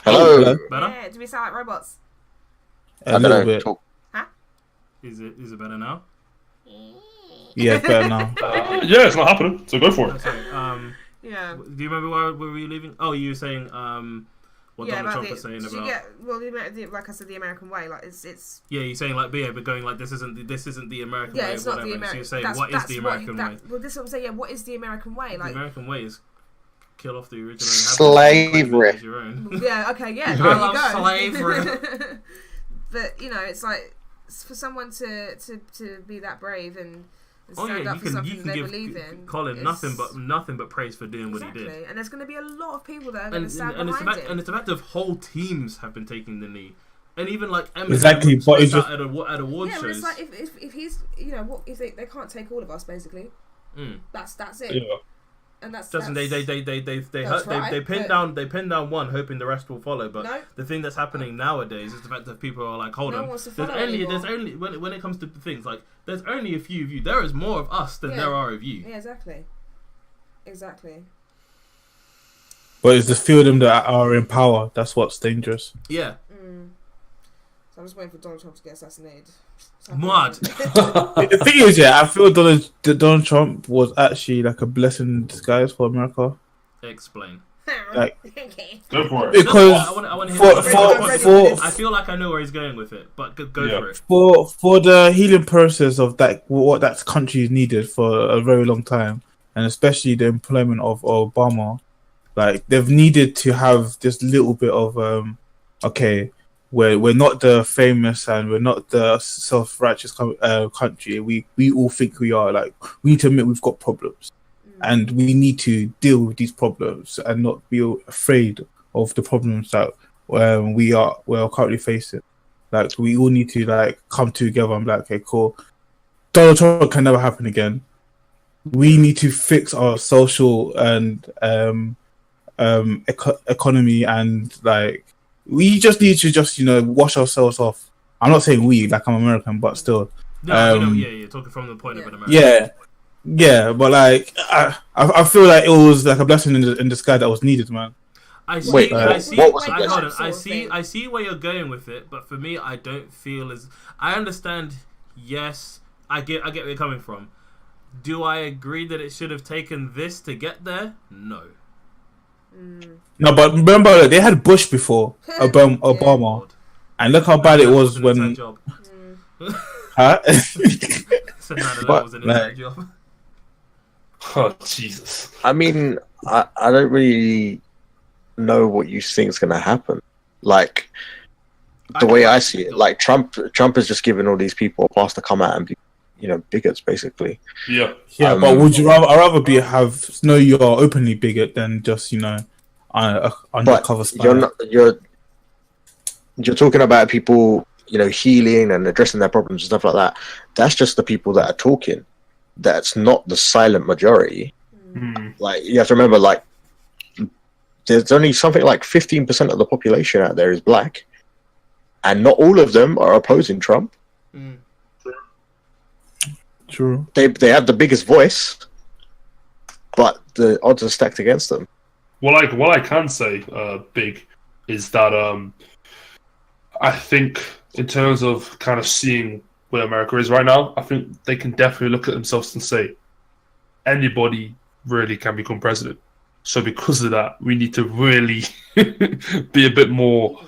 Hello. Better? Yeah, do we sound like robots? a little bit. Talk. Is it better now? Yeah, it's better now. Yeah, it's not happening. So go for Oh, it. sorry. Yeah. Do you remember where were you leaving? Oh, you were saying what Yeah, Donald about Trump was saying did you about. get, well, like I said, the American way, like it's Yeah, you're saying like, but going like this isn't the American yeah, way, it's or not whatever. the So American. you're saying what is the American way? Well, this is what I'm saying. Yeah, what is the American way? The Like, American way is kill off the original Slavery. inhabitants. Your own. yeah, okay, yeah, I there you love go. slavery. But you know, it's like for someone to be that brave and Oh stand yeah, up you for can something they give believe in. Colin it's- nothing but praise for doing what he exactly. did. And there's going to be a lot of people that are going And, to stand and it's behind the fact, him. and it's the fact of whole teams have been taking the knee, and even like Eminem Exactly, but spoke it's out just- at award Yeah, but shows. it's like if he's, you know, what if they can't take all of us basically. That's it. Yeah. And that's Justin, that's, they pinned down one, hoping the rest will follow. But No. the thing that's happening nowadays is the fact that people are like, hold No on, one wants to there's follow only anymore. when it comes to things like there's only a few of you. There is more of us than Yeah. there are of you. Yeah, exactly. But it's the few of them that are in power. That's what's dangerous. Yeah, So I'm just waiting for Donald Trump to get assassinated. mad. The thing is, yeah, I feel Donald Trump was actually like a blessing in disguise for America. Explain. Like, Okay. Go for it. because I want to hear. for I feel like I know where he's going with it, but go Yeah. for it. for the healing process of that, what that country needed for a very long time, and especially the employment of Obama, like they've needed to have this little bit of okay, we're not the famous and we're not the self-righteous country. We all think we are. Like, we need to admit we've got problems, and we need to deal with these problems and not be afraid of the problems that we're currently facing. Like, we all need to like come together and be like, okay, cool. Donald Trump can never happen again. We need to fix our social and economy, and like we just need to wash ourselves off. I'm not saying we, like I'm American, but still. No, you're talking from the point of an American. Yeah, but like I feel like it was like a blessing in disguise that was needed, man. I see. Wait, I see. what was the Hold on. blessing? I see where you're going with it, but for me, I don't feel as. I understand. Yes, I get where you're coming from. Do I agree that it should have taken this to get there? No. No, but remember they had Bush before Obama, and look how bad it was when. Job. Huh? So 9/11 But, was an inside job. Oh, Jesus. I mean, I don't really know what you think is going to happen. Like, the way I see it, like Trump has just given all these people a pass to come out and be, bigots, basically. Yeah. Yeah, but would you rather? I'd rather know you're openly bigot than just undercover spy. You're talking about people, healing and addressing their problems and stuff like that. That's just the people that are talking. That's not the silent majority. Like, you have to remember, like, there's only something like 15% of the population out there is black, and not all of them are opposing Trump. True. They have the biggest voice, but the odds are stacked against them. What I can say, Big, is that I think in terms of kind of seeing where America is right now, I think they can definitely look at themselves and say anybody really can become president. So because of that, we need to really be a bit more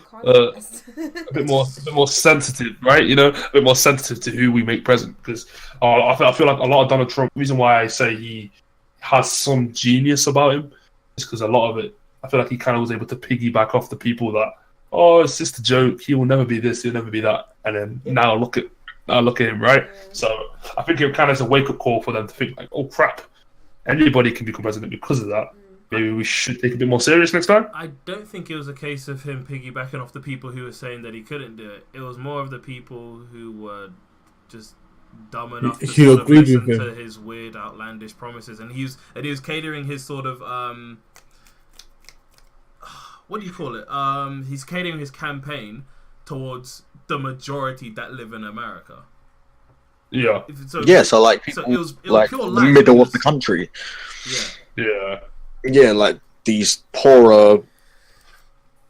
sensitive, right? A bit more sensitive to who we make president. Because I feel like a lot of Donald Trump. The reason why I say he has some genius about him is because a lot of it, I feel like he kind of was able to piggyback off the people that, oh, it's just a joke. He will never be this. He'll never be that. And then now look at him, right? So I think it kind of is a wake up call for them to think like, oh crap, anybody can become president because of that. Maybe we should take it a bit more serious next time. I don't think it was a case of him piggybacking off the people who were saying that he couldn't do it. It was more of the people who were just dumb enough to He sort of agreed listen with to him. his weird, outlandish promises, and he was catering his sort of what do you call it? He's catering his campaign towards the majority that live in America. Yeah. So like people it was like pure the lies. middle of the country. Yeah. Like these poorer,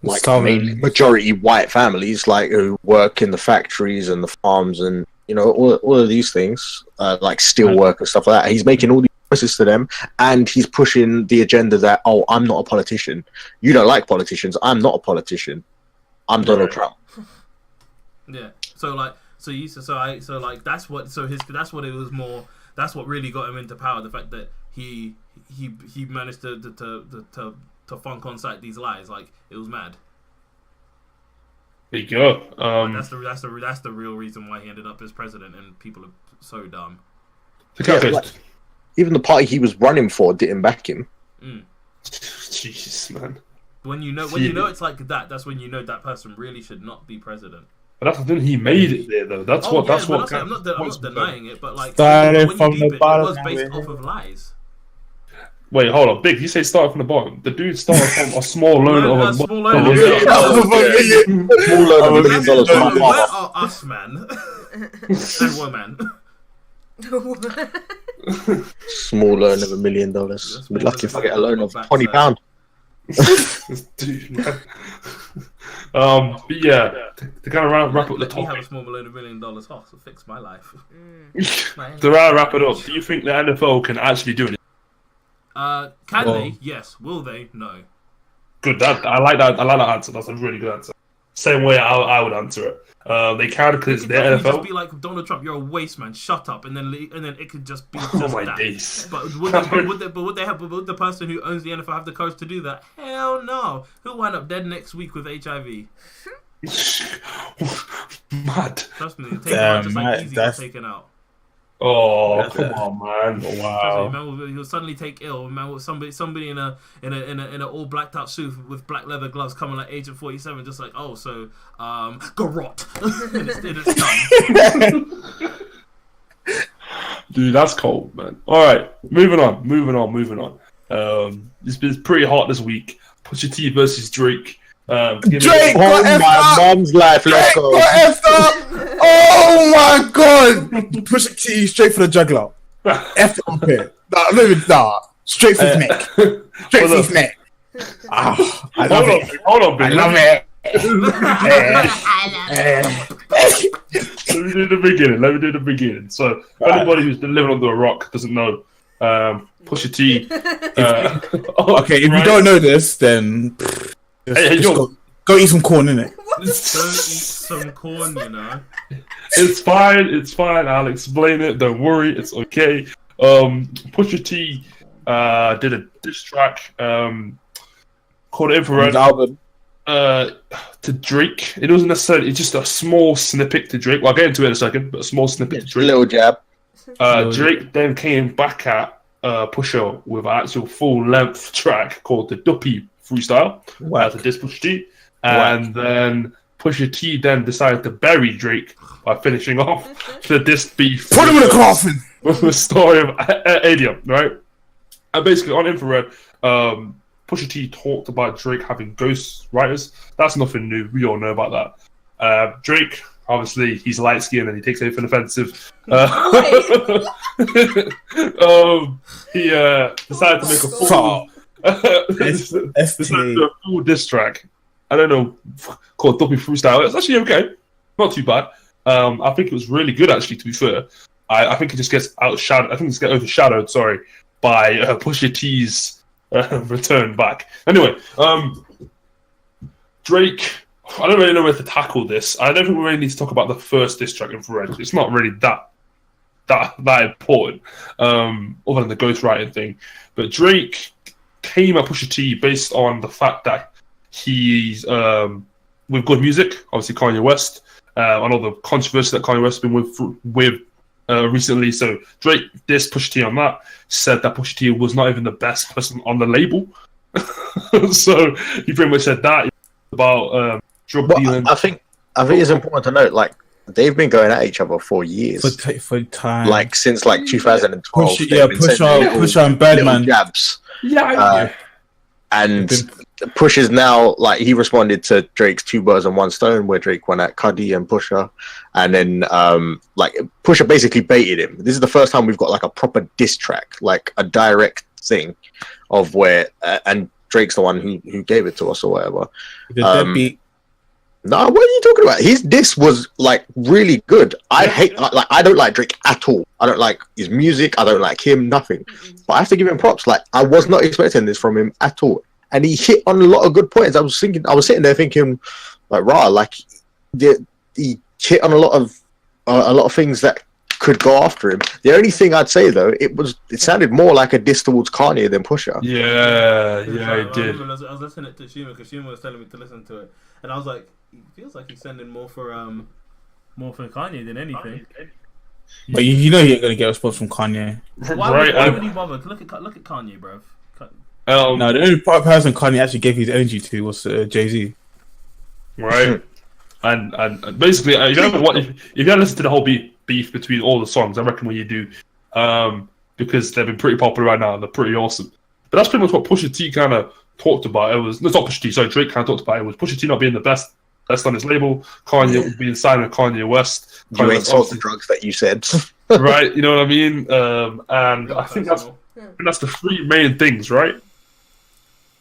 like Starving. majority white families, like who work in the factories and the farms and all of these things, like steel work and stuff like that. He's making all these promises to them, and he's pushing the agenda that I'm not a politician. You don't like politicians. I'm not a politician. I'm Donald Trump. Yeah. So that's what it was more. That's what really got him into power. The fact that he managed to funk on sight these lies. Like, it was mad. There you go. That's the real reason why he ended up as president, and people are so dumb. Even the party he was running for didn't back him. Jesus, man. When you know it's like that, that's when you know that person really should not be president. But that's the thing. He made it there, though. I'm not denying it, but like Started when from you the deep it bottom, was based man. off of lies. Wait, hold on, Big. You say started from the bottom. The dude started from a small loan of A small loan of Small loan of $1 million from my Where father. are us, man? And woman. Small loan of $1 million. Be lucky if I get a loan of £20. Dude, man. But yeah, to kind of wrap up the Let me have a topic. small loan of $1 million. Oh, to fix my life. To wrap it up, do you think the NFL can actually do it? Can they? Yes. Will they? No. Good. I like that. I like that answer. That's a really good answer. Same way I would answer it. They can because it's the You NFL. just be like, Donald Trump, you're a waste man. Shut up, and then it could just be just Oh my that. days. But would the person who owns the NFL have the courage to do that? Hell no. He'll wind up dead next week with HIV. Mad. Trust me, just like easy was taken out. Oh, come on, man! Wow. Man, he'll suddenly take ill. Man, with somebody in a all blacked out suit with black leather gloves coming like Agent 47, just like, oh, so garrot, and it's done. Dude, that's cold, man. All right, moving on. It's been pretty hot this week. Pusha T versus Drake. Drake Oh got my mom's life, let's go. Oh my god! Push it T straight for the jugular. F up here. Straight for his neck. Straight for his neck. I love it. Hold on, I Big. love it. Let me do the beginning. So, if anybody who's been living under a rock doesn't know, Pusha T. Okay, if you don't know this, then go eat some corn, innit? Don't eat some corn, you know. It's fine. I'll explain it. Don't worry, it's okay. Pusha T did a diss track called Infrared Album. to Drake. It wasn't necessarily. It's just a small snippet to Drake. Well, I'll get into it in a second, but a small snippet to Drake. Little jab. Drake then came back at Pusha with an actual full length track called the Duppy Freestyle to diss Pusha T, and then Pusha T then decided to bury Drake by finishing off the diss beef. Put him in a coffin. With the story of Adium, right? And basically on Infrared, Pusha T talked about Drake having ghost writers. That's nothing new. We all know about that. Drake, obviously, he's light skinned and he takes everything offensive. He decided to make a full diss track. I don't know, called Duppy Freestyle. It's actually okay, not too bad. I think it was really good, actually. To be fair, I think it just gets outshadowed. I think it's get overshadowed. Sorry, by Pusha T's return back. Anyway, Drake. I don't really know where to tackle this. I don't think we really need to talk about the first diss track Infrared. It's not really that important, other than the ghostwriting thing. But Drake came at Pusha T based on the fact that he's with good music. Obviously, Kanye West. I know the controversy that Kanye West has been with recently. So Drake dissed Pusha T on that. Said that Pusha T was not even the best person on the label. So he pretty much said that about drug dealing. I think it's important to note, like, they've been going at each other for years. For time. Like since like 2012. Pusha and Birdman. Jabs. Yeah. And Push is now like he responded to Drake's Two Birds and One Stone, where Drake went at Cudi and Pusha, and then like Pusha basically baited him. This is the first time we've got like a proper diss track, like a direct thing of where and Drake's the one who gave it to us or whatever. The deadbeat. No, what are you talking about? His diss was like really good. I don't like Drake at all. I don't like his music. I don't like him. Nothing. But I have to give him props. Like I was not expecting this from him at all, and he hit on a lot of good points. I was sitting there thinking, like, rah, like he hit on a lot of things that could go after him. The only thing I'd say though, it sounded more like a diss towards Kanye than Pusha. Yeah, it did. I was listening to Shumo because Shumo was telling me to listen to it, and I was like, it feels like he's sending more for Kanye than anything. But you know he ain't gonna get a response from Kanye. Why would he bother? Look at Kanye, bruv. No, the only person Kanye actually gave his energy to was Jay-Z. Right. and basically, if you haven't listened to the whole beef between all the songs, I reckon what you do, because they've been pretty popular right now and they're pretty awesome. But that's pretty much what Pusha T kind of talked about. It's not Pusha T, sorry, Drake kind of talked about it. It was Pusha T not being the best on his label, Kanye being signed with Kanye West. You ain't sold the drugs that you said. Right, you know what I mean? And I think that's the three main things, right?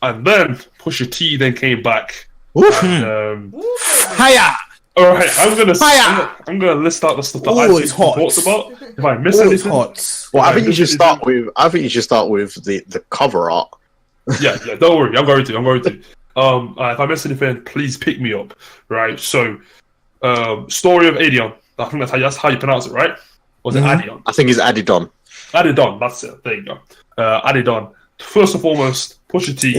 And then Pusha T then came back. And, Hiya! Alright, I'm gonna list out the stuff that I think talked about. If I miss anything, well, I think you should start with the cover art. Yeah, don't worry, I'm going to. If I miss anything, please pick me up. Right, so story of Adion. I think that's how you pronounce it, right? Was it Adion? I think it's Adidon. Adidon, that's it. There you go. Adidon. First and foremost, Pusha T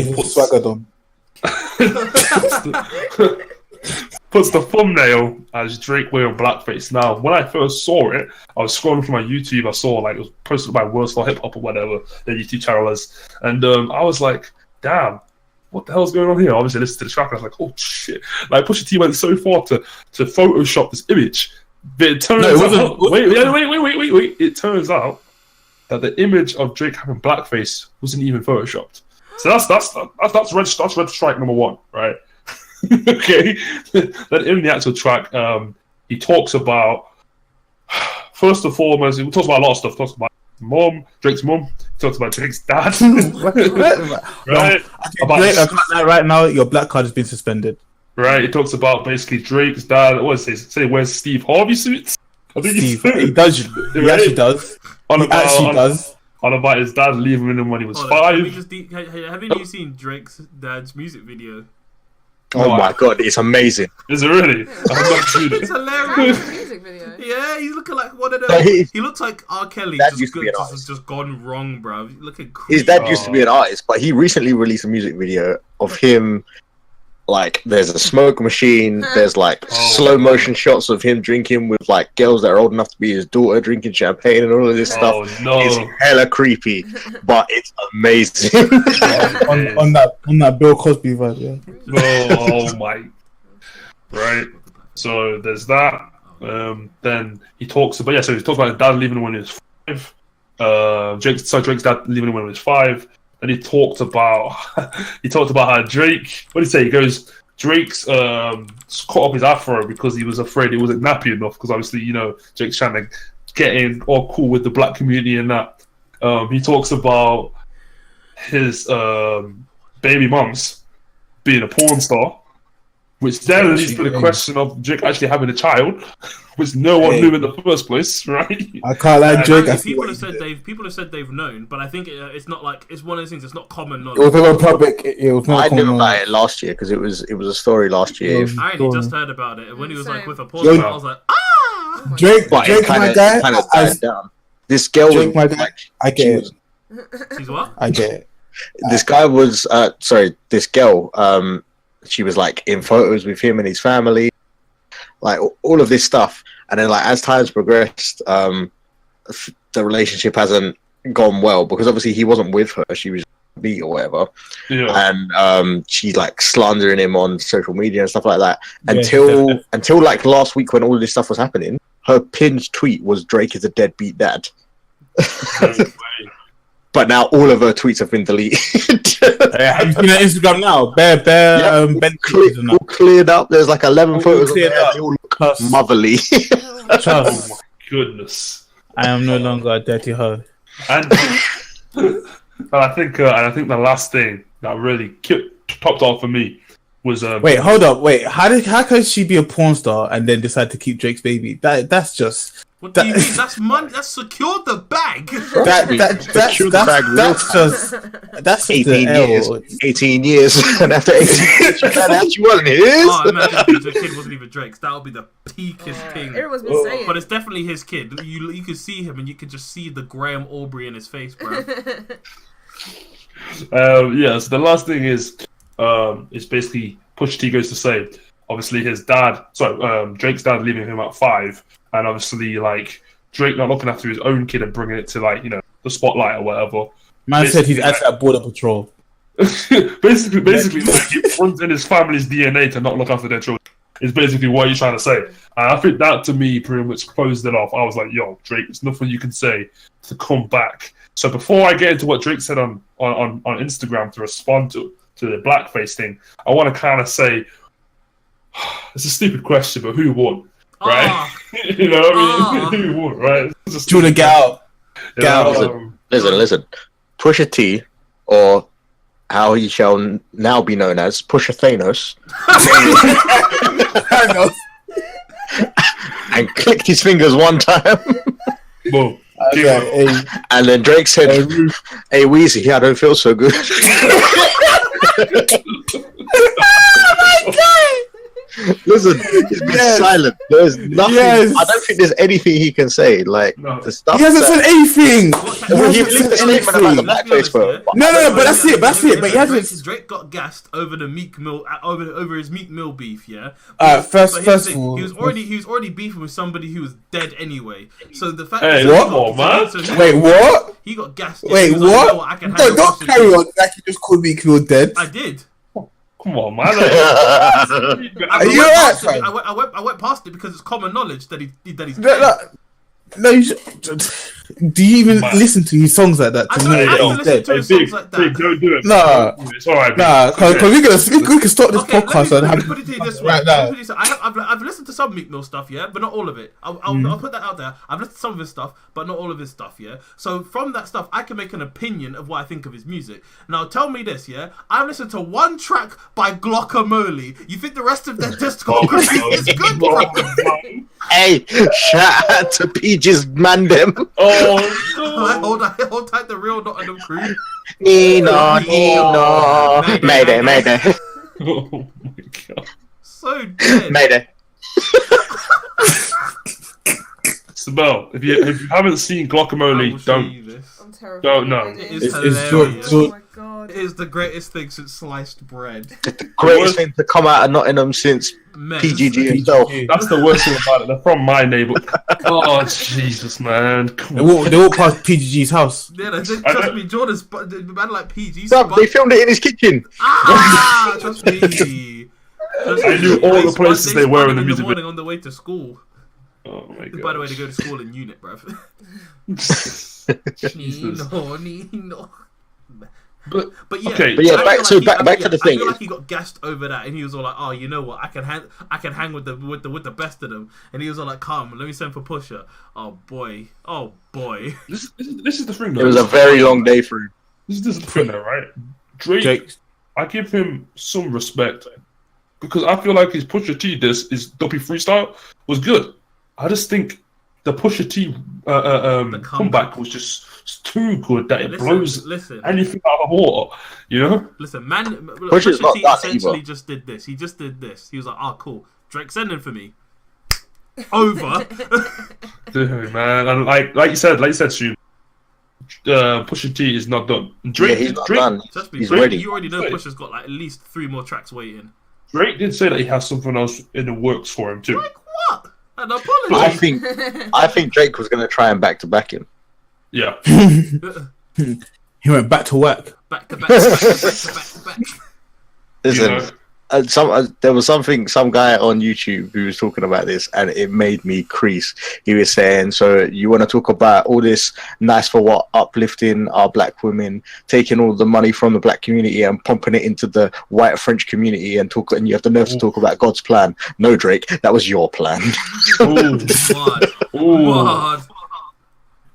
puts the thumbnail as Drake wearing blackface. Now, when I first saw it, I was scrolling through my YouTube. I saw like it was posted by Words for Hip Hop or whatever the YouTube channel is, and I was like, "Damn, what the hell's going on here?" Obviously, listened to the track. And I was like, "Oh shit!" Like Pusha T went so far to Photoshop this image. But it turns out, wait. It turns out that the image of Drake having blackface wasn't even photoshopped. So that's red strike number one, right? Okay. Then in the actual track, he talks about, first and foremost, he talks about a lot of stuff. He talks about Drake's mom. He talks about Drake's dad. Right? Right now, your black card has been suspended. Right. He talks about basically Drake's dad. What does he say? Wears Steve Harvey suits. I think he does. He actually does. On about his dad leaving him when he was 5. Haven't you seen Drake's dad's music video? Oh my god, it's amazing. Is it really? I've not seen it. It's hilarious. Music video. Yeah, he's looking like one of them. He looks like R. Kelly. Just gone wrong, bro. Looking creepy. His dad used to be an artist, but he recently released a music video of him. Like, there's a smoke machine. There's like slow motion shots of him drinking with like girls that are old enough to be his daughter, drinking champagne and all of this stuff. No. It's hella creepy, but it's amazing. on that Bill Cosby vibe, yeah. Oh my! Right. So there's that. Then he talks about he talks about his dad leaving when he was 5. Drake's dad leaving when he was 5. And he talked about how Drake. What did he say? He goes, Drake's caught up his afro because he was afraid it wasn't nappy enough. Because obviously, you know, Drake's trying to get in all cool with the black community and that. He talks about his baby mums being a porn star, which then leads to the question of Drake actually having a child, which no one knew in the first place, right? I can't lie, Drake. People have said they've known, but I think it's not like it's one of those things. It's not common knowledge. It was not public. I knew about it last year because it was a story last year. I only just heard about it when he was like with a porn star. I was like, ah! Drake, my guy. Kind of died down. This girl Drake, my guy. I get it. She's what? I get it. This guy was this girl. She was like in photos with him and his family, like all of this stuff. And then like as time's progressed, the relationship hasn't gone well because obviously he wasn't with her. She was beat or whatever. Yeah. And she's like slandering him on social media and stuff like that. Until like last week when all this stuff was happening, her pinned tweet was Drake is a deadbeat dad. But now all of her tweets have been deleted. Have you seen her Instagram now? All cleared up. There's like 11 photos of there. They all look motherly. Oh my goodness! I am no longer a dirty hoe. And I think the last thing that really topped off for me was wait, hold up, wait. How can she be a porn star and then decide to keep Drake's baby? That's just. What do you mean? That's money. That's secured the bag. That's 18 years. 18 years, and after 18 years, she wasn't his. Oh man, the kid wasn't even Drake's. That would be the peakest thing. Everyone's been saying, but it's definitely his kid. You could see him, and you could just see the Graham Aubrey in his face, bro. Yeah. So the last thing is basically Pusha T goes to say, obviously his dad, Drake's dad leaving him at 5. And obviously, like, Drake not looking after his own kid and bringing it to, like, the spotlight or whatever. Man said he's actually at Border Patrol. basically, like, it runs in his family's DNA to not look after their children. Is basically what you're trying to say. And I think that, to me, pretty much closed it off. I was like, yo, Drake, there's nothing you can say to come back. So before I get into what Drake said on Instagram to respond to the blackface thing, I want to kind of say, it's a stupid question, but who won? Right? You know what I mean? Who won, right? Judah, get out. Get out. Listen. Pusha T, or how he shall now be known as Pusha Thanos, and clicked his fingers one time. Boom. And then Drake said, "Hey Weezy, I don't feel so good." Oh my god! Listen, he's been silent. There's nothing. I don't think there's anything he can say. Like the stuff. He hasn't said anything. He released a statement about the blackface, bro. No, but that's it. But he hasn't. Drake got gassed over the Meek Mill over his Meek Mill beef. Yeah. First of all, he was already beefing with somebody who was dead anyway. So the fact. Hey, what, man? Wait, what? He got gassed. Wait, what? Don't carry on. Like you just called Meek Mill dead. I did. Come on, man. Are you alright, fam? I went past it because it's common knowledge that he's dead. No, do you even listen to his songs like that? I don't listen to his songs like that. Big, don't do it. Nah, it's alright. Because we can stop this podcast and let me put it to you this way. I've listened to some Meek Mill stuff, yeah, but not all of it. I'll put that out there. I've listened to some of his stuff, but not all of his stuff, yeah. So from that stuff, I can make an opinion of what I think of his music. Now, tell me this, yeah. I've listened to one track by Glockamole. You think the rest of their discography is good, bro? Hey, shout out to PG's Mandem. Hold tight, the real Nottingham crew. Nino, Mayday. Oh my god. So dead. Mayday. Sibel, if you haven't seen Glockamole, I'm terrified. don't know. It is hilarious. Oh my god. It is the greatest thing since sliced bread. The greatest thing to come out of Nottingham since PGG himself. That's the worst thing about it. They're from my neighborhood. Oh Jesus, man! They walk past PGG's house. Yeah, trust me, Jordan's the man like PG. They filmed it in his kitchen. Trust me. I knew all the places they were in the music morning on the way to school. Oh my god! By the way, they go to school in unit, bruv. Nino. But yeah, back to the thing. I feel like he got gassed over that, and he was all like, "Oh, you know what? I can hang with the best of them." And he was all like, "Come, let me send for Pusha." Oh boy. This is the thing, though. It was a very long day for him. This is the thing, though, right? Drake, I give him some respect because I feel like his Pusha T his Dopey freestyle was good. I just think the Pusha T comeback was just too good that it blows anything out of the water, you know? Listen, man, Pusha T essentially just did this. He just did this. He was like, "Oh, cool, Drake sending for me." Over. Dude, man, and like you said, Shun, Pusha T is not done. Drake, he's not done. He's ready. You already know Pusha's got like at least 3 more tracks waiting. Drake did say that he has something else in the works for him too. Like what? An apology. I think Drake was going to try and back him. Yeah. He went back to work. Back to back to back to back to back to back. Listen, there was some guy on YouTube who was talking about this, and it made me crease. He was saying, "So you want to talk about all this nice for what, uplifting our black women, taking all the money from the black community and pumping it into the white French community, and you have the nerve to talk about God's plan? No, Drake, that was your plan." What?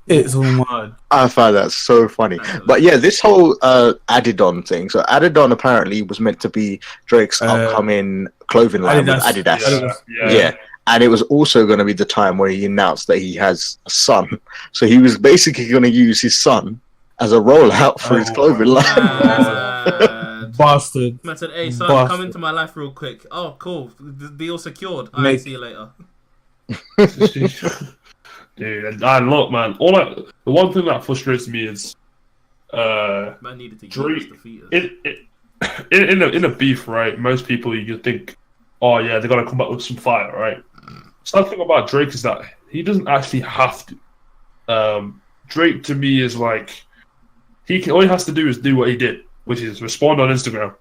It's all mad. I find that so funny. But yeah, this whole Adidon thing. So Adidon apparently was meant to be Drake's upcoming clothing line with Adidas. Yeah. And it was also going to be the time where he announced that he has a son. So he was basically going to use his son as a rollout for his clothing line. Bastard. Man said, "Hey son, come into my life real quick." Oh, cool. Deal secured. I'll see you later. Dude, and look, man. The one thing that frustrates me is, Man needed to Drake. The In a beef, right? Most people you think, oh yeah, they're gonna come back with some fire, right? So the thing about Drake is that he doesn't actually have to. Drake to me is like all he has to do is do what he did, which is respond on Instagram,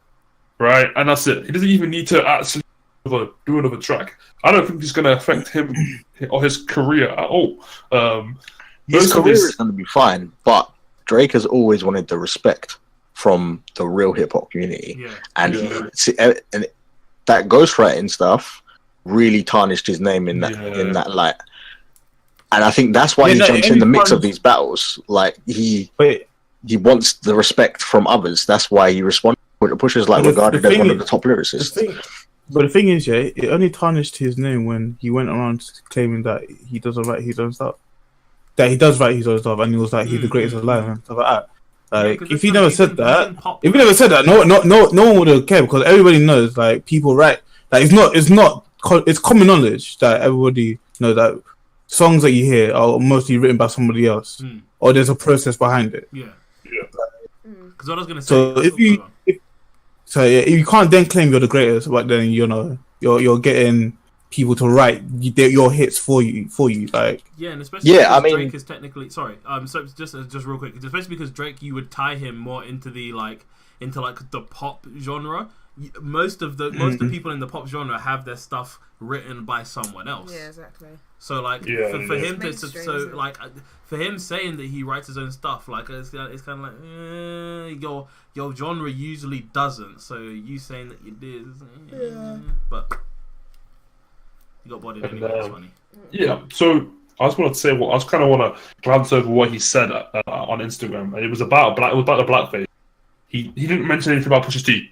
right? And that's it. He doesn't even need to actually do another track. I don't think it's going to affect him or his career at all. His career is going to be fine, but Drake has always wanted the respect from the real hip hop community, and that ghostwriting stuff really tarnished his name in that light. And I think that's why he jumps in the mix of these battles. Like he wants the respect from others. That's why he responds. Pusha's like regarded as one of the top lyricists. But the thing is, it only tarnished his name when he went around claiming that he doesn't write his own stuff. That he does write his own stuff, and he was like, he's the greatest alive and stuff like that. Like, if he never said that, no one would have cared, because everybody knows, like, people write. Like, it's common knowledge that everybody knows that songs that you hear are mostly written by somebody else, or there's a process behind it. Yeah. Because what I was gonna say. So if you can't then claim you're the greatest, but then you're getting people to write your hits for you, like and especially because Drake is technically so just real quick, especially because Drake, you would tie him more into the the pop genre. Most of the people in the pop genre have their stuff written by someone else. Yeah, exactly. So for him for him saying that he writes his own stuff, like it's kind of like your genre usually doesn't. So you saying that you did, but you got bodied anyway. It's funny. Yeah. So I just wanted to say I just kind of want to glance over what he said on Instagram, and it was about the blackface. He didn't mention anything about Pusha T.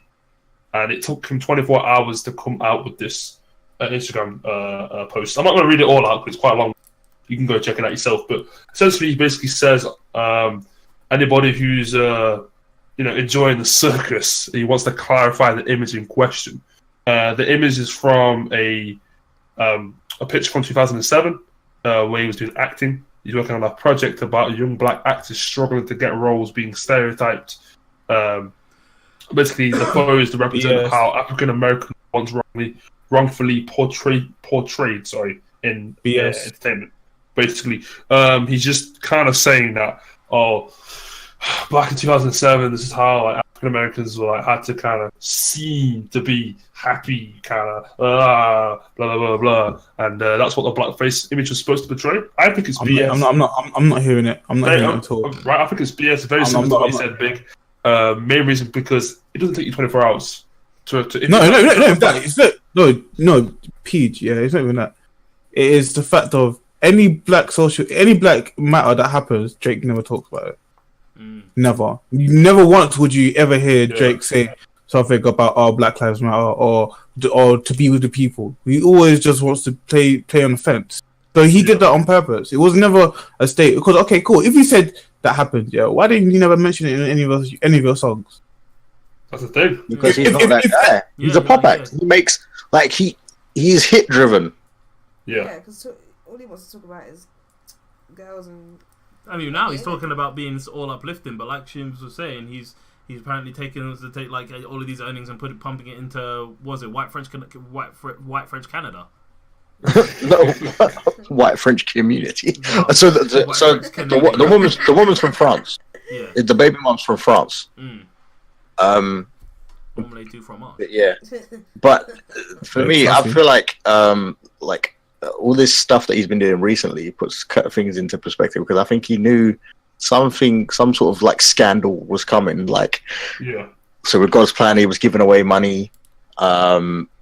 And it took him 24 hours to come out with this Instagram post. I'm not going to read it all out because it's quite long. You can go check it out yourself. But essentially, he basically says anybody who's enjoying the circus, he wants to clarify the image in question. The image is from a picture from 2007 where he was doing acting. He's working on a project about young black actors struggling to get roles, being stereotyped. Basically, the photo is to represent how African Americans once wrongfully portrayed in entertainment. Basically, he's just kind of saying that back in 2007, this is how African Americans were had to kind of seem to be happy, kind of blah blah blah blah, and that's what the blackface image was supposed to portray. I think it's BS. I'm not hearing it. I'm not hearing it at all. Right, I think it's BS. Very similar to what he said, Big. Main reason because it doesn't take you 24 hours to no, Peach. Yeah, it's not even that. It is the fact of any black matter that happens, Drake never talks about it. Never once would you ever hear Drake say something about Black Lives Matter or to be with the people. He always just wants to play on the fence. So he did that on purpose. It was never a state because okay, cool. If you said that happened, why didn't you never mention it in any of your songs? That's the thing. Because he's not that guy. He's a pop act. He makes he's hit driven. Yeah, because all he wants to talk about is girls and. I mean, now he's talking about being all uplifting, but like Shims was saying, he's apparently taking us to take all of these earnings and pumping it into white French Canada. No, white French community. So the woman's from France. Yeah. The baby mom's from France. Normally do from us. Yeah, but for me, I feel like all this stuff that he's been doing recently puts things into perspective, because I think he knew some sort of like scandal was coming. Like, so with God's plan, he was giving away money.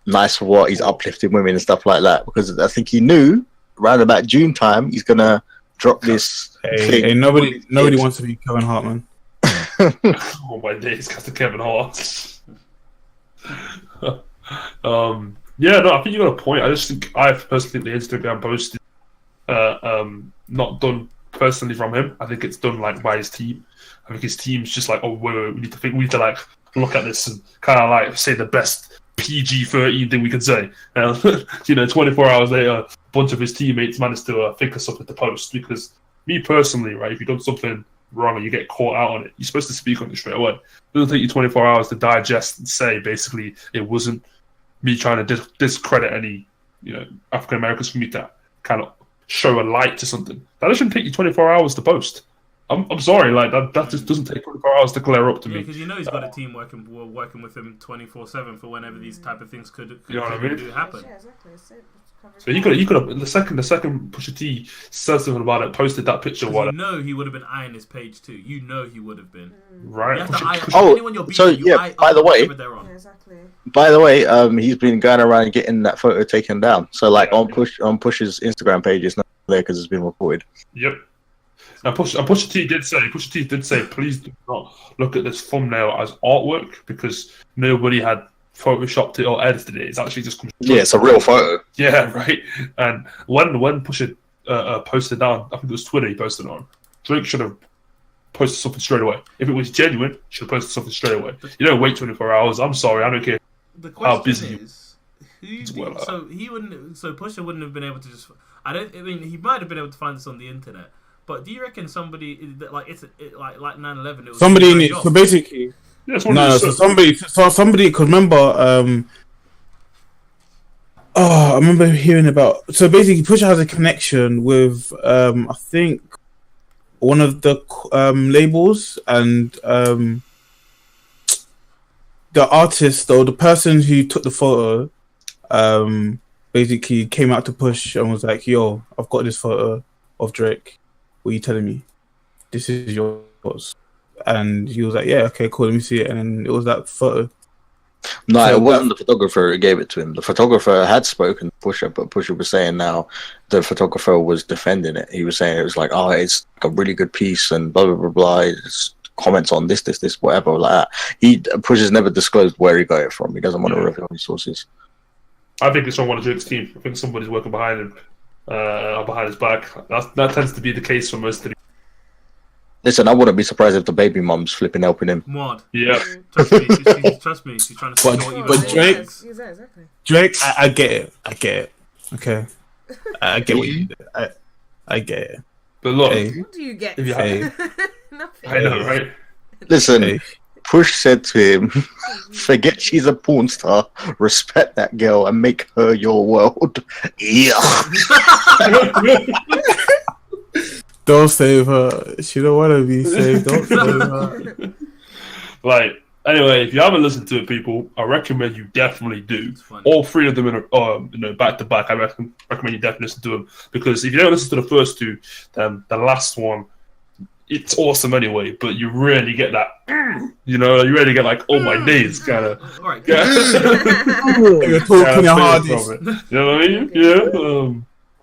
Nice for what, he's uplifting women and stuff like that, because I think he knew around about June time he's gonna drop this thing. Hey, nobody wants to be Kevin Hart, man. Oh my days, Captain Kevin Hart. Yeah, no, I think you got a point. I just think I personally think the Instagram post is not done personally from him. I think it's done like by his team. I think his team's just like, oh wait, we need to like look at this and kind of like say the best PG-13 thing we could say. 24 hours later, a bunch of his teammates managed to think of something to post. Because me personally, right, if you've done something wrong and you get caught out on it, you're supposed to speak on it straight away. It doesn't take you 24 hours to digest and say basically it wasn't me trying to discredit any African Americans for me to kind of show a light to something. That shouldn't take you 24 hours to post. I'm sorry, like that just doesn't take 24 hours to clear up to me. Because he's got a team working with him 24/7 for whenever these type of things could happen. Yeah, exactly. So he could have the second Pusha T said something about it, posted that picture. He would have been eyeing his page too. He would have been. Right. By the way, by the way, he's been going around getting that photo taken down. So like on Push's Instagram page, it's not there because it's been reported. Yep. Now Pusha T did say, please do not look at this thumbnail as artwork, because nobody had photoshopped it or edited it. It's actually just it's a real photo. Yeah, right. And when Pusha posted down, I think it was Twitter he posted on, Drake should have posted something straight away. If it was genuine, should have posted something straight away. You don't wait 24 hours. I'm sorry, I don't care how busy is, so Pusha wouldn't have been able to just. He might have been able to find this on the internet. But do you reckon somebody like 9/11? It was somebody in it. So basically, somebody could remember. I remember hearing about. So basically, Pusha has a connection with I think one of the labels, and the artist or the person who took the photo basically came out to Push and was like, "Yo, I've got this photo of Drake. What are you telling me? This is yours." And he was like, "Yeah, okay, cool, let me see it." And then it was that photo. No, it wasn't the photographer who gave it to him. The photographer had spoken to Pusha, but Pusha was saying now the photographer was defending it. He was saying it was like, oh, it's a really good piece and blah, blah, blah, blah. It's comments on this, whatever, like that. Pusha's never disclosed where he got it from. He doesn't want to reveal his sources. I think it's on one of Drake's team. I think somebody's working behind him. Behind his back. That tends to be the case for most of the. Listen, I wouldn't be surprised if the baby mom's flipping helping him. What? Yeah. Trust me. She's trying to say what you but Drake, exactly. Drake, I get it. Okay, I get what you did. I get it. But look, What do you get? Nothing. I know, right? Listen, Push said to him, "Forget she's a porn star. Respect that girl and make her your world." Yeah. Don't save her. She don't want to be saved. Don't save her. Like, anyway, if you haven't listened to it, people, I recommend you definitely do. All three of them in back to back. I recommend you definitely listen to them, because if you don't listen to the first two, then the last one, it's awesome anyway. But you really get that, you really get like, oh my days, kind of. All right. You're talking your hardest. You know what I mean? Yeah.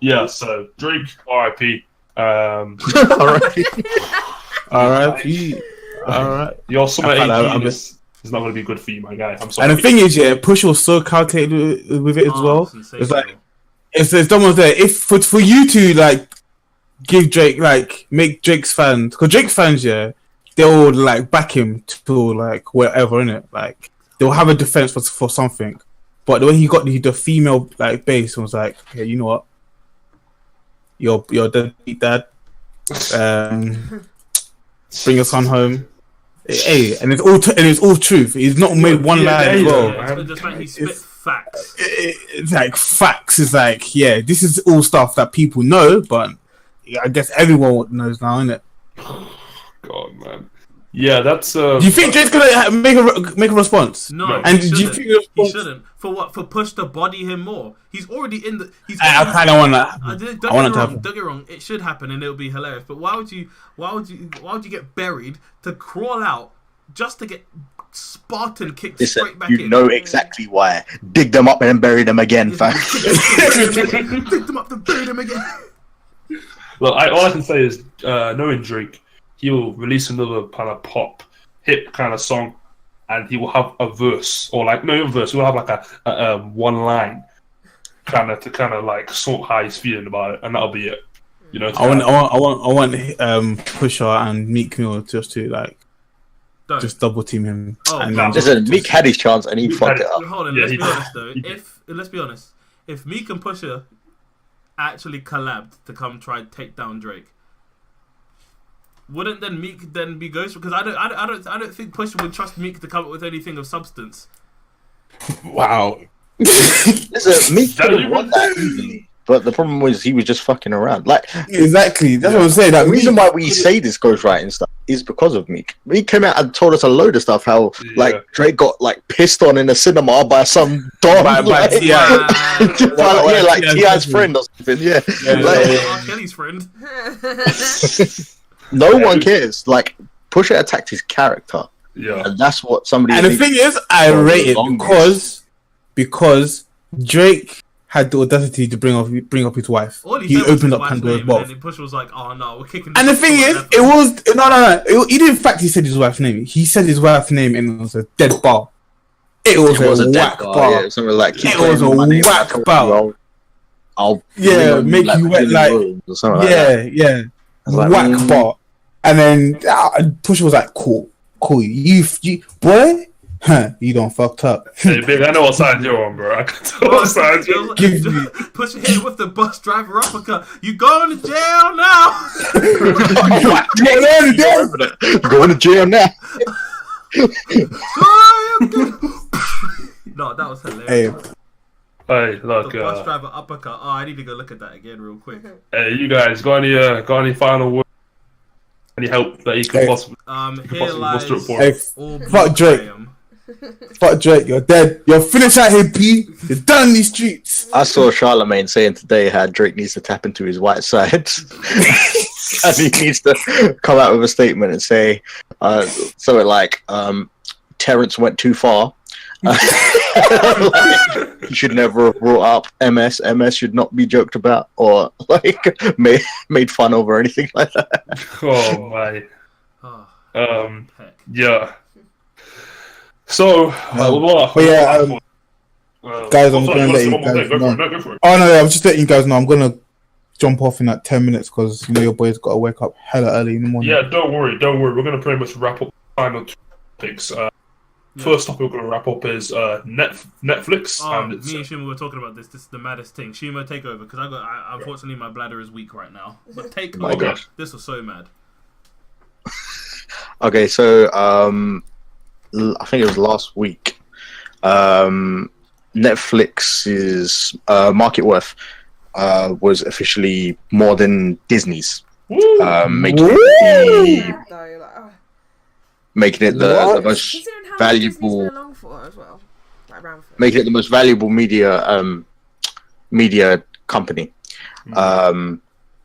Yeah. So Drake, R.I.P. R.I.P. Your summer 18 is not going to be good for you, my guy. I'm sorry. And the thing is, Push was so calculated with it as well. It's like it's almost there. If for you to like give Drake, like make Drake's fans, because Drake's fans, they'll like back him to like whatever, innit? Like they'll have a defense for something. But when he got the female like base, and was like, okay, you know what? Your deadbeat dad. Bring your son home. Hey, and it's all truth. He's not made one lie as well. Just like he spit facts. It's like facts. It's like, this is all stuff that people know, but I guess everyone knows now, innit? God, man. Yeah, that's. Do you think Drake's gonna make a response? No, And he do you shouldn't. think the He response- shouldn't. For what? For Push to body him more. He's already in the. I kind of want that. Don't I want it get to wrong. happen. Don't get wrong. It should happen, and it'll be hilarious. But why would you get buried to crawl out just to get Spartan kicked Listen, straight back you in? know exactly why. Dig them up and then bury them again, fam. Pick them up to bury them again. Look, all I can say is, knowing Drake, he will release another kind of pop, hip kind of song, and he will have a verse, or like, no, a verse, he'll have like a one line, kind of like sort how he's feeling about it, and that'll be it. You know, I want Pusha and Meek Mill just to like Don't. just double team him. Oh, and no. then just, Listen, Meek had his chance and he Meek fucked had it up. Hold on, Yeah, let's he be did. honest though. Let's be honest, if Meek and Pusha actually collabed to come try and take down Drake, wouldn't then Meek then be Ghost? Because I don't think Pusha would trust Meek to come up with anything of substance. wow. Listen, Meek That could have even- won that easily. But the problem was he was just fucking around. Like, Exactly. That's what I'm saying. the That reason why we say this ghostwriting stuff is because of Meek. Meek came out and told us a load of stuff. How like Drake got like pissed on in a cinema by some dog, By like, T.I. yeah, like T.I.'s T.I.'s friend or something. Yeah, like, R. Kelly's friend. no one cares. Like, Pusha attacked his character, yeah. and that's what somebody. And the thing is, I For rate it longest. because Drake had the audacity to bring up his wife. All He said was opened his up wife's Pandora's name, box. and then Pusha was like, "Oh no, we're kicking." And the thing is, it was no. He didn't. In fact, he said his wife's name. He said his wife's name, and it was a dead bar. It was, It was a a whack dead bar. bar. Yeah, something like It was a whack bar. I'll Yeah, make you wet like or something like that. yeah. I was like, Whack bar. And then Pusha was like, "Cool. You boy, huh? You don't fucked up." Hey, big, I know what side you're on, bro. I can tell what side you're on. Give me- Pusha hit with the bus driver uppercut. You going to jail now? Going to jail now. No, that was hilarious. Hey, Hey, look, The bus driver uppercut. Oh, I need to go look at that again real quick. hey, you guys, got any final words? Any help that you could Hey. possibly Here lies muster up for? hey, all fuck Drake. Graham. fuck Drake. You're dead. You're finished out here, P. You're done in these streets. I saw Charlemagne saying today how Drake needs to tap into his white side. And he needs to come out with a statement and say something like, Terrence went too far. Like, he should never have brought up MS. MS should not be joked about or like made fun of or anything like that. Oh my. Oh, heck. Yeah. So, Guys, I'm gonna let you guys know. Go for it. Oh no, I'm just letting you guys know. I'm gonna jump off in like 10 minutes because your boy's got to wake up hella early in the morning. Yeah, don't worry. We're gonna pretty much wrap up the final two topics. First topic we're gonna wrap up is Netflix. Oh, And me it's, and Shumo were talking about this. This is the maddest thing. Shumo, take over because unfortunately my bladder is weak right now. But take My over. gosh. This was so mad. Okay, so I think it was last week. Netflix's market worth was officially more than Disney's, making it the most Considering how valuable- Disney's been along for as well, like around for. making it the most valuable media company.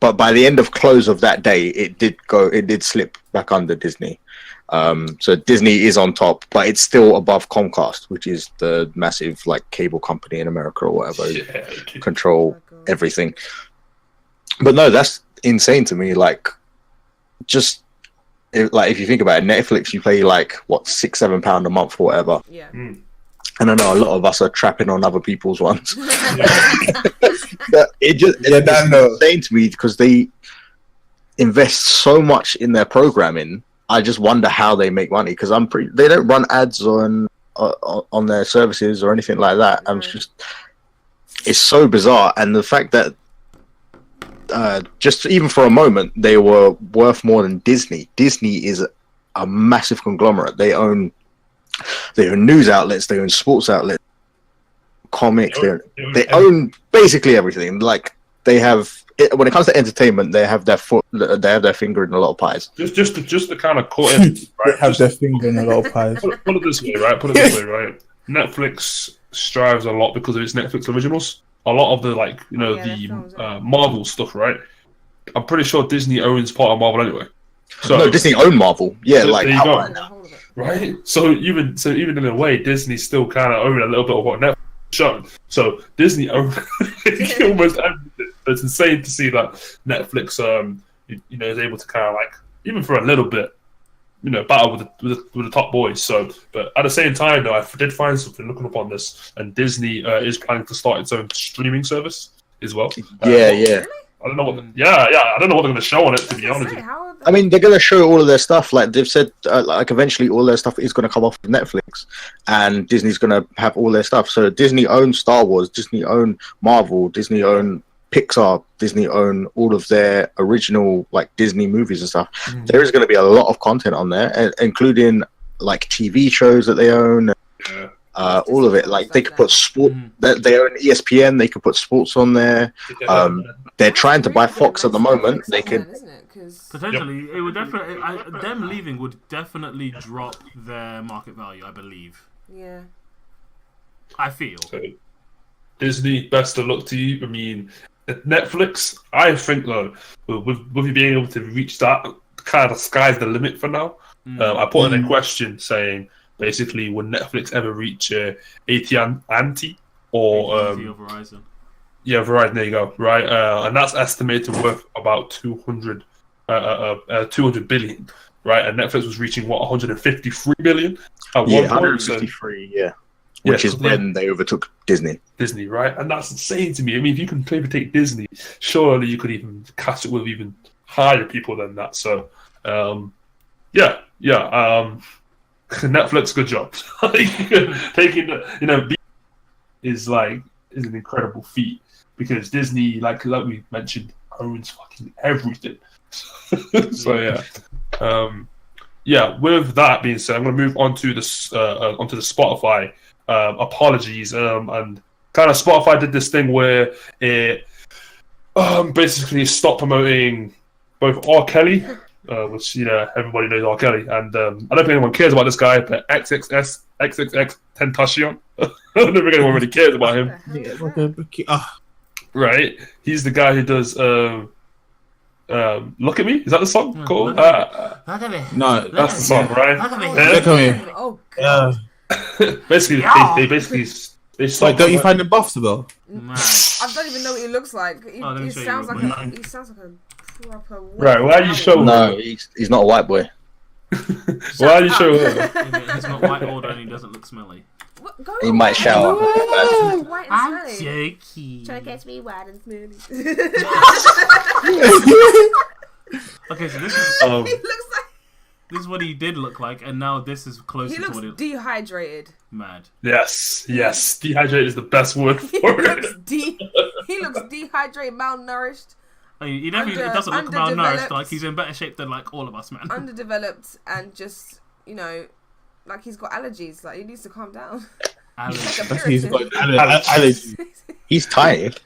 But by the end of close of that day, it did slip back under Disney. So Disney is on top, but it's still above Comcast, which is the massive like cable company in America or whatever, yeah, control Oh my God. everything. But no, that's insane to me. Like, just if you think about it, Netflix, you pay like what £6-7 a month or whatever. Yeah. And I know a lot of us are trapping on other people's ones. But it's insane to me because they invest so much in their programming. I just wonder how they make money because they don't run ads on their services or anything like that. It's so bizarre, and the fact that just even for a moment they were worth more than Disney. Disney is a massive conglomerate. They own news outlets, they own sports outlets, comics. They own basically everything. Like they have when it comes to entertainment, they have their finger in a lot of pies. Just to kind of cut in, right? They have their finger in a lot of pies. Put it this way, right? Netflix strives a lot because of its Netflix originals. A lot of the Marvel stuff, right? I'm pretty sure Disney owns part of Marvel anyway. So no, Disney own Marvel. Yeah, so like there you go. Right. So even in a way, Disney still kind of own a little bit of what Netflix shown. So Disney owns almost everything. It's insane to see that Netflix, is able to kind of like, even for a little bit, battle with the top boys. So, but at the same time, though, I did find something looking up on this, and Disney is planning to start its own streaming service as well. Yeah. I don't know what. I don't know what they're going to show on it. To be honest, I mean, they're going to show all of their stuff. Like they've said, like eventually all their stuff is going to come off of Netflix, and Disney's going to have all their stuff. So Disney owns Star Wars, Disney own Marvel, Disney own Pixar, Disney own all of their original like Disney movies and stuff. There is going to be a lot of content on there, including like TV shows that they own. All of it. Like they could put sport. They own ESPN. They could put sports on there. They're trying to buy Fox at the moment. They could potentially. It would definitely. Them leaving would definitely drop their market value. I believe. Yeah. I feel. So, Disney, best of luck to you. I mean, Netflix. I think though, with you being able to reach that, kind of sky's the limit for now. I put in a question saying, basically, will Netflix ever reach AT&T or Verizon? Yeah, Verizon. There you go. Right, and that's estimated worth about 200 billion. Right, and Netflix was reaching 153 billion at one point. 153. Which is when they overtook Disney. Disney, right, and that's insane to me. I mean, if you can overtake Disney, surely you could even catch it with even higher people than that. So, Netflix, good job. Taking is an incredible feat because Disney, like we mentioned, owns fucking everything. So with that being said, I'm going to move on to the Spotify apologies, and kind of Spotify did this thing where it basically stopped promoting both R. Kelly, which everybody knows R. Kelly, and I don't think anyone cares about this guy, but XXX Tentacion. I don't think anyone really cares about him. Right, he's the guy who does Look at Me. Is that the song called? No, that's the song, right? Look at Me. Oh God. Basically, they Like, don't you find him buff, Sibel? I don't even know what he looks like. He sounds like a proper. Right, why are you showing? No, he's not a white boy. Why are you showing? He's not white old and he doesn't look smelly. He might shower. I'm shaky. Trying to catch me white and smelly. Okay, so this is. He looks like. This is what he did look like, and now this is closer He to what looks he dehydrated. Mad. Yes. Dehydrated is the best word for it. He looks dehydrated, malnourished. I mean, he doesn't look malnourished. Like he's in better shape than like all of us, man. Underdeveloped and just like he's got allergies. Like he needs to calm down. He's got allergies. He's tired.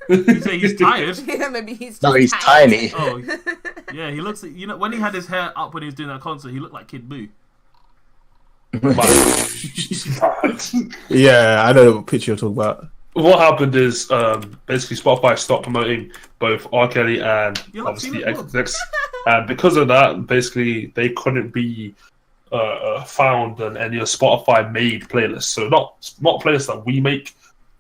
You say he's tired? Yeah, maybe he's. No, he's tiny. Oh, yeah. He looks. When he had his hair up when he was doing that concert, he looked like Kid Boo. Yeah, I know what picture you're talking about. What happened is basically Spotify stopped promoting both R. Kelly and obviously XXX, and because of that, basically they couldn't be found on any of Spotify made playlists. So not playlists that we make,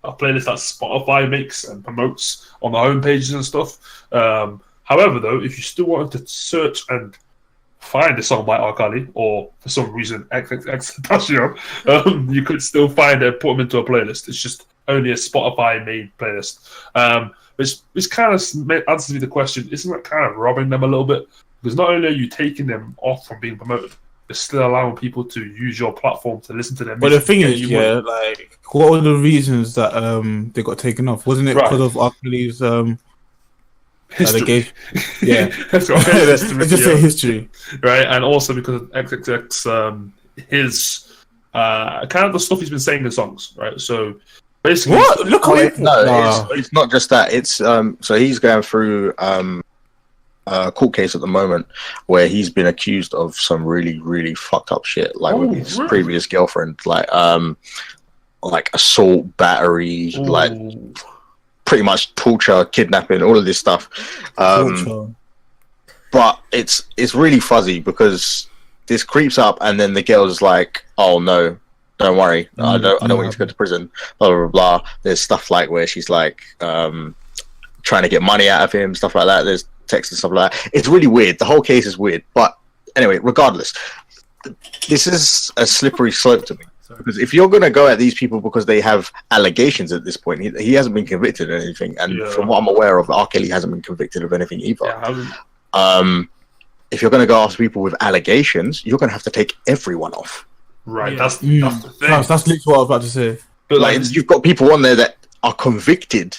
a playlist that Spotify makes and promotes on the home pages and stuff. However, though, if you still wanted to search and find a song by R. Kelly, or for some reason XXX Tentacion, you could still find it and put them into a playlist. It's just only a Spotify made playlist. Which kind of answers me the question, isn't that kind of robbing them a little bit? Because not only are you taking them off from being promoted, you're still allowing people to use your platform to listen to them. But the thing is, like, what were the reasons that they got taken off? Wasn't it because of R. Kelly's history? Yeah, let's just say history, right? And also because of XXX, his kind of the stuff he's been saying in songs, right? So Basically, What? Look Oh, at no, it's not just that. It's so he's going through a court case at the moment where he's been accused of some really, really fucked up shit, like with his previous girlfriend, like assault, battery, like pretty much torture, kidnapping, all of this stuff. But it's really fuzzy because this creeps up, and then the girl's like, "Oh no, don't worry, I don't want you to go to prison." Blah blah blah. There's stuff like where she's like trying to get money out of him, stuff like that. There's texts and stuff like that. It's really weird. The whole case is weird. But anyway, regardless, this is a slippery slope to me. Because if you're going to go at these people because they have allegations at this point, he hasn't been convicted of anything. And from what I'm aware of, R. Kelly hasn't been convicted of anything either. If you're going to go after people with allegations, you're going to have to take everyone off. Right, that's the thing. That's literally what I was about to say. But like, you've got people on there that are convicted,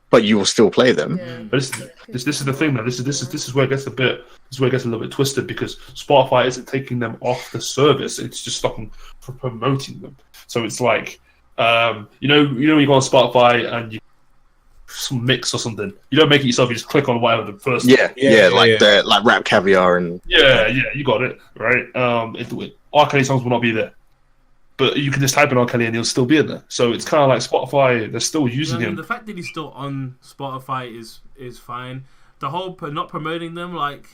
but you will still play them. Yeah. But this is the thing, man. This is where it gets a little bit twisted, because Spotify isn't taking them off the service; it's just stopping from promoting them. So it's like, you know, when you go on Spotify and you some mix or something, you don't make it yourself. You just click on whatever the first. Like Rap Caviar and you got it right. R. Kelly songs will not be there, but you can just type in R. Kelly and he'll still be in there. So it's kind of like Spotify; they're still using him. The fact that he's still on Spotify is fine. The whole not promoting them, like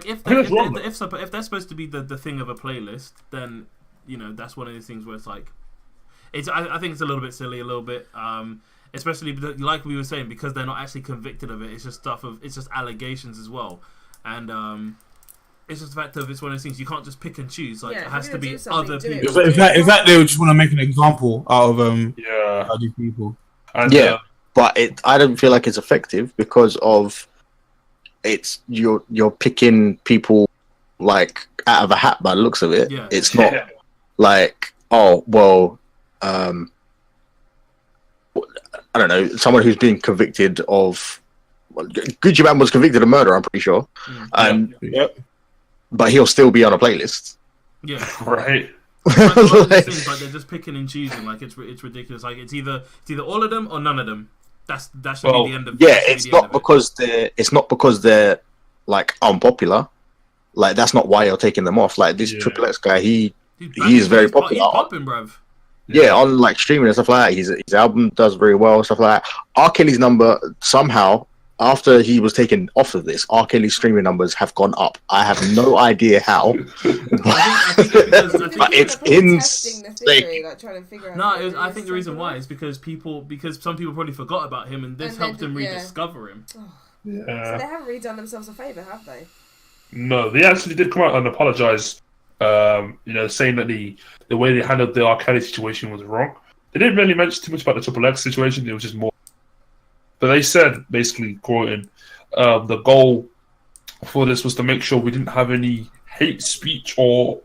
if they're supposed to be the thing of a playlist, then you know that's one of those things where it's like, I think it's a little bit silly, a little bit, especially like we were saying, because they're not actually convicted of it. It's just it's just allegations as well, and it's just the fact of it's one of those things you can't just pick and choose. Like it has to be other people. Is that they just want to make an example out of other people? And, but I don't feel like it's effective because of you're picking people like out of a hat by the looks of it. Yeah. It's not like, oh well, I don't know, someone who's been convicted of Gucci Mane was convicted of murder, I'm pretty sure, but he'll still be on a playlist. Yeah, right. Like, things, like they're just picking and choosing. Like it's ridiculous. Like it's either all of them or none of them. That should be the end of. Yeah, it's not because they're like unpopular. Like that's not why you're taking them off. Like this Triple X guy, he is very popular. He's popping, bruv. Yeah, on like streaming and stuff like that. His album does very well, stuff like that. R. Kelly's number somehow, after he was taken off of this, R. Kelly's streaming numbers have gone up. I have no idea how, but it's insane. I think the reason why is because some people probably forgot about him, and this helped them rediscover him. So they haven't really done themselves a favour, have they? No, they actually did come out and apologise. Saying that the way they handled the R. Kelly situation was wrong. They didn't really mention too much about the Triple X situation. It was just more. But they said, basically quoting, the goal for this was to make sure we didn't have any hate speech or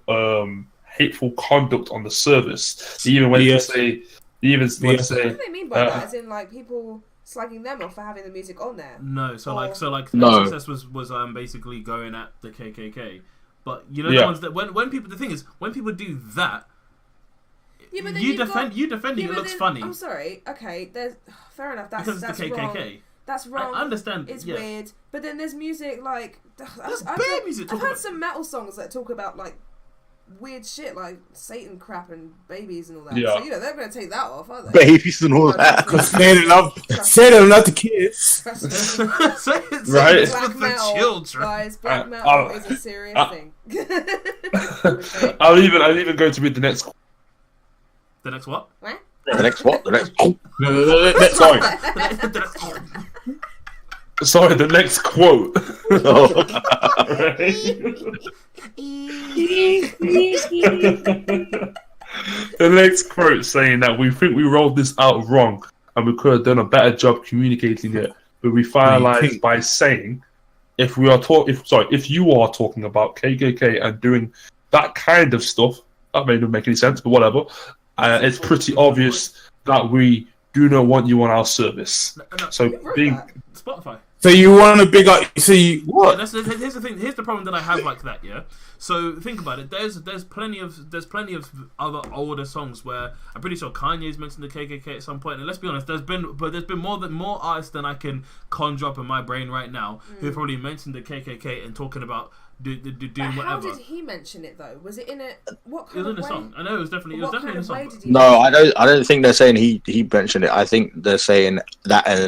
hateful conduct on the service. They even went to say, What do they mean by that? As in, like, people slagging them off for having the music on there? No, the success was basically going at the KKK. But you know the ones that when people, the thing is, when people do that, you defending it looks funny. I'm sorry. Okay, there's fair enough. That's the KKK. Wrong. That's wrong. I understand. It's weird. But then there's music like I've heard some metal songs that talk about like weird shit like Satan crap and babies and all that. Yeah. So they're gonna take that off, aren't they? Babies and all that. Say they love the kids. Right. Black metal, children. guys. Black metal is a serious thing. I'll even go to read the next. The next what? What? The next what? The next. Sorry, the next quote. The next quote saying that we think we rolled this out wrong and we could have done a better job communicating it, but we finalized by saying if you are talking about KKK and doing that kind of stuff, that may not make any sense, but whatever. It's pretty obvious that we do not want you on our service. No, so being Spotify. So you want to big up? So you Yeah, what? here's the thing. Here's the problem that I have like that. Yeah. So think about it. There's plenty of other older songs where I'm pretty sure Kanye's mentioned the KKK at some point. And let's be honest, there's been more artists than I can conjure up in my brain right now who probably mentioned the KKK and talking about doing But whatever. how did he mention it though? Was it in a what It kind was in of the way? song. I know it was definitely What in kind the of song. way did he? No, I don't think they're saying he mentioned it. I think they're saying that as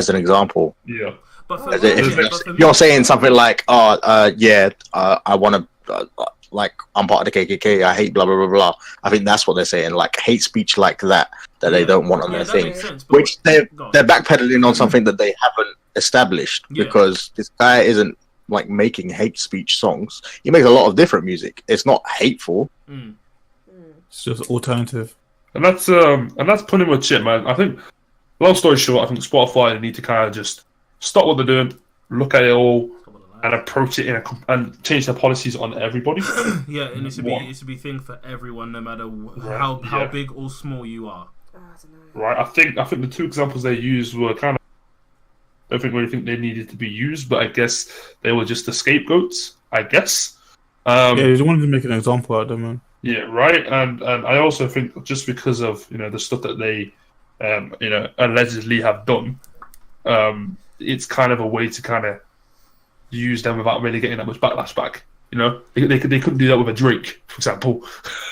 an example. Yeah. But for If you're saying something like, I want to, like, I'm part of the KKK, I hate blah, blah, blah, blah. I think that's what they're saying, like, hate speech like that they don't want on their that thing. makes sense, but Which they're backpedaling on something that they haven't established, because this guy isn't, like, making hate speech songs. He makes a lot of different music. It's not hateful. It's just alternative. And that's pretty much it, man. I think, long story short, I think Spotify need to kind of just stop what they're doing, look at it all, and approach it and change their policies on everybody. Yeah, and it should be thing for everyone, no matter how big or small you are. Oh, I don't know. Right. I think the two examples they used were kind of. I don't really think they needed to be used, but I guess they were just the scapegoats. I guess. Yeah, they wanted to make an example out of them, man. Yeah, right. And I also think just because of the stuff that they allegedly have done, it's kind of a way to kind of use them without really getting that much backlash back. They couldn't do that with a Drake, for example.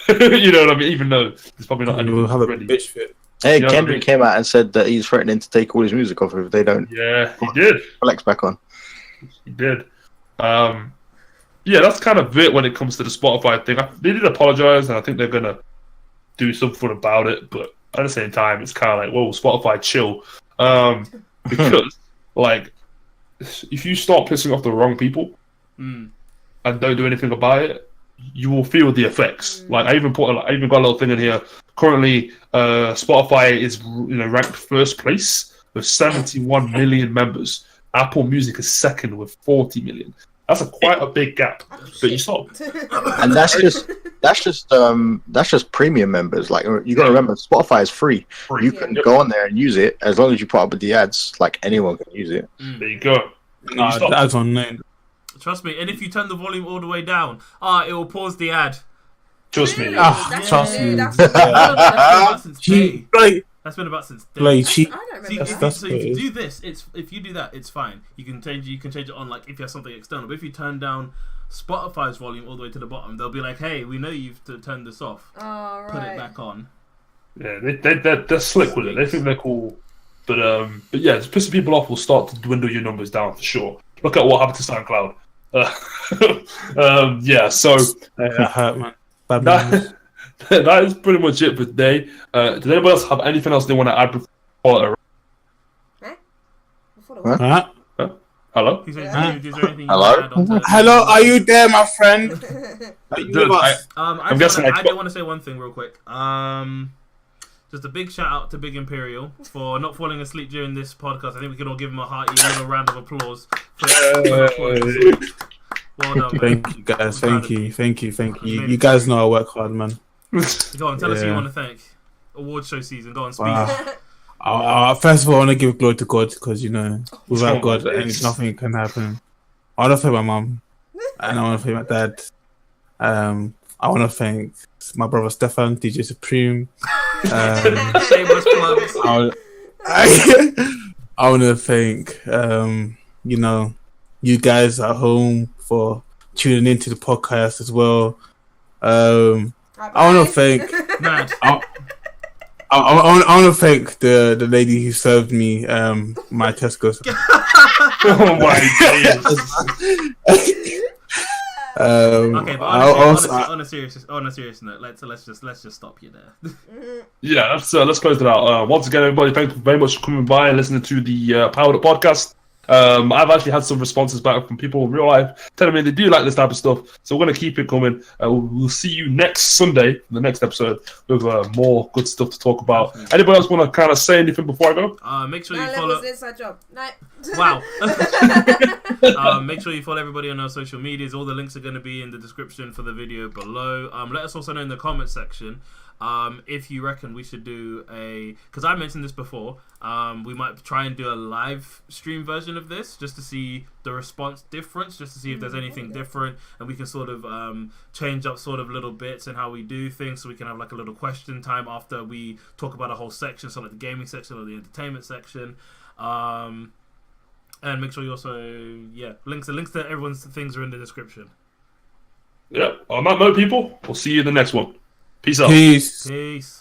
You know what I mean? Even though there's probably not anyone We'll have a ready. bitch fit. Hey, You know Kendrick came out and said that he's threatening to take all his music off if they don't Yeah, he did. flex back on. He did. Yeah, that's kind of it when it comes to the Spotify thing. They did apologize, and I think they're gonna do something about it. But at the same time, it's kind of like, whoa, Spotify, chill. Because like, if you start pissing off the wrong people and don't do anything about it, you will feel the effects. Like I even got a little thing in here. Currently, Spotify is ranked first place with 71 million members. Apple Music is second with 40 million. That's quite a big gap. But you stop. And that's just premium members. Like, you got to remember, Spotify is free. You can go on there and use it as long as you put up with the ads. Like, anyone can use it. There you go. No, the ads on name. Trust me. And if you turn the volume all the way down, it will pause the ad. Trust me. Trust me. That's been about since day. That's been about since day. Like, I don't remember. So if you do this, if you do that, it's fine. You can change it on, like, if you have something external. But if you turn down Spotify's volume all the way to the bottom, they'll be like, "Hey, we know you've turned this off. Oh, right. Put it back on." Yeah, they're slick with it. They think they're cool. But yeah, just pissing people off will start to dwindle your numbers down for sure. Look at what happened to SoundCloud. Yeah, so that hurt, man. Bad news. that is pretty much it for today. Does anybody else have anything else they want to add before Huh? Huh? Hello? Is there anything you Hello? wanna add on to- Hello, are you there, my friend? Are you Dude, with us? I guessing do want to say one thing real quick. Just a big shout out to Big Imperial for not falling asleep during this podcast. I think we can all give him a hearty little round of applause. Well done, man. Thank you, guys. Thank you. You guys know I work hard, man. Go on, tell us who you Yeah. want to thank. Award show season. Go on, speak. First of all, I want to give glory to God because, without God, nothing can happen. I want to thank my mum and I want to thank my dad. I want to thank my brother Stefan, DJ Supreme. Shameless plugs. I want to thank, you guys at home for tuning into the podcast as well. I want to thank. Mad. I want to thank the lady who served me my Tesco's. Oh my Okay, but on a serious note, let's just stop you there. Yeah, let's close it out. Once again, everybody, thank you very much for coming by and listening to the Powered Up podcast. I've actually had some responses back from people in real life telling me they do like this type of stuff, so we're going to keep it coming. We'll see you next Sunday in the next episode with more good stuff to talk about. Anybody else want to kind of say anything before I go? Make sure you follow. Inside job. Night. Wow. Make sure you follow everybody on our social medias. All the links are going to be in the description for the video below. Let us also know in the comment section If you reckon we should do because I mentioned this before, we might try and do a live stream version of this just to see the response difference, just to see if there's anything different, and we can sort of change up sort of little bits and how we do things, so we can have like a little question time after we talk about a whole section, so like the gaming section or the entertainment section. And make sure you also links to everyone's things are in the description. On that note, people, we'll see you in the next one. Peace out. Peace. Peace.